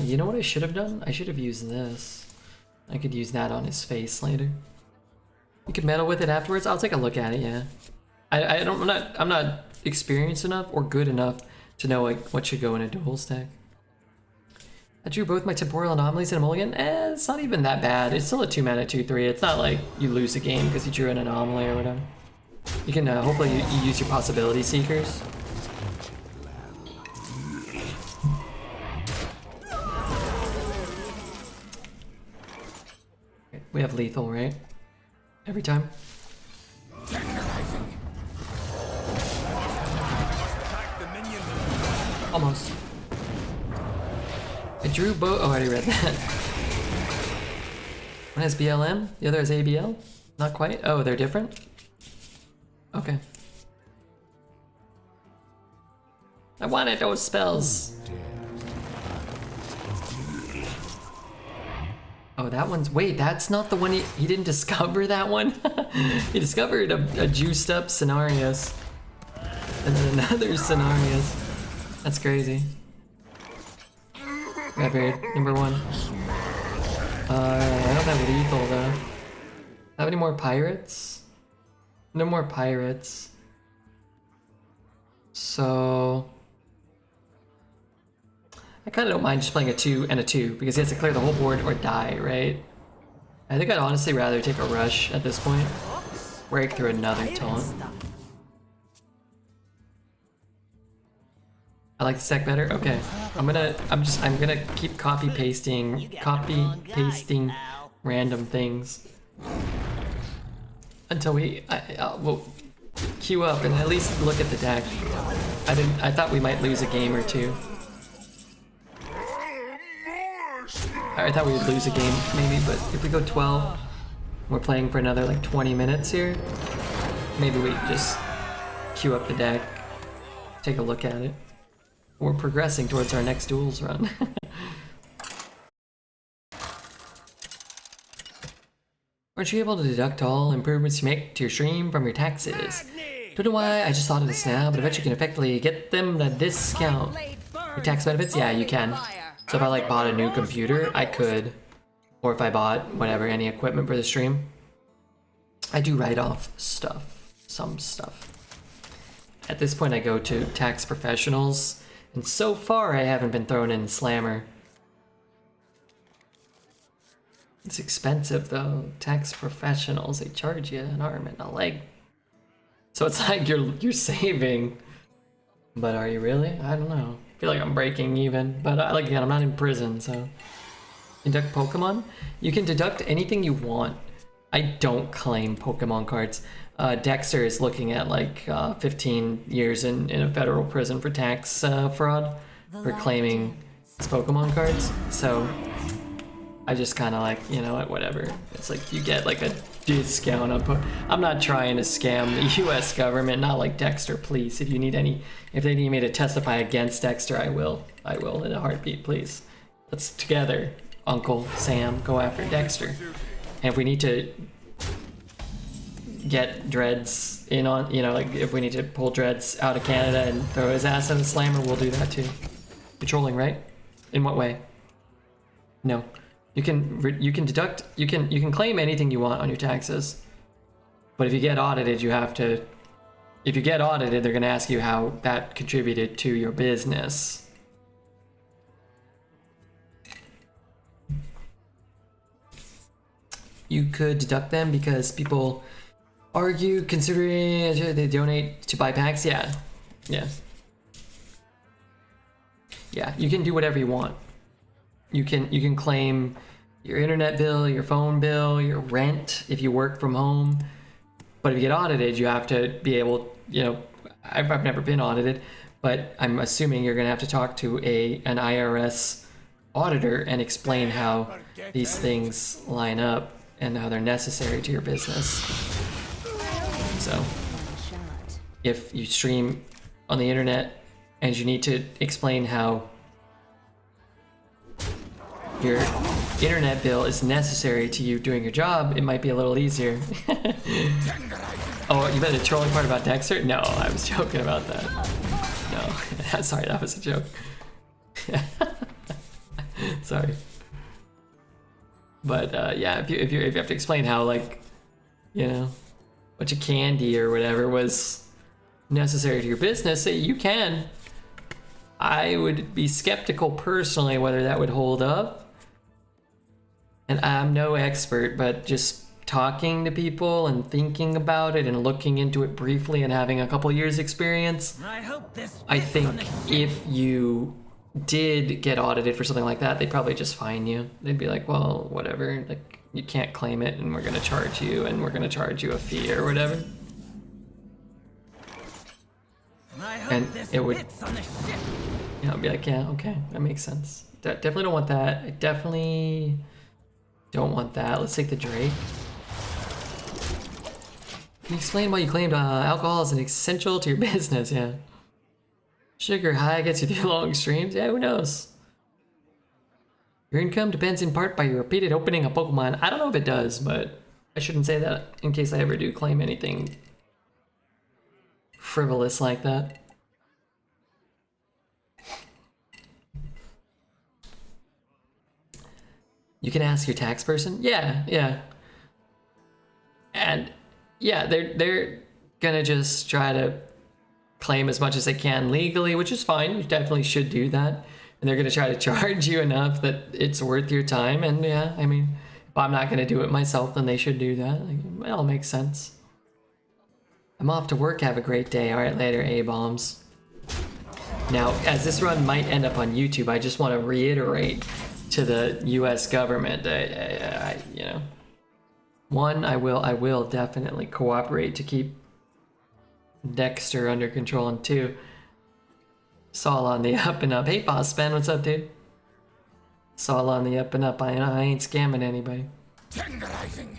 You know what I should have done? I should have used this. I could use that on his face later. You could meddle with it afterwards. I'll take a look at it. Yeah, I'm not experienced enough or good enough to know like what should go in a dual stack. I drew both my temporal anomalies in a mulligan. It's not even that bad. It's still a 2-mana 2/3. It's not like you lose a game because you drew an anomaly or whatever. You can hopefully you use your possibility seekers. We have lethal, right? Every time? Almost. I drew both. Oh, I already read that. One has BLM, the other has ABL. Not quite. Oh, they're different? Okay. I wanted those spells. Oh, that one's... Wait, that's not the one he didn't discover that one? He discovered a juiced up Scenarios. And then another Scenarios. That's crazy. Red Beard, number 1. I don't have lethal though. Have any more pirates? No more pirates. So I kind of don't mind just playing a 2 and a 2 because he has to clear the whole board or die, right? I think I'd honestly rather take a rush at this point. Break through another taunt. I like the stack better. Okay, I'm gonna keep copy pasting random things until we'll queue up and at least look at the deck. I thought we might lose a game or two. I thought we would lose a game maybe, but if we go 12, we're playing for another like 20 minutes here. Maybe we just queue up the deck, take a look at it. We're progressing towards our next duels run. Aren't you able to deduct all improvements you make to your stream from your taxes? Don't know why I just thought of this now, but I bet you can effectively get them to discount your tax benefits. Yeah, you can. So if I like bought a new computer, I could, or if I bought whatever, any equipment for the stream, I do write off stuff, some stuff. At this point I go to tax professionals, and so far I haven't been thrown in Slammer. It's expensive though, tax professionals, they charge you an arm and a leg. So it's like you're saving, but are you really? I don't know. I feel like I'm breaking even, but like again, I'm not in prison, so. Deduct Pokemon? You can deduct anything you want. I don't claim Pokemon cards. Dexter is looking at like 15 years in a federal prison for tax fraud for claiming his Pokemon cards. So I just kind of like, you know what, whatever. It's like you get like a discount on I'm not trying to scam the US government, not like Dexter, please. If they need me to testify against Dexter, I will in a heartbeat, please. Let's together, Uncle Sam, go after Dexter. And if we need to get Dreads in on, you know, like if we need to pull Dreads out of Canada and throw his ass in the Slammer, we'll do that too. You're trolling, right? In what way? No. You can deduct, you can claim anything you want on your taxes, but if you get audited, you have to. If you get audited, they're going to ask you how that contributed to your business. You could deduct them because people argue, considering they donate to buy packs. Yeah. You can do whatever you want. You can claim your internet bill, your phone bill, your rent if you work from home. But if you get audited, you have to be able, you know, I've never been audited, but I'm assuming you're gonna have to talk to an IRS auditor and explain how these things line up and how they're necessary to your business. So if you stream on the internet and you need to explain how your internet bill is necessary to you doing your job, it might be a little easier. Oh, you meant the trolling part about Dexter? No, I was joking about that. No, sorry, that was a joke. Sorry. But yeah, if you have to explain how, like, you know, a bunch of candy or whatever was necessary to your business, you can. I would be skeptical personally whether that would hold up. And I'm no expert, but just talking to people and thinking about it and looking into it briefly and having a couple years experience, I think if you did get audited for something like that, they'd probably just fine you. They'd be like, well, whatever, like you can't claim it and we're gonna charge you and we're gonna charge you a fee or whatever. And it would, you know, be like, yeah, okay, that makes sense. Definitely don't want that. I definitely don't want that. Let's take the Drake. Can you explain why you claimed alcohol is an essential to your business? Yeah. Sugar high gets you through long streams? Yeah, who knows? Your income depends in part by your repeated opening of Pokemon. I don't know if it does, but I shouldn't say that in case I ever do claim anything frivolous like that. You can ask your tax person. Yeah, yeah. And yeah, they're gonna just try to claim as much as they can legally, which is fine. You definitely should do that. And they're gonna try to charge you enough that it's worth your time. And yeah, I mean, if I'm not gonna do it myself, then they should do that. Like, it all makes sense. I'm off to work. Have a great day. All right, later, A-bombs. Now, as this run might end up on YouTube, I just want to reiterate to the U.S. government, you know, one, I will definitely cooperate to keep Dexter under control, and two, Saul on the up and up. Hey, Boss Ben, what's up, dude? Saul on the up and up. I ain't scamming anybody. Tenderizing.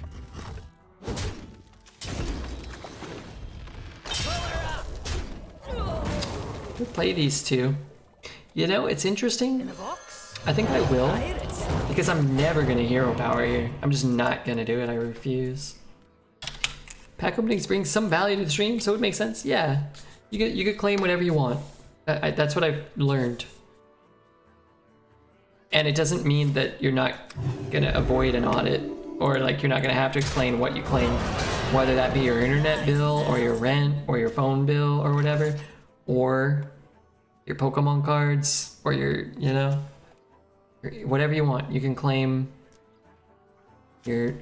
We'll play these two. You know, it's interesting. In a box? I think I will, Pirates. because I'm never gonna hero power here. I'm just not gonna do it. I refuse. Pack openings bring some value to the stream, so it makes sense. Yeah, you could claim whatever you want. That's what I've learned. And it doesn't mean that you're not gonna avoid an audit, or like you're not gonna have to explain what you claim, whether that be your internet bill or your rent or your phone bill or whatever, or your Pokemon cards or your, you know, whatever you want. You can claim your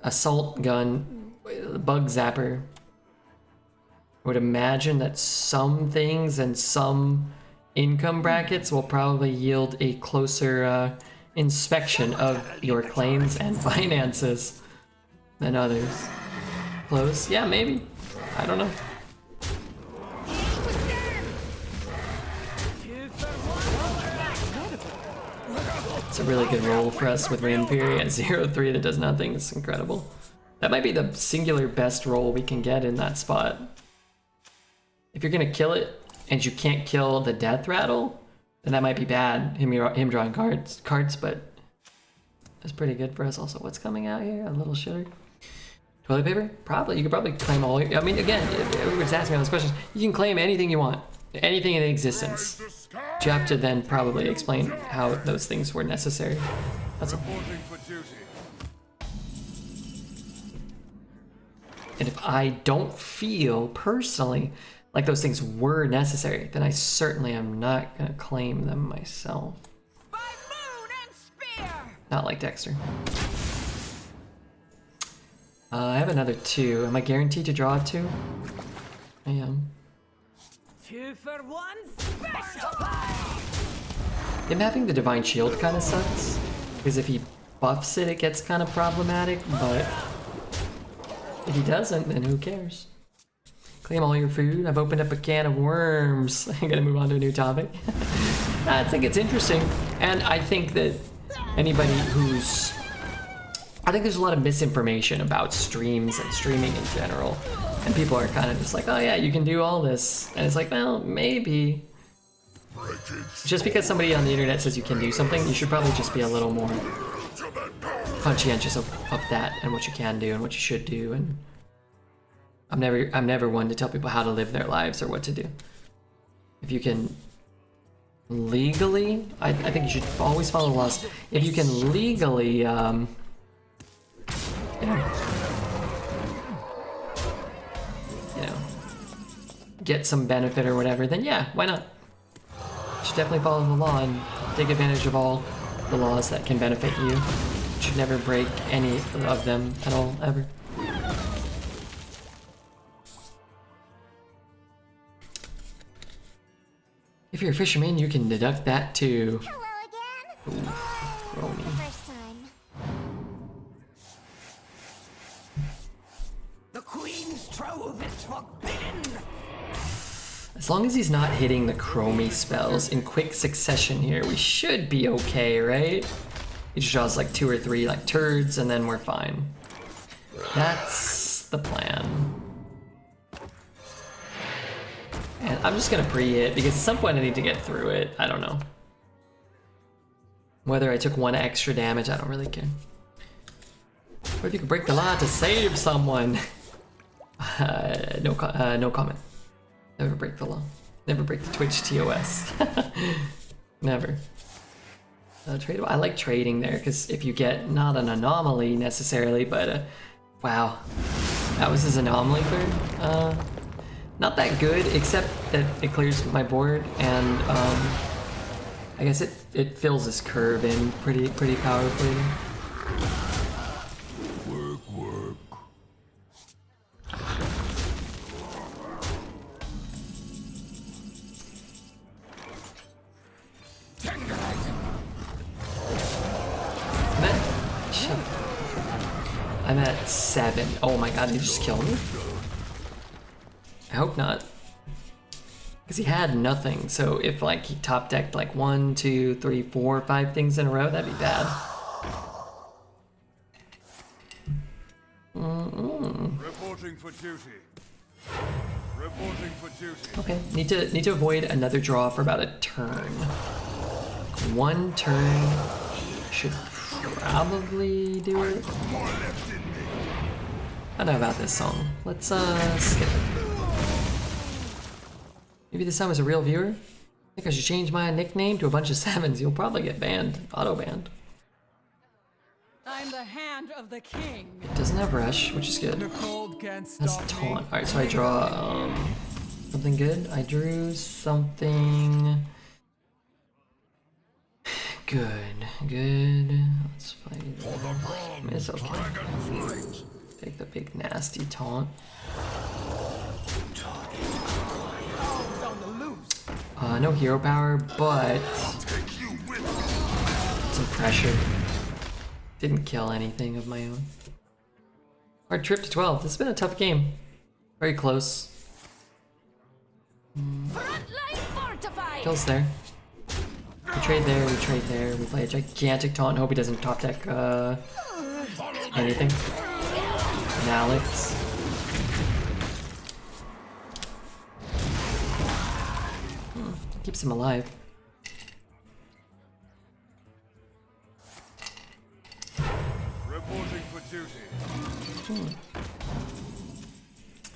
assault gun, bug zapper. I would imagine that some things and some income brackets will probably yield a closer inspection of your claims and finances than others. Close? Yeah, maybe. I don't know. It's a really good roll for us with Rainfury at 0-3 that does nothing. It's incredible. That might be the singular best roll we can get in that spot. If you're gonna kill it and you can't kill the death rattle, then that might be bad. Him drawing cards, but that's pretty good for us. Also, what's coming out here? A little shitter. Toilet paper? Probably. You could probably claim all. I mean, again, everybody's asking me all those questions. You can claim anything you want, anything in existence. You have to then probably explain how those things were necessary. That's all. And if I don't feel personally like those things were necessary, then I certainly am not gonna claim them myself. By moon and spear! Not like Dexter. I have another 2. Am I guaranteed to draw a 2? I am. 2 for 1 special! Him having the Divine Shield kind of sucks, because if he buffs it, it gets kind of problematic, but if he doesn't, then who cares? Claim all your food. I've opened up a can of worms. I'm gonna move on to a new topic. I think it's interesting, and I think that anybody who's... I think there's a lot of misinformation about streams and streaming in general, and people are kind of just like, oh yeah, you can do all this, and it's like, well, maybe. Just because somebody on the internet says you can do something, you should probably just be a little more conscientious of that and what you can do and what you should do. And I'm never one to tell people how to live their lives or what to do. If you can legally, I think you should always follow the laws. If you can legally, get some benefit or whatever, then yeah, why not? You should definitely follow the law and take advantage of all the laws that can benefit you. You should never break any of them at all, ever. If you're a fisherman, you can deduct that too. Hello again. Ooh, roll me. First time. The Queen's trove is forbidden! As long as he's not hitting the chromie spells in quick succession here, we should be okay, right? He just draws like 2 or 3 like turds and then we're fine. That's the plan. And I'm just gonna pre-hit because at some point I need to get through it. I don't know. Whether I took 1 extra damage, I don't really care. What if you could break the law to save someone? No comment. Never break the law. Never break the Twitch TOS. Never. Tradable. I like trading there because if you get not an anomaly necessarily, but wow, that was his anomaly card. Not that good, except that it clears my board, and I guess it fills this curve in pretty powerfully. Work. I'm at 7. Oh my god, he just killed me? I hope not. Because he had nothing, so if like he top decked like 1, 2, 3, 4, 5 things in a row, that'd be bad. Reporting for duty. Reporting for duty. Okay, need to avoid another draw for about a turn. 1 turn should probably do it. I don't know about this song. Let's skip it. Maybe this time was a real viewer? I think I should change my nickname to a bunch of 7s. You'll probably get banned. Auto-banned. I'm the hand of the king. It doesn't have rush, which is good. That's taunt. Alright, so I draw something good. I drew something good. Let's play this. It's okay. Take the big nasty taunt. No hero power, but some pressure. Didn't kill anything of my own. Hard trip to 12. This has been a tough game. Very close. Kills there. We trade there, we trade there. We play a gigantic taunt. Hope he doesn't top deck anything. And Alex. Keeps him alive. Reporting for duty.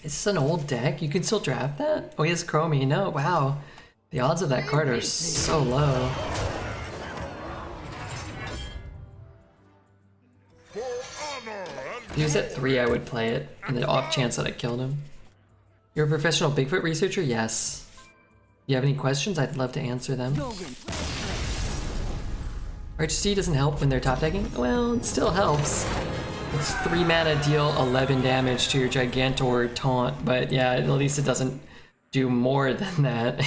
Is this an old deck? You can still draft that? Oh, he has Chromie. No, wow. The odds of that card are so low. For honor If he was at 3, I would play it, in the off chance that I killed him. You're a professional Bigfoot researcher? Yes. You have any questions? I'd love to answer them. RHC doesn't help when they're top decking? Well, it still helps. It's 3 mana, deal 11 damage to your Gigantor taunt, but yeah, at least it doesn't do more than that.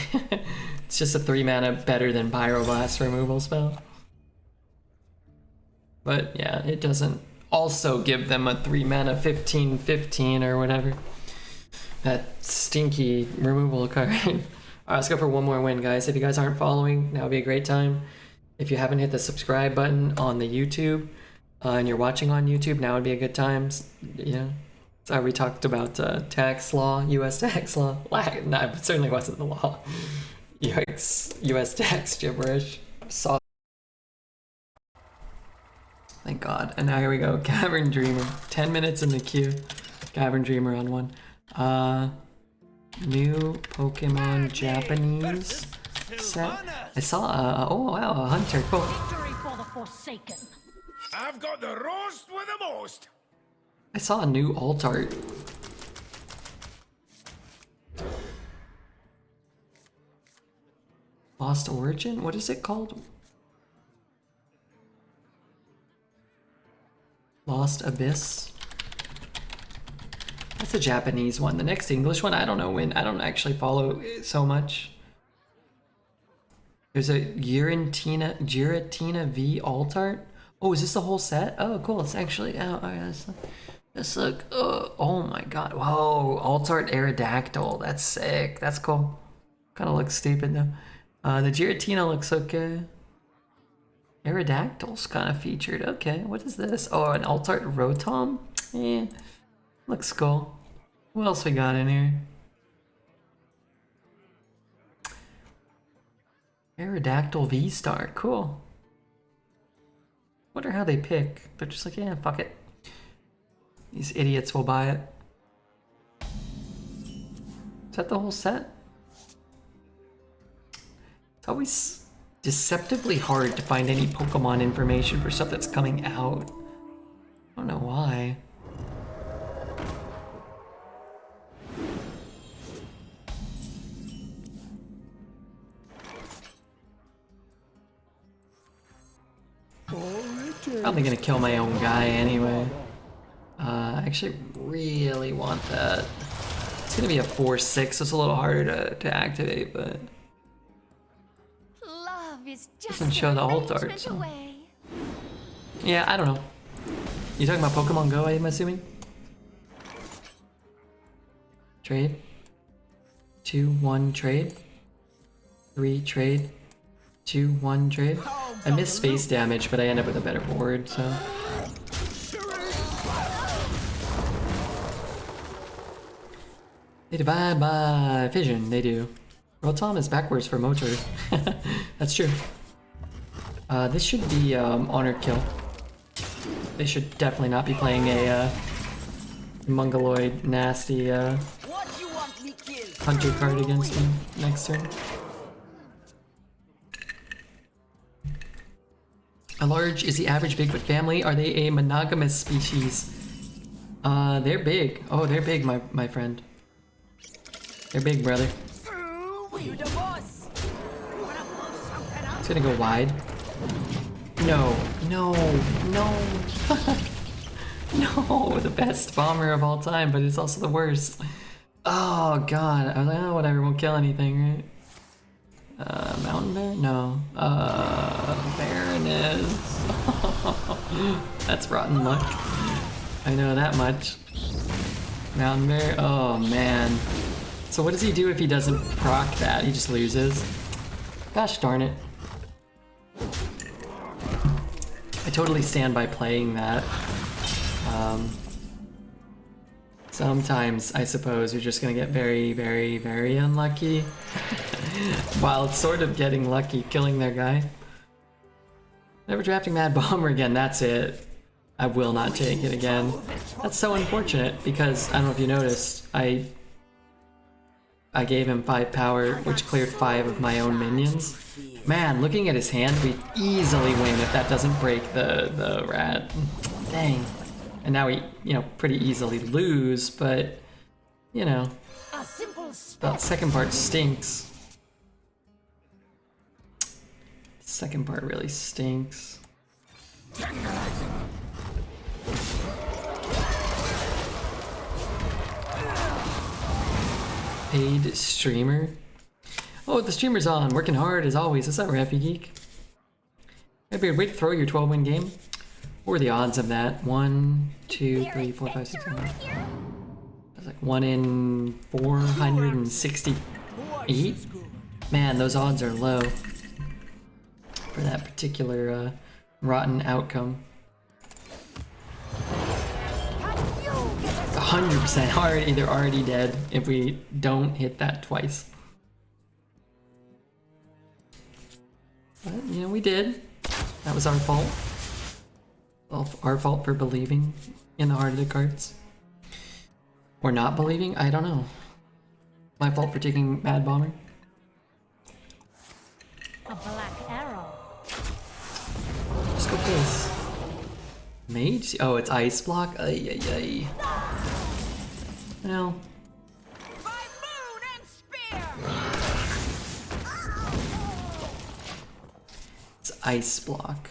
It's just a 3 mana better than Pyroblast removal spell. But yeah, it doesn't also give them a 3 mana 15/15 or whatever. That stinky removal card. Alright, let's go for one more win, guys. If you guys aren't following, now would be a great time. If you haven't hit the subscribe button on the YouTube, and you're watching on YouTube, now would be a good time. Yeah. So we talked about tax law, US tax law. No, it certainly wasn't the law. Yikes. US tax gibberish. Saw. Thank God. And now here we go. Cavern Dreamer. 10 minutes in the queue. Cavern Dreamer on 1. New Pokemon Japanese set. I saw oh wow, a hunter. Cool. Victory for the Forsaken. I've got the roast with the most. I saw a new alt art. Lost Origin? What is it called? Lost Abyss? That's a Japanese one. The next English one, I don't know when. I don't actually follow it so much. There's a Giratina V alt art. Oh, is this the whole set? Oh, cool. It's actually out. Oh, yeah, let's look. Oh my god. Whoa. Alt art Aerodactyl. That's sick. That's cool. Kind of looks stupid though. The Giratina looks okay. Aerodactyl's kind of featured. Okay, what is this? Oh, an alt art Rotom? Eh. Looks cool. What else we got in here? Aerodactyl V-Star. Cool. Wonder how they pick. They're just like, yeah, fuck it. These idiots will buy it. Is that the whole set? It's always deceptively hard to find any Pokemon information for stuff that's coming out. I don't know why. Probably gonna kill my own guy anyway. I actually really want that. It's gonna be a 4/6, so it's a little harder to activate, but Love is just doesn't show the ult art, arrangement so. away. Yeah, I don't know. You talking about Pokemon Go, I'm assuming? Trade. 2-1 trade. 3 trade. 2-1 trade. I missed space damage, but I end up with a better board, so. They divide by fission, they do. Rotom is backwards for motor. That's true. This should be honor kill. They should definitely not be playing a Mongoloid nasty What you want me kill? hunter card against me next turn. How large is the average Bigfoot family? Are they a monogamous species? They're big. Oh, they're big, my friend. They're big, brother. You the boss. You wanna blow something up? It's gonna go wide. No, no, no. No, the best bomber of all time, but it's also the worst. Oh god, I was like, oh, whatever, won't kill anything, right? Mountain bear? No. Baroness. That's rotten luck. I know that much. Mountain bear? Oh man. So what does he do if he doesn't proc that? He just loses. Gosh darn it. I totally stand by playing that. Sometimes, I suppose, you're just gonna get very, very, very unlucky. While sort of getting lucky, killing their guy. Never drafting Mad Bomber again, that's it. I will not take it again. That's so unfortunate, because, I don't know if you noticed, I gave him 5 power, which cleared 5 of my own minions. Man, looking at his hand, we easily win if that doesn't break the rat. Dang. And now we, you know, pretty easily lose, but, you know, A simple that second part stinks. Second part really stinks. Paid streamer? Oh, the streamer's on, working hard as always. What's up, Raffy Geek? Maybe a way to throw your 12-win game? What were the odds of that? 1, 2, 3, 4, 5, 6, 7. That's like 1 in 468? Man, those odds are low for that particular rotten outcome. 100% already, they're already dead if we don't hit that twice. But, you know, we did. That was our fault. Our fault for believing in the heart of the cards. Or not believing? I don't know. My fault for taking Mad Bomber? A black arrow. Just go this. Mage? Oh, it's Ice Block? Ay, ay, ay. Well. By moon and spear. It's Ice Block.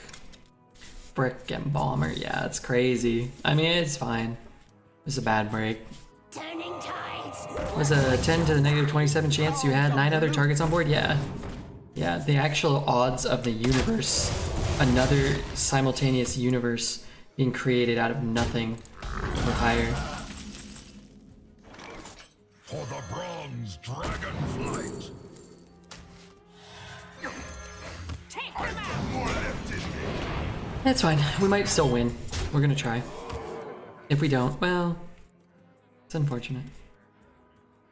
Brick and Bomber. Yeah, it's crazy. I mean, it's fine. It was a bad break. Turning tides. It was a 10 to the negative 27 chance you had 9 other targets on board? Yeah. Yeah, the actual odds of the universe. Another simultaneous universe being created out of nothing were higher. For the bronze dragonflight. Take him out. More left in me. That's fine. We might still win. We're gonna try. If we don't, well, it's unfortunate.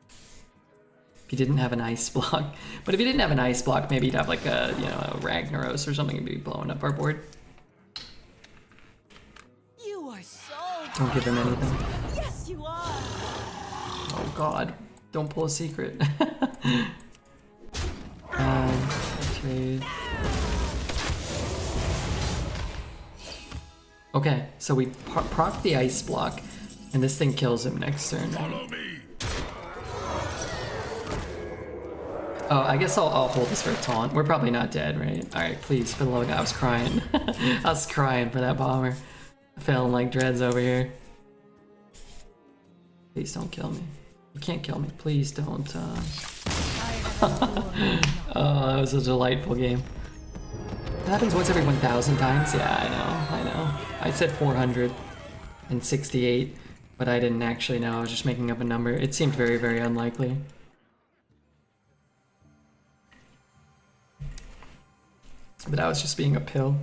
If you didn't have an ice block. But if you didn't have an ice block, maybe you'd have like a, you know, a Ragnaros or something and be blowing up our board. You are so. Don't give him anything. Yes, you are. Oh god. Don't pull a secret. Trade. Okay, so we proc the ice block, and this thing kills him next turn. Follow me. Oh, I guess I'll hold this for a taunt. We're probably not dead, right? Alright, please, for the love of God, I was crying. I was crying for that bomber. Feeling like dreads over here. Please don't kill me. You can't kill me. Please don't. Oh, that was a delightful game. That happens once every 1,000 times? Yeah, I know. I said 468, but I didn't actually know. I was just making up a number. It seemed very, very unlikely. But I was just being a pill.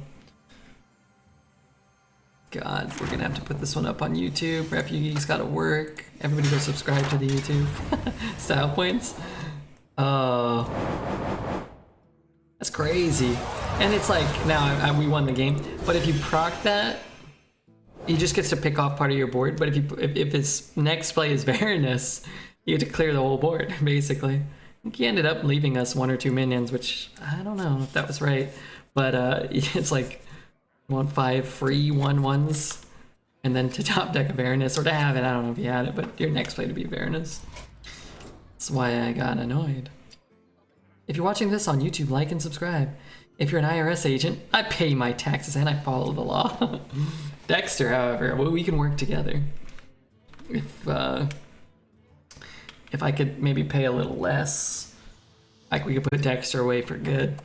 God, we're gonna have to put this one up on YouTube. Refugees gotta work. Everybody go subscribe to the YouTube. Style points. Oh. That's crazy. And it's like, now we won the game. But if you proc that, he just gets to pick off part of your board. But if his next play is Varanus, you get to clear the whole board, basically. I think he ended up leaving us 1 or 2 minions, which I don't know if that was right. But it's like, you want 5 free 1/1s, and then to top deck a Varanus, or to have it, I don't know if you had it, but your next play to be Varanus. That's why I got annoyed. If you're watching this on YouTube, like and subscribe. If you're an IRS agent, I pay my taxes and I follow the law. Dexter, however, well, we can work together. If I could maybe pay a little less, like we could put Dexter away for good.